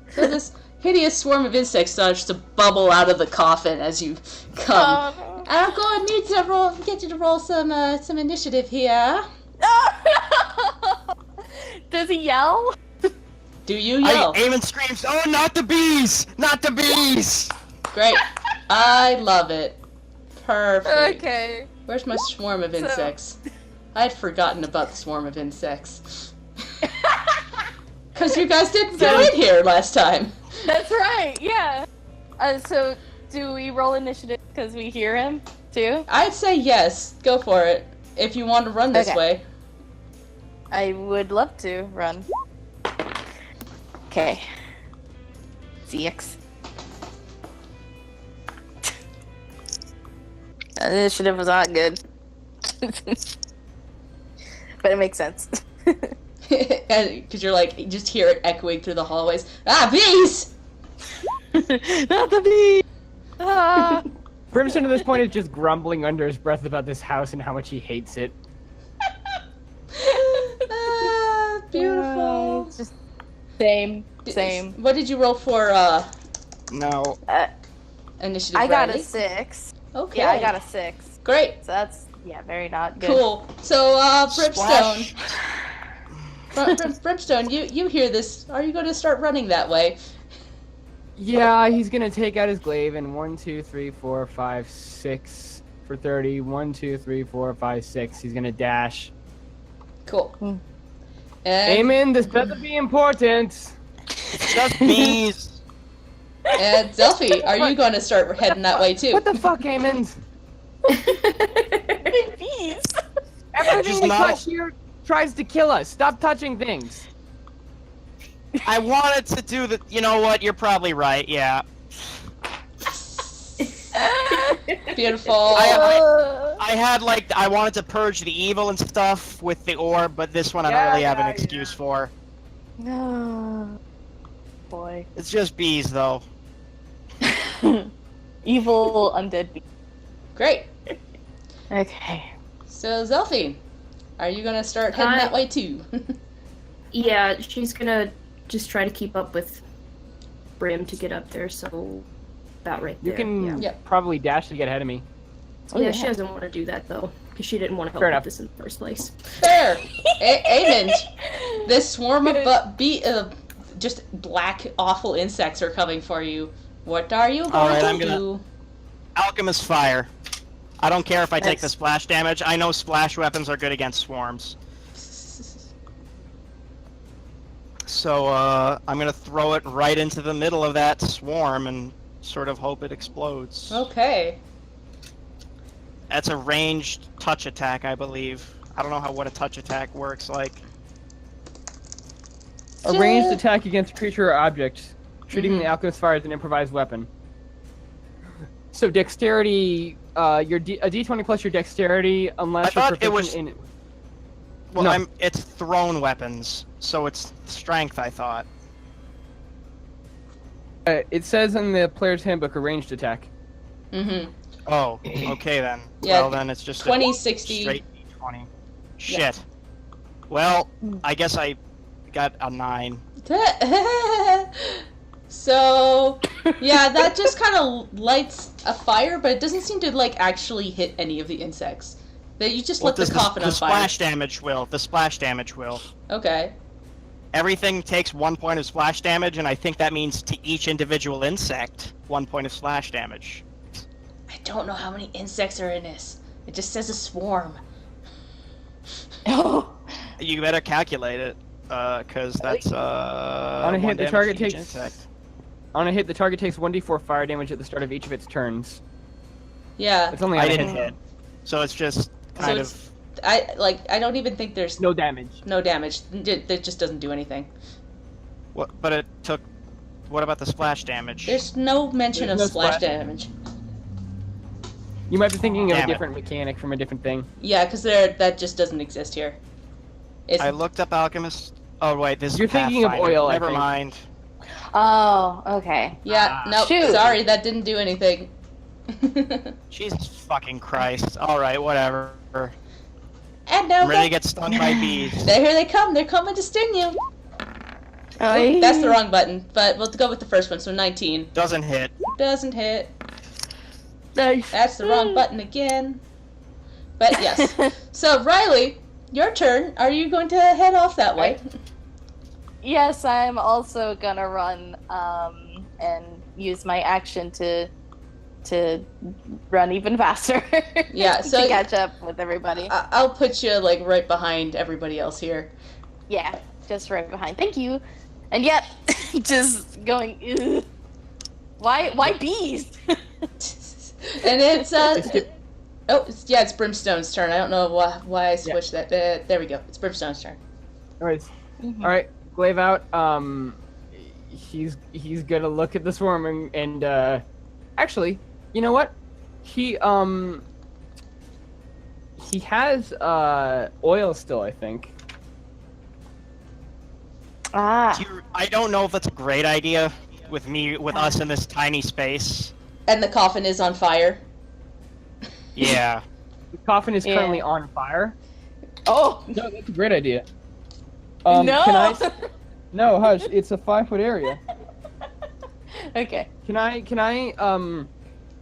So this hideous swarm of insects starts to bubble out of the coffin as you come. Oh, I'm going to need to get you to roll some initiative here. no. Does he yell? Do you yell? Aemond screams, "Oh, not the bees! Not the bees!" Great. I love it. Perfect. Okay. Where's my swarm of insects? I had forgotten about the swarm of insects. Because you guys didn't go in here last time. That's right, yeah. So, do we roll initiative because we hear him, too? I'd say yes. Go for it. If you want to run this Okay. way. I would love to run. Okay. CX. Initiative was not good. But it makes sense. Because you're like, you just hear it echoing through the hallways. Ah, bees! Not the bee! Ah. Brimstone at this point is just grumbling under his breath about this house and how much he hates it. Beautiful. It's just same. What did you roll for No. initiative? I got Riley? a 6. Okay. Yeah, I got a 6. Great. So that's, very not good. Cool. So, Brimstone. Splash. Brimstone, you hear this. Are you going to start running that way? Yeah, he's gonna take out his glaive and 1, 2, 3, 4, 5, 6 for 30. 1, 2, 3, 4, 5, 6. He's gonna dash. Cool. Hmm. And, Aemond, this better be important. It's just bees. and Zelfie, are you going to start heading that way too? What the fuck, Aemond? Bees! Everything Just we not- touch here tries to kill us. Stop touching things. I wanted to do the. You know what? You're probably right. Yeah. Beautiful. I had I wanted to purge the evil and stuff with the orb, but this one I don't really have an excuse for. No. Boy. It's just bees, though. Evil undead bees. Great. Okay. So, Zelfie, are you going to start heading that way too? Yeah, she's gonna just try to keep up with Brim to get up there, so about right there. You can Yeah. probably dash to get ahead of me. Yeah, she doesn't want to do that though, because she didn't want to help Fair with enough. this in the first place. Fair. Aemond, this swarm of just black, awful insects are coming for you. What are you going Alright, to I'm gonna- do? Alchemist fire. I don't care if I take the splash damage. I know splash weapons are good against swarms. So, I'm gonna throw it right into the middle of that swarm and sort of hope it explodes. Okay. That's a ranged touch attack, I believe. I don't know what a touch attack works like. A ranged attack against a creature or object. Treating the alchemist fire as an improvised weapon. So dexterity, a d20 plus your dexterity, unless you're proficient in... Well, No. it's thrown weapons, so it's strength, I thought. It says in the player's handbook a ranged attack. Mm-hmm. Oh, okay then. Yeah, Well, then it's just 20, a 60. straight d20. Shit. Well, I guess I got a 9. So, yeah, that just kind of lights a fire, but it doesn't seem to, like, actually hit any of the insects. That you just let the coffin on fire. The splash damage will. Okay. Everything takes 1 point of splash damage, and I think that means to each individual insect, 1 point of splash damage. I don't know how many insects are in this. It just says a swarm. Oh. You better calculate it, because that's, On a hit, the target takes... On a hit, the target takes 1d4 fire damage at the start of each of its turns. Yeah. It's only I on a didn't hit. hit. So it's just kind of... I don't even think there's No damage. no damage. It just doesn't do anything. What? But it took... What about the splash damage? There's no mention There's of no splash splash damage. You might be thinking of a Damn it. different mechanic from a different thing. Yeah, because that just doesn't exist here. It's, I looked up alchemist... Oh, wait, this You're is thinking of Pathfinder. oil, I Never think. mind. Oh, okay. yeah, no, Shoot. sorry, that didn't do anything. Jesus fucking Christ. Alright, whatever. And now I'm ready to get stung by bees. here they come. They're coming to sting you. Oh, that's the wrong button, but we'll go with the first one. So 19 Doesn't hit. doesn't hit. Nice. That's the wrong button again. But yes. So Riley, your turn. Are you going to head off that way? Yes, I'm also gonna run and use my action to run even faster. Yeah, so to catch up with everybody. I'll put you like right behind everybody else here. Yeah, just right behind. Thank you. And yet, just going. Ugh. Why bees? And it's it's Brimstone's turn. I don't know why I switched that. There we go. It's Brimstone's turn. Alright. Alright, Glaive out. He's gonna look at the swarm and actually, you know what? He has oil still, I think. Ah. I don't know if that's a great idea with us in this tiny space. And the coffin is on fire. Yeah. The coffin is Yeah. currently on fire. Oh No, that's a great idea. no. Can I? No, hush. It's a 5-foot area. Okay. Can I?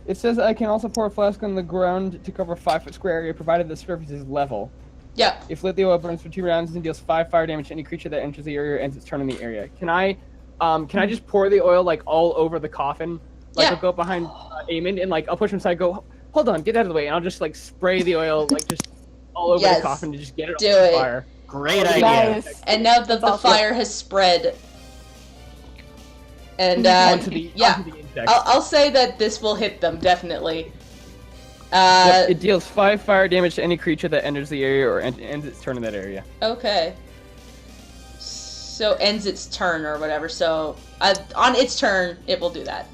It says I can also pour a flask on the ground to cover a 5-foot square area, provided the surface is level. Yeah. If lit, the oil burns for 2 rounds and deals 5 fire damage to any creature that enters the area or ends its turn in the area. Can I just pour the oil like all over the coffin? Like Yeah. I'll go up behind Eamon and like I'll push him aside. Go, hold on, get out of the way, and I'll just like spray the oil like just all over Yes. the coffin to just get it Do on it. fire. Great idea. Nice. And now that the awesome. fire has spread, and Onto the insects. I'll say that this will hit them definitely. Yep, it deals 5 fire damage to any creature that enters the area or ends its turn in that area. Okay. So ends its turn or whatever. So on its turn, it will do that.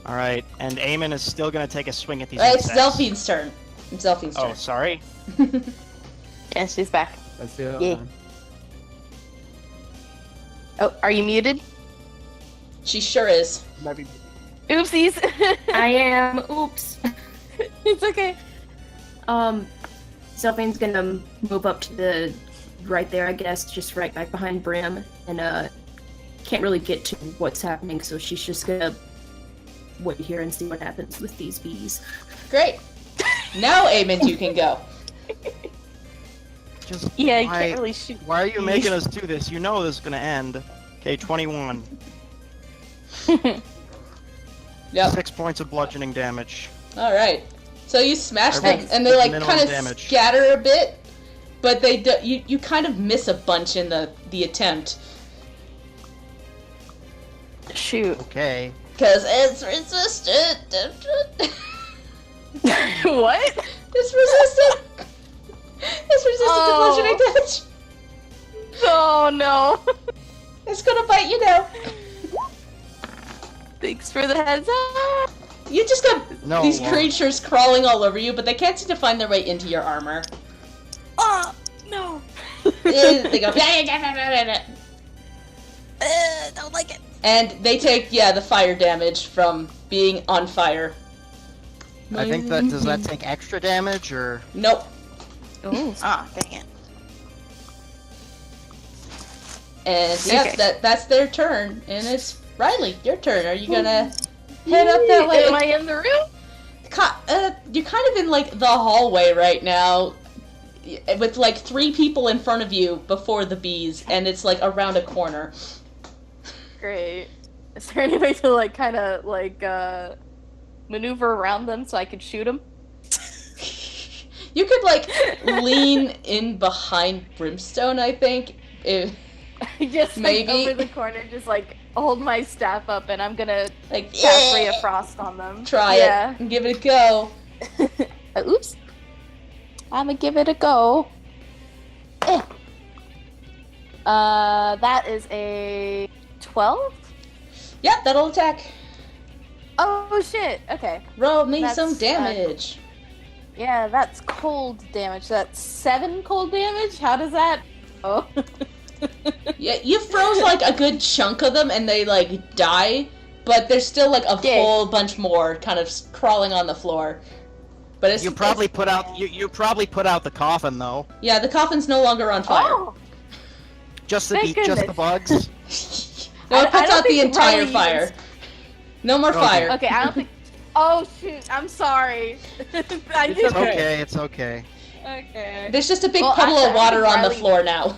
Alright, and Eamon is still gonna take a swing at these It's insects. Delphine's turn. It's Delphine's Oh, turn. sorry. Yeah, she's back. Let's do it. Yeah. Oh, are you muted? She sure is. Might be... Oopsies. I am. Oops. It's okay. Zelfine's gonna move up to the right there, I guess, just right back behind Brim, and can't really get to what's happening, so she's just gonna wait here and see what happens with these bees. Great. Now, Eamon, you can go. Just Yeah, you why, can't really shoot. why are you making us do this? You know this is gonna end. Okay, 21. Yep. 6 points of bludgeoning damage. All right. So you smash them, Nice. and they like Minimum kind of damage. scatter a bit, but they do, you kind of miss a bunch in the attempt Shoot. Okay. because it's resistant. What? It's resistant. It's resistant to Oh. bludgeoning damage. Oh no. It's gonna bite you now. Thanks for the heads up. You just got these creatures crawling all over you, but they can't seem to find their way into your armor. Oh, no. They go, don't like it. and they take, the fire damage from being on fire. I think that, does that take extra damage, or? Nope. Ooh. Ah, dang it. And Okay. that's their turn, and it's Riley, your turn. Are you gonna head up that way? Am I in the room? You're kind of in, like, the hallway right now, with, like, 3 people in front of you before the bees, and it's, like, around a corner. Great. Is there any way to, like, kind of, like, maneuver around them so I could shoot them? You could, like, lean in behind Brimstone, I think. Just, Maybe. like, over the corner, just, like, hold my staff up, and I'm gonna, Like, cast Ray of Frost on them. Try it and give it a go. Oops. I'm gonna give it a go. That is a 12? Yep, that'll attack. Oh, shit. Okay. Roll me That's, some damage. Yeah, that's cold damage. That's 7 cold damage? How does that... Oh. Yeah, you froze, like, a good chunk of them, and they, like, die, but there's still, like, a whole bunch more kind of crawling on the floor. But it's... You probably put out, you probably put out the coffin, though. Yeah, the coffin's no longer on fire. Oh! Just the Thank just the goodness. No, bugs? it I puts don't out the think entire Riley fire. even- No more fire. Okay, I don't think... Oh, shoot. I'm sorry. I It's didn't... okay. It's okay. Okay. There's just a big Well, puddle actually, of water I on the think floor now.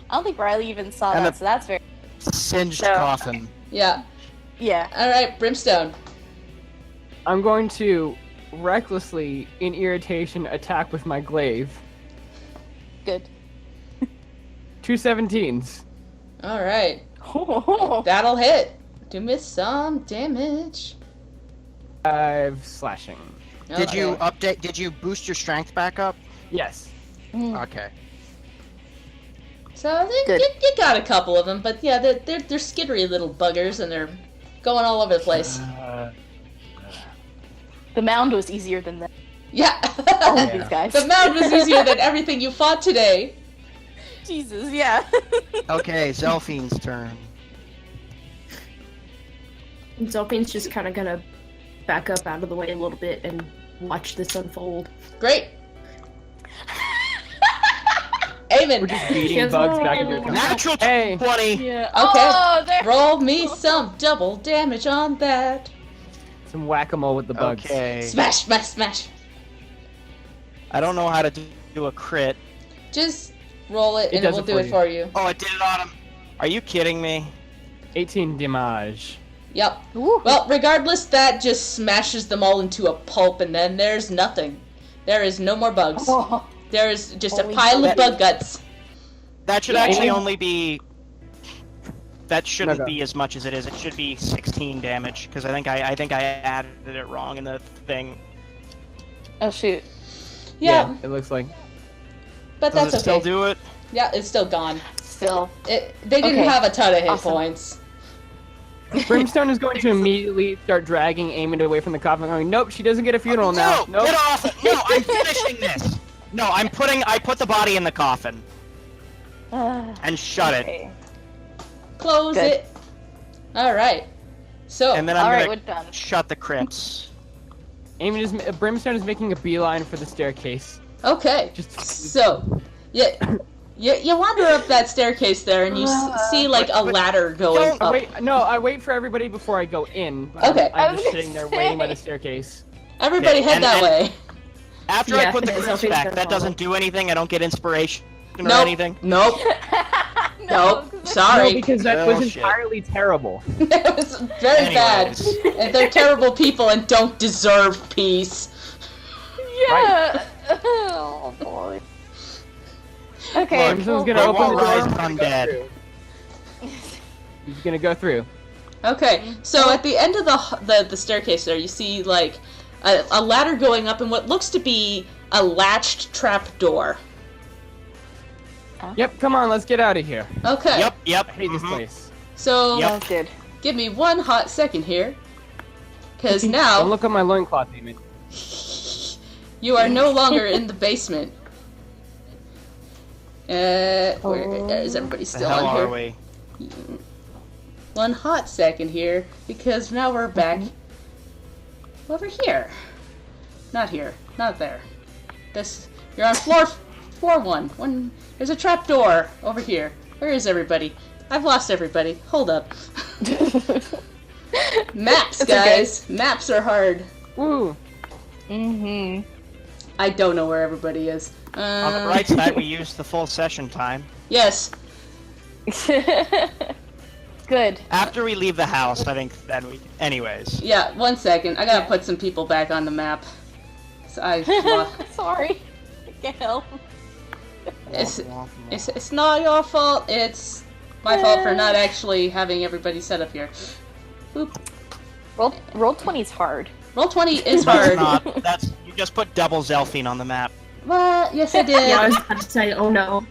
I don't think Riley even saw And that, so that's very... Singed So- coffin. Yeah. Yeah. Alright, Brimstone. I'm going to recklessly, in irritation, attack with my glaive. Good. 2 17s. Alright. Oh, That'll hit. Do me some damage. 5 slashing. Did you Okay. update? Did you boost your strength back up? Yes. Okay. So I think Good. you got a couple of them, but yeah, they're skittery little buggers, and they're going all over the place. the mound was easier than that. Yeah. All of these guys. The mound was easier than everything you fought today. Jesus, yeah. Okay, Zelfine's turn. Zelfine's just kind of gonna back up out of the way a little bit and watch this unfold. Great. We're Amen. just beating Yes. bugs back into your Natural Hey. 20. Yeah. Okay. Oh, there. Roll me some double damage on that. Some whack-a-mole with the bugs. Okay. Smash, smash, smash. I don't know how to do a crit. Just roll it, It and it does will it do for it you. for you. Oh, it did it on him. Are you kidding me? 18 damage. Yep. Ooh. Well, regardless, that just smashes them all into a pulp, and then there's nothing. There is no more bugs. Oh. There is just a Holy pile of shit. bug guts. That should Yeah. actually only be. That shouldn't Okay. be as much as it is. It should be 16 damage because I think I added it wrong in the thing. Oh, shoot. Yeah, It looks like. but Does that's it okay. still do it? Yeah, it's still gone. Still. They didn't Okay. have a ton of hit Awesome. points. Brimstone is going to immediately start dragging Aemond away from the coffin, going, nope, she doesn't get a funeral now. No, Nope. get off it! No, I'm finishing this. No, I put the body in the coffin and shut it, Okay. Close Good. it. All right. So and then I'm Alright, gonna we're done. shut the crits. Brimstone is making a beeline for the staircase. okay. Just So you wander up that staircase there, and you see like a ladder going up. I wait for everybody before I go in. Okay. I'm I was just gonna sitting there waiting by the say. staircase. Everybody Okay, head and- that and- way. After I Yeah, put the yeah, crits Zelfine's back, gonna that follow. doesn't do anything. I don't get inspiration or Nope. anything. Nope. Nope. No, Sorry. because that was Bullshit. entirely terrible. It was very bad. Anyways. And they're terrible people and don't deserve peace. Yeah. Oh, boy. Okay. Brimstone's well, gonna They open won't the door. rise and go undead. through. He's gonna go through. Okay, so at the end of the staircase there, you see like a ladder going up and what looks to be a latched trap door. Yep, come on, let's get out of here. Okay. Yep. I hate this mhm. place. So, Yep. Sounds good. give me one hot second here. Because Don't now, look at my loincloth, Damon. you are no longer in the basement. Where is everybody The still hell on are here? we? One hot second here, because now we're back over here. Not here, not there. You're on floor 1. There's a trap door over here. Where is everybody? I've lost everybody. Hold up. Maps, guys. Okay. Maps are hard. Woo! Mm-hmm. I don't know where everybody is. On the bright side, we used the full session time. Yes. Good. After we leave the house, I think then we. Anyways. Yeah, 1 second. I gotta put some people back on the map. So Sorry. I can't help. It's not your fault. It's my fault for not actually having everybody set up here. Boop. Roll 20's hard. Roll 20 is No, it's hard. not. That's you just put double Zelfine on the map. Well, yes, I did. Yeah, I was about to say, oh no.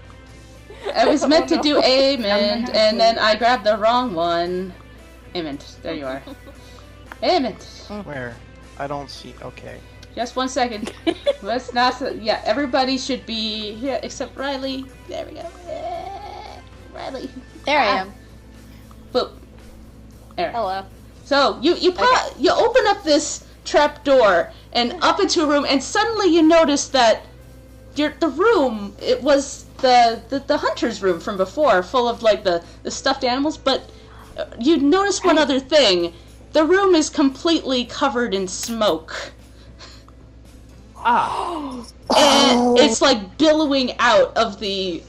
I was meant Oh, to do Amond, and then I grabbed the wrong one. Amond, there you are. Amond. Where? I don't see. Okay. Just 1 second. Let's not. Yeah, everybody should be here except Riley. There we go. Riley. There I am. Boop. There. Hello. So you open up this trap door and up into a room, and suddenly you notice that the room, it was the hunter's room from before, full of like the stuffed animals. But you notice one other thing: the room is completely covered in smoke. Ah! And it's like billowing out of the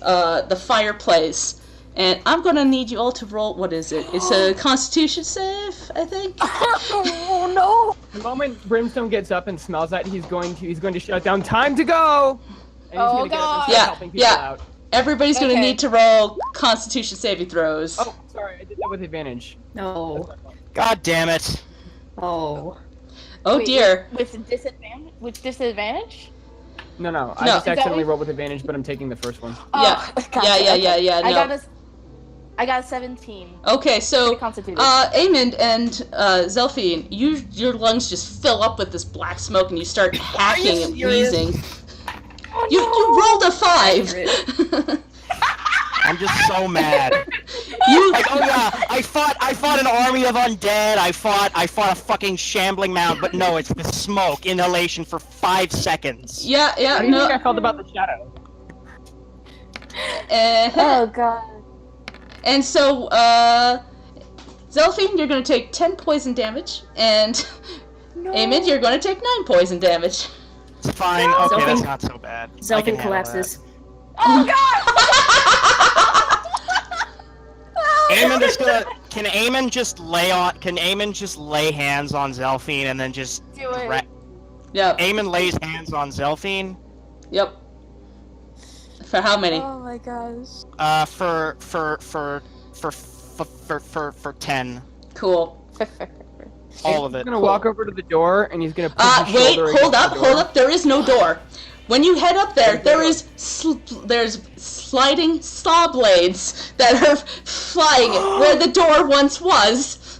fireplace. And I'm gonna need you all to roll. What is it? It's a Constitution save, I think. Oh no! The moment Brimstone gets up and smells that, he's going to shout down, "Time to go!" And he's Oh, gonna get up and God. start Yeah, helping people yeah. out. Everybody's gonna Okay. need to roll Constitution saving throws. Oh, sorry, I did that with advantage. No. God damn it! Oh. Oh Wait, dear. With disadvantage? With disadvantage? No, I No. just Is that accidentally what- rolled with advantage, but I'm taking the first one. Yeah. gotcha, Yeah. okay. No. I got a 17. Okay, so Constituted. Amond and Zelphine, your lungs just fill up with this black smoke, and you start hacking and serious? wheezing. You rolled a 5. I'm just so mad. You Like, oh yeah, I fought an army of undead. I fought a fucking shambling mound, but no, it's the smoke inhalation for 5 seconds. yeah How do you think I no. felt about the shadow? Oh god. And so, Zelphine, you're going to take 10 poison damage, and No. Amond, you're going to take 9 poison damage. It's fine. No. Okay, that's Zelphine- not so bad. I can Zelphine handle collapses. Oh god! Eamon is gonna. Can Eamon just lay hands on Zelphine and then just Do it. Yep. Eamon lays hands on Zelphine. Yep. For how many? Oh my gosh. For 10. Cool. All of it. He's gonna walk over to the door and he's gonna put his Wait, shoulder hold against up, the hold door. up. There is no door. When you head up there, there's sliding saw blades that are flying where the door once was.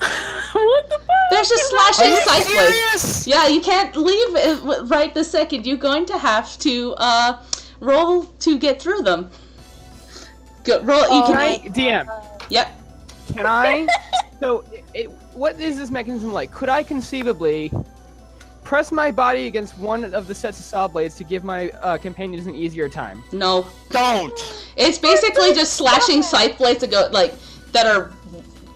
What the fuck? There's just slashing scythe blades. Serious? Yeah, you can't leave right this second. You're going to have to roll to get through them. Roll. You Can can. I, DM, Yep. can I? So, what is this mechanism like? Could I conceivably press my body against one of the sets of saw blades to give my companions an easier time? No. Don't. It's basically just slashing scythe blades that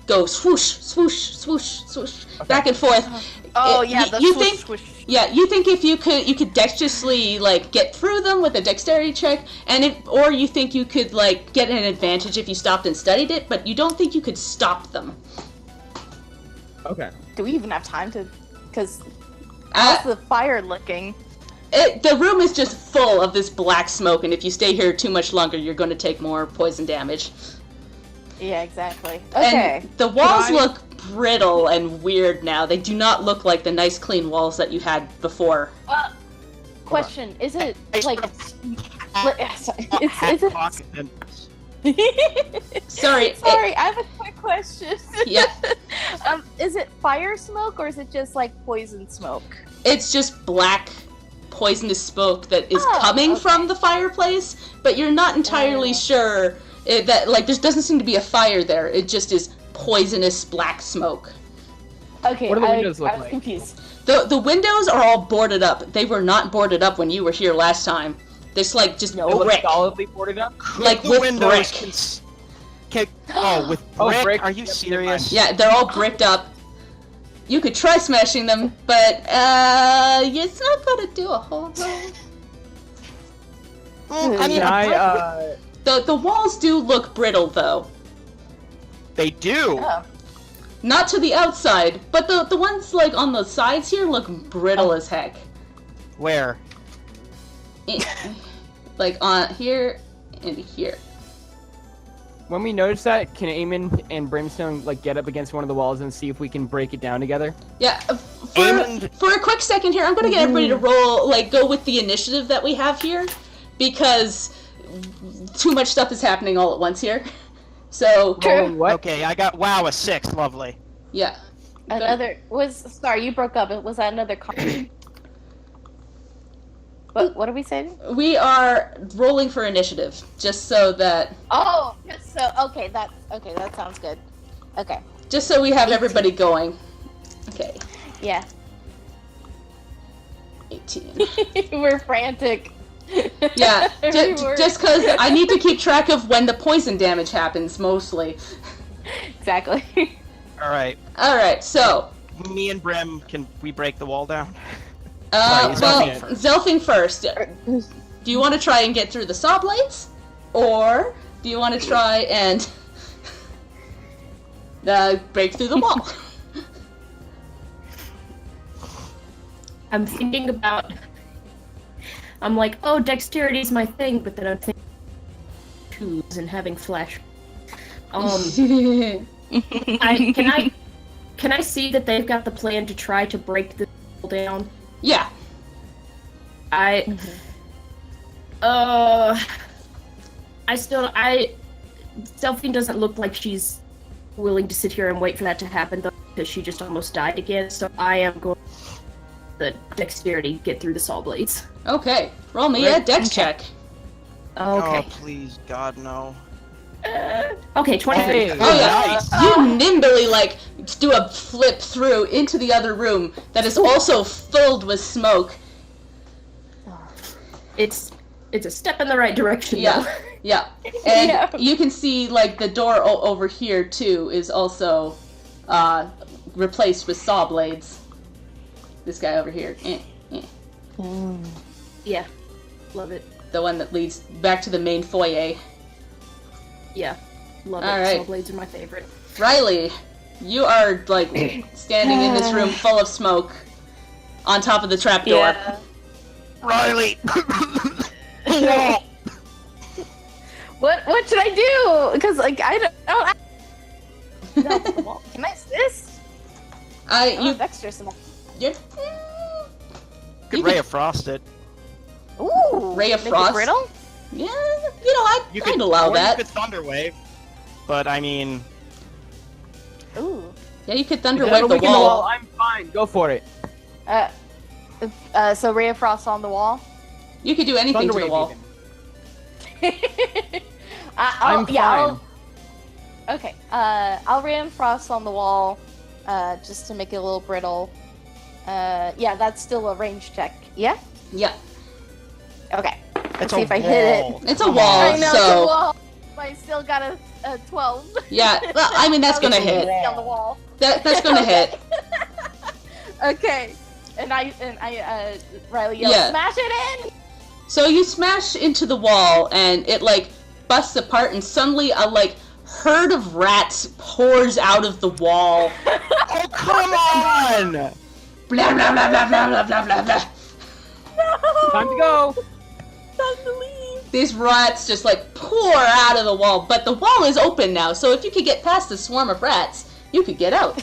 go swoosh, swoosh, swoosh, swoosh, back and forth. Oh It- yeah, y- the you swoosh, think- swoosh. Yeah, you think if you could dexterously like get through them with a dexterity check, or you think you could like get an advantage if you stopped and studied it, but you don't think you could stop them. Okay. Do we even have time to? Because Uh, how's the fire looking? The room is just full of this black smoke, and if you stay here too much longer, you're going to take more poison damage. Yeah, exactly. Okay. And the walls I- look brittle and weird now. They do not look like the nice clean walls that you had before. Question: Is it like It's a... pocket and Sorry. Sorry, I have a quick question. Yeah. Is it fire smoke or is it just like poison smoke? It's just black, poisonous smoke that is Oh, coming okay. from the fireplace, but you're not entirely sure that, like, there doesn't seem to be a fire there. It just is poisonous black smoke. Okay, What do the windows look I was like? confused. The windows are all boarded up. They were not boarded up when you were here last time. There's, like, just It looks brick. solidly boarded up. Like, the with windows brick. with Oh, brick? brick. Are you Yep, serious? Yeah, they're all bricked up. You could try smashing them, but, it's not gonna do a whole lot. I mean, Can I, The walls do look brittle, though. they do. Oh. Not to the outside, but the ones, like, on the sides here look brittle as heck. Where? Like, on here and here. when we notice that, can Eamon and Brimstone, like, get up against one of the walls and see if we can break it down together? Yeah, Eamon- for a quick second here, I'm gonna get everybody to roll, like, go with the initiative that we have here, because too much stuff is happening all at once here. So, Rolling what? Okay, I got a 6. Lovely. yeah. Sorry, you broke up. Was that another what are we saying? We are rolling for initiative, just so that that sounds good. Okay. just so we have everybody going. Okay, Yeah. 18. We're frantic. Yeah, We're- just because I need to keep track of when the poison damage happens, mostly. Exactly. All right, Alright, so, me and Brim, can we break the wall down? well, Sorry, Zelfing first. Do you want to try and get through the saw blades? Or do you want to try and break through the wall? I'm thinking about. I'm like, oh, dexterity's my thing, but then I'm thinking tubes and having flash. Can I see that they've got the plan to try to break this wall down? Yeah. Delphine doesn't look like she's willing to sit here and wait for that to happen, though, because she just almost died again, so I am going the dexterity get through the saw blades. Okay. Roll me a dex check. Oh, Okay. please, God, no. Okay, 23. Hey. Oh yeah. Nice. You nimbly, like, do a flip through into the other room that is also filled with smoke. It's a step in the right direction, Yeah. though. Yeah. And Yeah. you can see, like, the door over here, too, is also replaced with saw blades. This guy over here. Yeah. Love it. The one that leads back to the main foyer. Yeah. Love All it. right. Saw blades are my favorite. Riley, you are, like, standing in this room full of smoke on top of the trapdoor. Yeah. Riley! What should I do? Because like I don't. Can I assist? You, Dexter some. you're, Good You ray could- of frosted. Ooh. Ray of make Frost? It brittle? yeah, I'd allow or that. You could thunder wave, but I mean, Ooh. Yeah, you could thunder Is wave that a the weak in the wall. I'm fine. Go for it. So Ray of Frost on the wall. You could do anything to the Thunderwave wall. even. I'll, I'm yeah, fine. Okay. I'll Ray of Frost on the wall, just to make it a little brittle. Yeah, that's still a range check. Yeah. Yeah, Okay. it's see a if I hit wall. it's a Come wall. on. I know so- it's a wall. But I still got a 12. yeah. Well, I mean that's gonna Probably hit. easy on the wall. That's gonna hit. Okay. And Riley yells, Yeah. "Smash it in!" So you smash into the wall, and it like busts apart, and suddenly a like herd of rats pours out of the wall. Oh, come on! Blah blah blah blah blah blah blah blah blah. Time to go. Time to leave. These rats just like pour out of the wall, but the wall is open now. So if you could get past the swarm of rats, you could get out.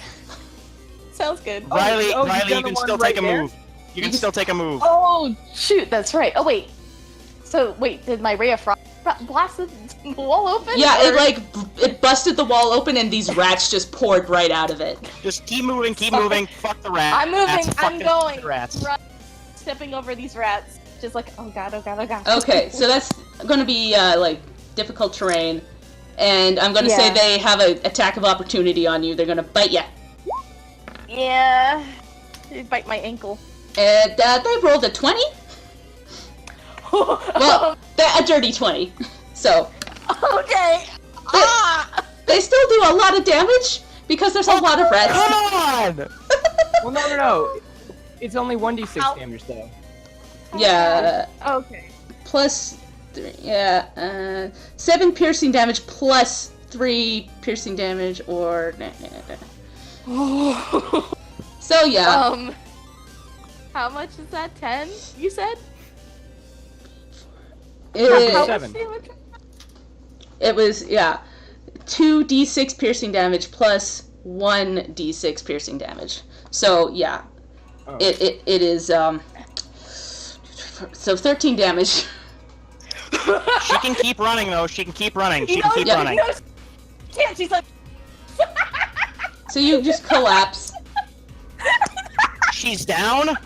Sounds good. Riley, oh, Riley, you you done can the still one take a right there? move. You can still take a move. Oh shoot, that's right. Oh wait. So wait, did my ray of frost blast the wall open? Yeah, or... it busted the wall open and these rats just poured right out of it. Just keep moving, fuck the rats. I'm moving, Fuck I'm going. the rats. Stepping over these rats. Just like, oh god, oh god, oh god. Okay, so that's gonna be, like, difficult terrain. And I'm gonna say they have an attack of opportunity on you. They're gonna bite you. Yeah. They bite my ankle. And they rolled a 20. Well, a dirty 20. So. Okay. They still do a lot of damage because there's a lot of rats. Come on! Well, no. It's only 1d6 damage, though. Yeah. Okay. Plus 3, yeah. 7 piercing damage plus 3 piercing damage, or. So, yeah. How much is that? 10? You said? How 7. It was, yeah. 2d6 piercing damage plus 1d6 piercing damage. So, yeah. Oh. It is, so 13 damage. She can keep running, though. She can keep running. She can keep yeah. running. Can't, she's like... So you just collapse. She's down?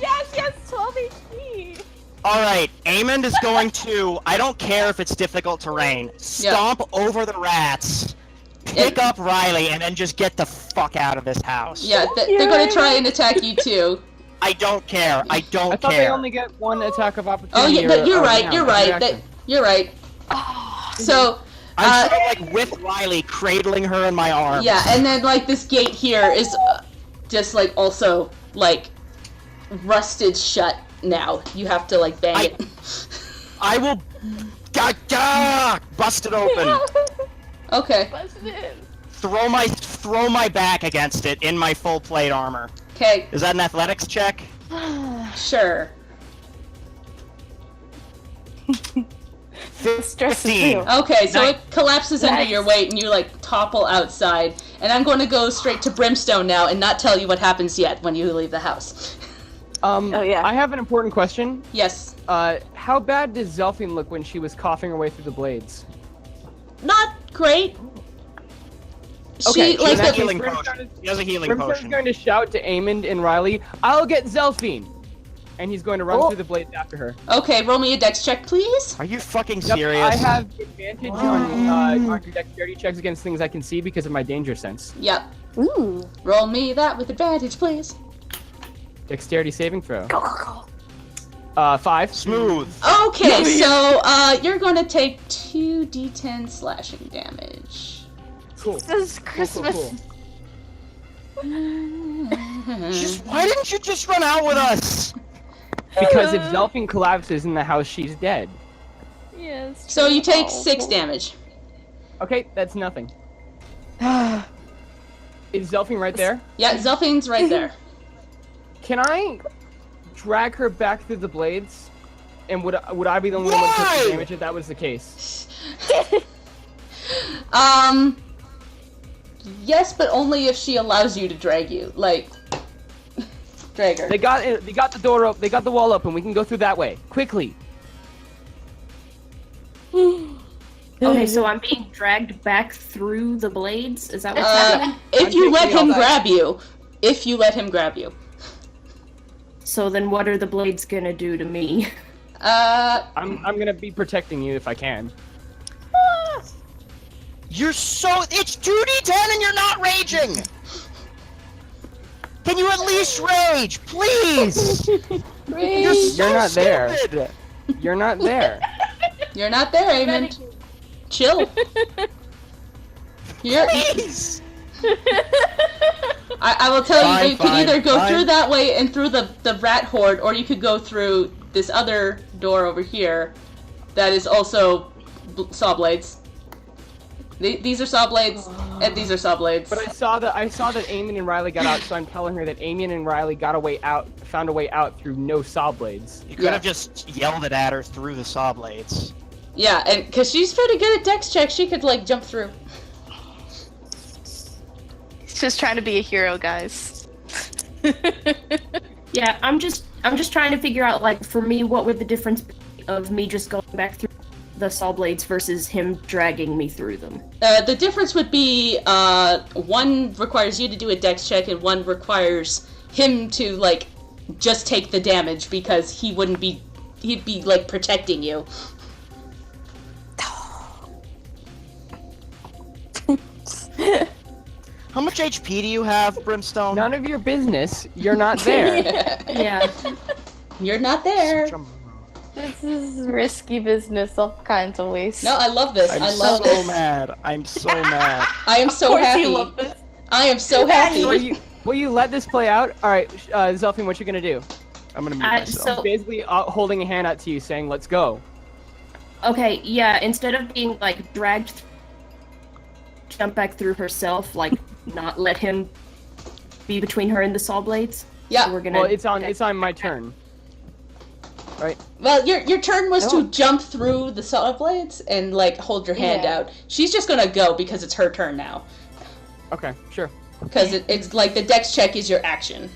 Yes, 12 HP! Alright, Amond is going to, I don't care if it's difficult terrain, stomp over the rats, pick up Riley, and then just get the fuck out of this house. Yeah, they're gonna try and attack you too. I don't care. I don't I thought care. they only get one attack of opportunity. Oh, yeah, but you're right, yeah, you're right. You're right. So, I'm sort of like with Riley, cradling her in my arms. yeah, and then like this gate here is just like also like rusted shut now. You have to like bang it. I will bust it open. Okay. Busted in. Throw my back against it in my full plate armor. Okay. Is that an athletics check? Sure. Stress is 15. real. Okay, so Nice. it collapses under Nice. your weight and you like topple outside. And I'm going to go straight to Brimstone now and not tell you what happens yet when you leave the house. Oh, yeah. I have an important question. Yes. How bad does Zelfine look when she was coughing her way through the blades? Not great. Okay, She so like in that the, case, Healing potion. He has a healing Brimstone's potion. going to shout to Amond and Riley, "I'll get Zelfine!" And he's going to run Oh. through the blades after her. Okay, roll me a dex check, please. Are you fucking Yep, serious? I have advantage on your dexterity checks against things I can see because of my danger sense. Yep. Ooh. Roll me that with advantage, please. Dexterity saving throw. Go, go, go. 5. Smooth. Okay, so you're going to take 2d10 slashing damage. Cool. This is Christmas. Cool. Why didn't you just run out with us? Because if Zelfine collapses in the house, she's dead. Yes. So you take 6 damage. Okay, that's nothing. Is Zelfine right there? Yeah, Zelfine's right there. Can I drag her back through the blades? And would I be the only one that took Why? the damage if that was the case? Yes, but only if she allows you to drag you. Like, drag her. They got the door up. They got the wall open. We can go through that way quickly. Okay, so I'm being dragged back through the blades? Is that what's happening? If you I'm let taking him all that. grab you. If you let him grab you. So then what are the blades gonna do to me? I'm gonna be protecting you if I can. You're so... It's 2d10 and you're not raging! Can you at least rage, please? You're so You're not there. stupid. You're not there. You're not there, Eamon. Chill. You're... Please! I will tell you, you could Fine, either go fine. through that way and through the rat horde, or you could go through this other door over here that is also saw blades. These are saw blades, and these are saw blades. But I saw that Eamon and Riley got out, so I'm telling her that Eamon and Riley found a way out through no saw blades. You could have just yelled it at her through the saw blades. Yeah, and because she's pretty good at dex checks, she could like jump through. He's just trying to be a hero, guys. Yeah, I'm just trying to figure out, like, for me, what would the difference be? of me just going back through the saw blades versus him dragging me through them? The difference would be one requires you to do a dex check, and one requires him to like just take the damage because he'd be like protecting you. How much HP do you have, Brimstone? None of your business. You're not there. Yeah. You're not there. Such a- This is risky business, all kinds of ways. No, I love this. I'm I love so this. mad. I'm so mad. I am so Of course happy. you love this. I am so happy. Will you let this play out? All right, Zelfin, what you gonna do? I'm gonna mute myself. So, Basically, holding a hand out to you, saying, "Let's go." okay, yeah, instead of being, like, dragged, jump back through herself, like, not let him be between her and the saw blades. Yeah. So we're gonna... Well, it's on my turn. Right. Well, your turn was No. to jump through the saw blades and like hold your hand Yeah. out. She's just gonna go because it's her turn now. Okay, sure. Because it's like the dex check is your action.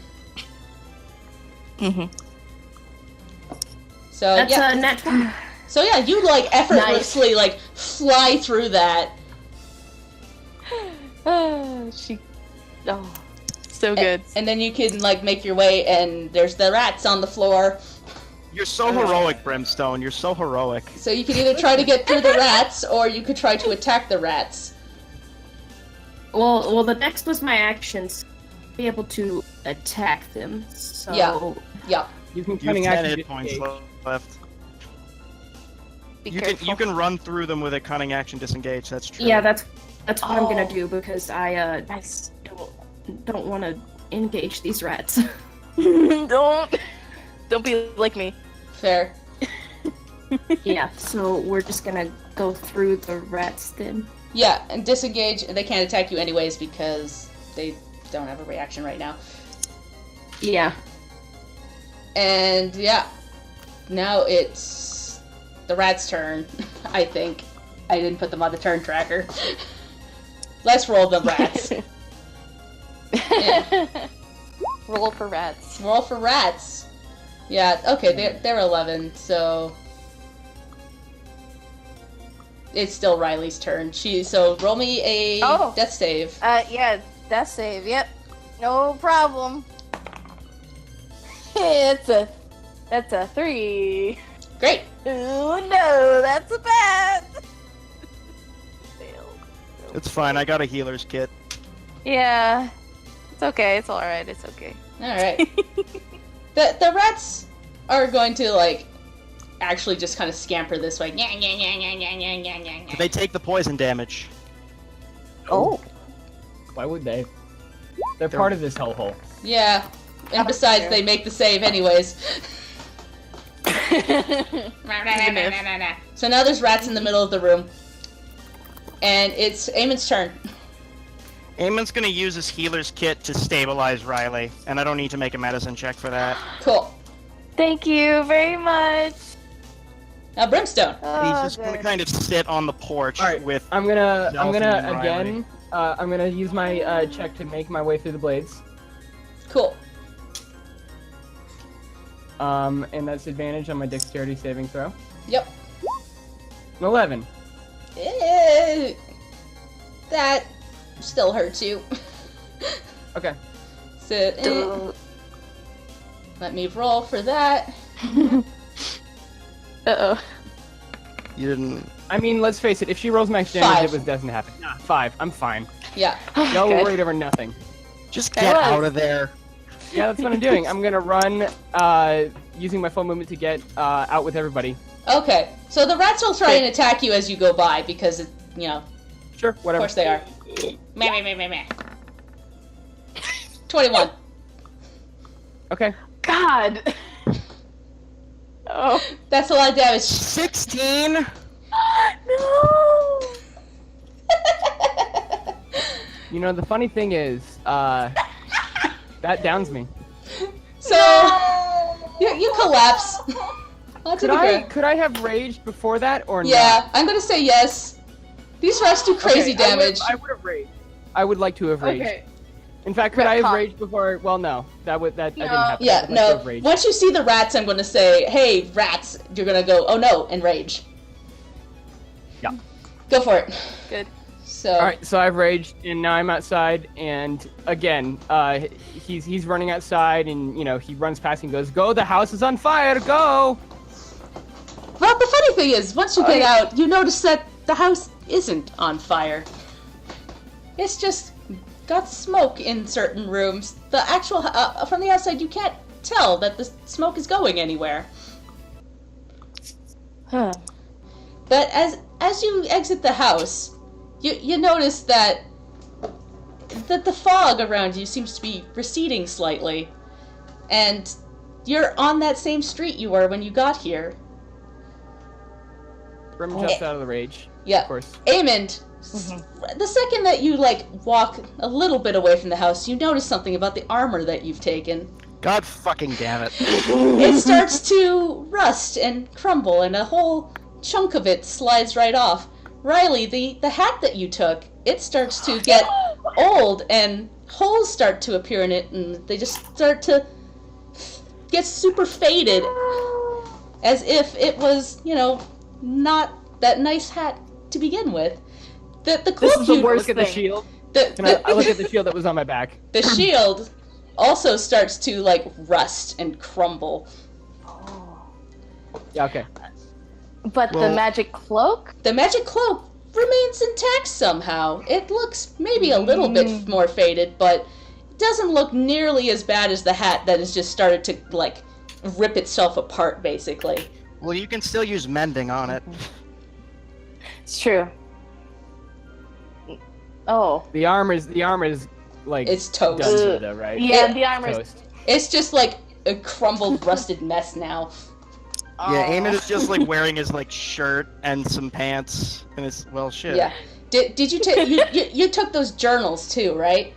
Mm-hmm. So That's yeah. a natural... So yeah, you like effortlessly like fly through that. So good. And then you can like make your way, and there's the rats on the floor. You're so heroic, Brimstone. You're so heroic. So you can either try to get through the rats, or you could try to attack the rats. Well, the next was my actions. Be able to attack them, so... Yeah. Yeah. You can You have cunning 10 action. hit points left. Be You careful. can run through them with a cunning action disengage. That's true. Yeah, that's what I'm gonna Oh. do, because I Nice. don't want to engage these rats. Don't be like me. Fair. Yeah, so we're just gonna go through the rats then. Yeah, and disengage. They can't attack you anyways because they don't have a reaction right now. Yeah. And yeah, now it's the rat's turn. I think I didn't put them on the turn tracker. Let's roll the rats. Yeah. Roll for rats. Roll for rats. Yeah. Okay, they're 11. So it's still Riley's turn. So roll me a death save. Yeah, death save. Yep, no problem. That's a 3. Great. Oh no, that's a bad. Fail. It's fine. I got a healer's kit. Yeah, it's okay. It's all right. It's okay. All right. The rats are going to like actually just kind of scamper this way. Do they take the poison damage? Oh. Why would they? They're part of this hellhole. Yeah. And besides, they make the save anyways. So now there's rats in the middle of the room. And it's Eamon's turn. Eamon's gonna use his healer's kit to stabilize Riley, and I don't need to make a medicine check for that. Cool. Thank you very much. Now Brimstone. Oh, He's just gonna good. kind of sit on the porch Alright. with. I'm gonna Zelfin and again. I'm gonna use my check to make my way through the blades. Cool. And that's advantage on my dexterity saving throw. Yep. An 11. That still hurts you. Okay. So, let me roll for that. Uh-oh. You didn't. I mean, let's face it. If she rolls max damage, 5. it was destined to happen. Nah, 5. I'm fine. Yeah. Y'all Good. worried over nothing. Just That get was- out of there. Yeah, that's what I'm doing. I'm gonna run, using my full movement to get out with everybody. Okay. So the rats will try and attack you as you go by because, Sure, of whatever. course they are. Meh. 21. Okay. God. Oh. That's a lot of damage. 16. No. You know, the funny thing is, that downs me. So, you collapse. Onto the ground. Could I have raged before that or Yeah, I'm gonna say yes. These rats do not? crazy Okay, damage. I would have raged. I would like to have raged. Okay. In fact, could I have Retcon. raged before? Well, no. That didn't No. happen. Yeah, I would like to no. have raged. Once you see the rats, I'm going to say, hey, rats, you're going to go, oh no, and rage. Yeah. Go for it. Good. So, All right, so I've raged, and now I'm outside, and again, he's running outside, and he runs past and goes, "Go! The house is on fire! Go!" well, the funny thing is, once you get out, you notice that the house isn't on fire. It's just got smoke in certain rooms. The actual, from the outside, you can't tell that the smoke is going anywhere. Huh. But as you exit the house, you notice that the fog around you seems to be receding slightly, and you're on that same street you were when you got here. Brim jumps out of the rage. Yeah. Of course. Amond, the second that you walk a little bit away from the house, you notice something about the armor that you've taken. God fucking damn it. It starts to rust and crumble, and a whole chunk of it slides right off. Riley, the hat that you took, it starts to get old, and holes start to appear in it, and they just start to get super faded, as if it was, not that nice hat to begin with. The This cloak is the you worst. Look at the thing. shield. the, I look at the shield that was on my back. the shield also starts to rust and crumble. Yeah. Okay. But the Well- magic cloak? The magic cloak remains intact somehow. It looks maybe a little bit more faded, but it doesn't look nearly as bad as the hat that has just started to rip itself apart, basically. Well, you can still use mending on it. It's true. Oh. The armor is It's toast. done to though, right? Yeah, the armor's... Toast. It's just a crumbled, rusted mess now. Yeah, Eamon is just wearing his shirt and some pants, and it's shit. Yeah. Did you take you took those journals too, right?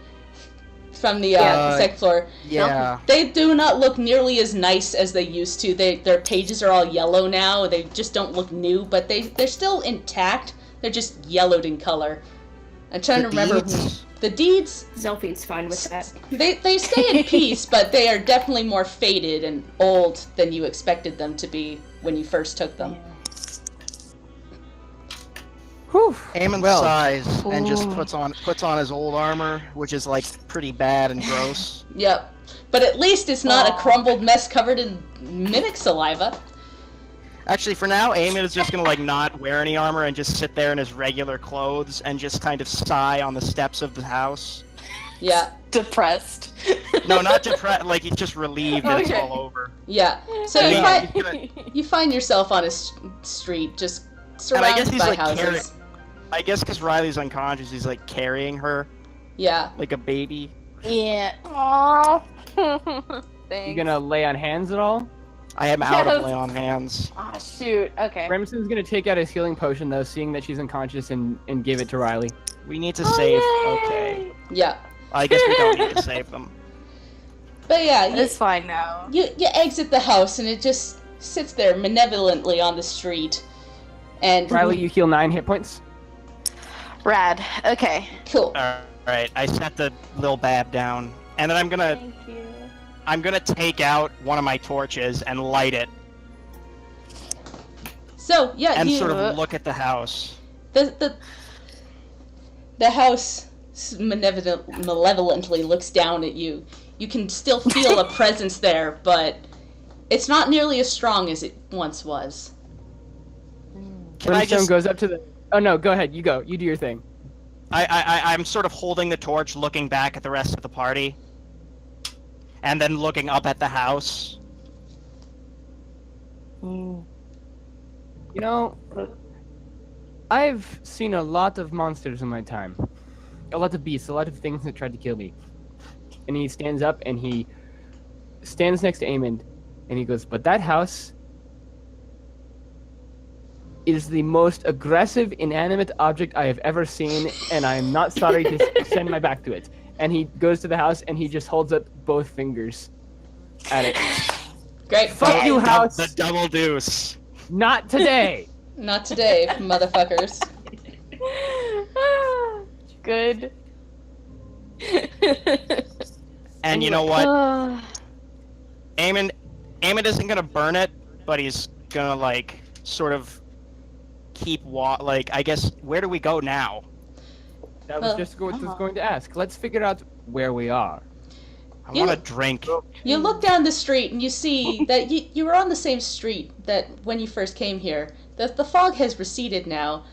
From the second floor. Yeah. They do not look nearly as nice as they used to. Their pages are all yellow now. They just don't look new, but they're still intact. They're just yellowed in color. I'm trying to remember the deeds. Zelfine's fine with that. They stay in peace, but they are definitely more faded and old than you expected them to be when you first took them. Whew. Eamon sighs and just puts on his old armor, which is pretty bad and gross. Yep. But at least it's not a crumbled mess covered in mimic saliva. Actually, for now, Eamon is just gonna not wear any armor and just sit there in his regular clothes and just kind of sigh on the steps of the house. Yeah. Depressed. No, not depressed. He's just relieved that it's Okay. all over. Yeah. So Yeah. you find yourself on a street just And I guess surrounded he's by carrying. houses. I guess because Riley's unconscious, he's carrying her Yeah. like a baby. Yeah. Aww. You Thanks. gonna lay on hands at all? I am out of Yes. lay on hands. Ah, shoot. Okay. Brimson's gonna take out his healing potion though, seeing that she's unconscious, and give it to Riley. We need to Oh, save. yay! Okay. Yeah. I guess we don't need to save them. But yeah, It's fine now. you exit the house and it just sits there malevolently on the street. And Riley, you heal 9 hit points. Rad. Okay. cool. Alright, I set the Lil Bab down. And then Thank you. I'm gonna take out one of my torches and light it So yeah, and you sort of look at the house. the house malevolently looks down at you. You can still feel a presence there, but it's not nearly as strong as it once was. Can I Brimstone just goes up to the. Oh no, go ahead. You go. You do your thing. I'm sort of holding the torch, looking back at the rest of the party. And then looking up at the house. I've seen a lot of monsters in my time. A lot of beasts, a lot of things that tried to kill me. And he stands up and he stands next to Amond and he goes, but that house is the most aggressive inanimate object I have ever seen, and I am not sorry to send my back to it. And he goes to the house and he just holds up both fingers at it. Great. Fuck you, house. The double deuce. Not today. Not today, motherfuckers. Good. And you know what? Uh, Eamon isn't gonna burn it, but he's gonna like sort of keep like I guess where do we go now? That was just what I was going to ask. Let's figure out where we are. I want a drink. You look down the street and you see that you were on the same street that when you first came here. The fog has receded now.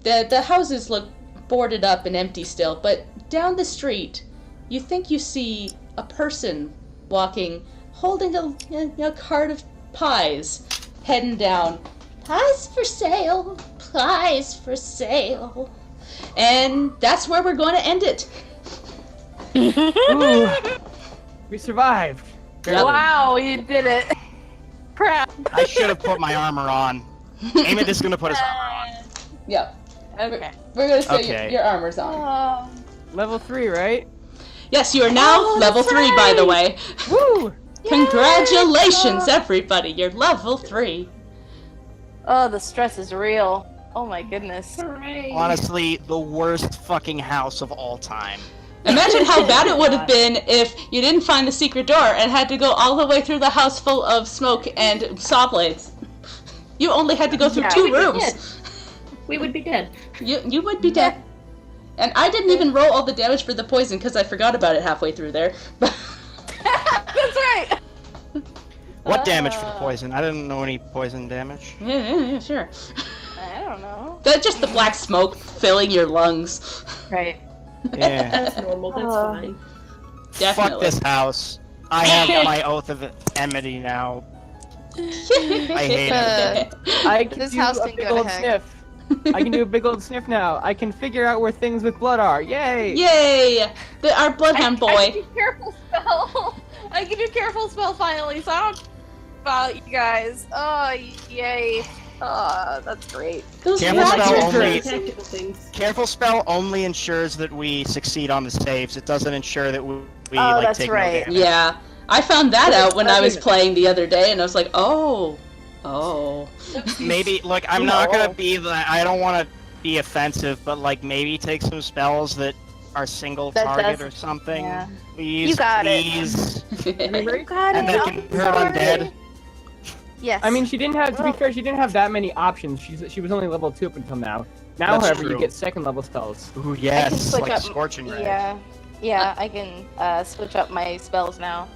The houses look boarded up and empty still, but down the street, you think you see a person walking, holding a cart of pies, heading down. Pies for sale, pies for sale. And that's where we're going to end it. Ooh, we survived. Barely. wow, you did it. Crap. I should have put my armor on. Eamon is gonna put his armor on. Yep. Okay. We're going to say Okay. your armor's on. Level 3, right? Yes, you are now level 3, by the way. Woo! Congratulations, everybody. You're level 3. Oh, the stress is real. Oh my goodness. Hooray. Honestly, the worst fucking house of all time. Imagine how bad it would have been if you didn't find the secret door and had to go all the way through the house full of smoke and saw blades. You only had to go through 2 rooms. We would be dead. You would be dead. And I didn't even roll all the damage for the poison because I forgot about it halfway through there. That's right. What damage for the poison? I didn't know any poison damage. Yeah, sure. I don't know. That's just the black smoke filling your lungs. Right. Yeah. That's normal. That's fine. Definitely. Fuck this house. I have my oath of enmity now. I hate it. I can This do house a can big go to old heck. sniff. I can do a big old sniff now. I can figure out where things with blood are. Yay! Yay! Our bloodhound I boy. can do careful spell. I can do careful spell finally, so I don't about you guys. Oh, yay. Oh, that's great. Those Careful rats spell are only- great. Tactical things. Careful spell only ensures that we succeed on the saves. It doesn't ensure that we Oh, like that's take right. no damage. Yeah. I found that out when I was playing the other day, and I was like, oh. Maybe look, I'm not gonna be I don't want to be offensive, but like maybe take some spells that are single That target does- or something. yeah. Please, You got it. please. You got And it. that can hurt undead. Yes. I mean, she didn't have. To be fair, she didn't have that many options. She was only level 2 up until now. Now, That's however, true. you get second level spells. Ooh, I can yes, switch like up. Scorching Ray. Yeah, I can switch up my spells now.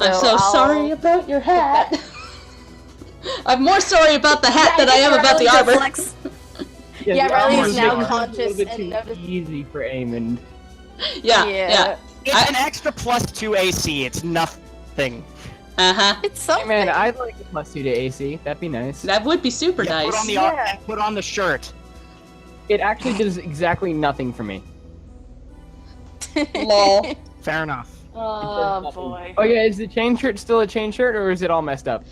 I'm so I'll- sorry about your hat. I'm more sorry about the hat than I am about the Riley's armor. flex. Yeah, Yeah, the Riley armor's is now a conscious little bit and too noticed. easy for Eamon. Yeah. It's an extra +2 AC. It's nothing. Uh-huh. It's Hey, something. man, I'd like a +2 to AC. That'd be nice. That would be super Yeah, nice. Put on the Yeah. and put on the shirt. It actually does exactly nothing for me. Lol. Fair enough. Oh boy. Oh yeah, is the chain shirt still a chain shirt, or is it all messed up?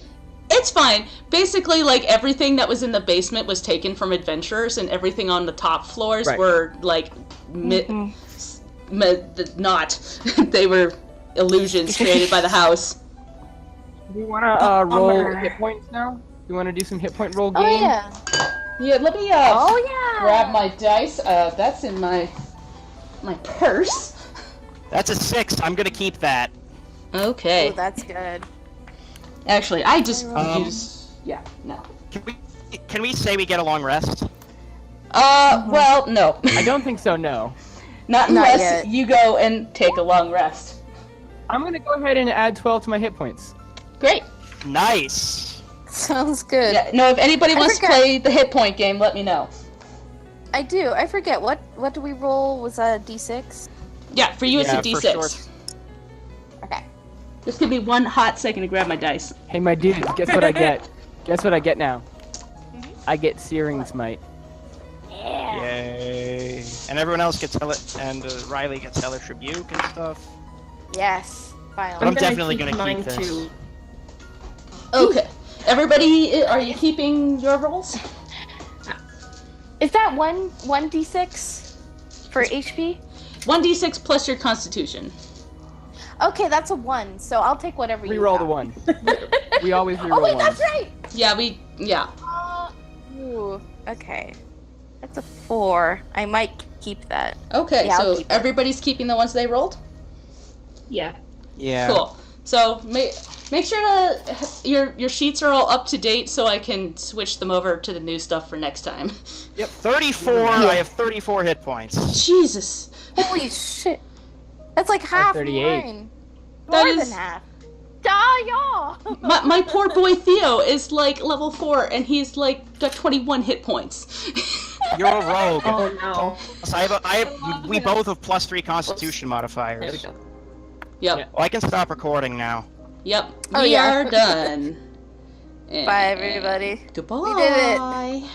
It's fine. Basically, like, everything that was in the basement was taken from adventurers, and everything on the top floors Right. were, like, not. They were illusions created by the house. Do we want to roll bummer. hit points now? Do you want to do some hit point roll Oh game? yeah. Yeah, let me, Oh yeah. grab my dice. That's in my purse. That's a 6. I'm gonna keep that. Okay. Oh, that's good. Actually, I just Um, use... Yeah, no. Can we say we get a long rest? Well, no. I don't think so. No. Not Not unless yet. you go and take a long rest. I'm gonna go ahead and add 12 to my hit points. Great. Nice. Sounds good. Yeah, no, if anybody I wants to forgot. play the hit point game, let me know. I do. I forget what do we roll? Was that a D6? Yeah, for you Yeah, it's a for D6. short. Okay. Just give me one hot second to grab my dice. Hey, my dude, guess what I get? Guess what I get now? I get Searing Smite. Yeah. Yay. And everyone else gets and Riley gets Hellish Rebuke and stuff. Yes. But I'm Finally. definitely gonna mine keep this. too. Okay. Everybody, are you keeping your rolls? Is that one D6 for HP? 1d6 plus your constitution. Okay, that's a 1. So I'll take whatever you Reroll got. the 1. We always reroll Oh wait, ones. that's right. Yeah. Ooh. Okay. That's a 4. I might keep that. Okay, Yeah, I'll so keep it. everybody's keeping the ones they rolled? Yeah. Yeah. Cool. So make sure to your sheets are all up to date so I can switch them over to the new stuff for next time. Yep. 34. I have 34 hit points. Jesus. Holy shit. That's like half 38. mine. That More is- than half. Die, y'all! My poor boy Theo is like level 4 and he's like got 21 hit points. You're a rogue. Oh no. So we both have +3 Constitution modifiers. There we go. Yep. Yeah. Well, I can stop recording now. Yep. Oh, We yeah. are done. Bye, everybody. Goodbye. We did it.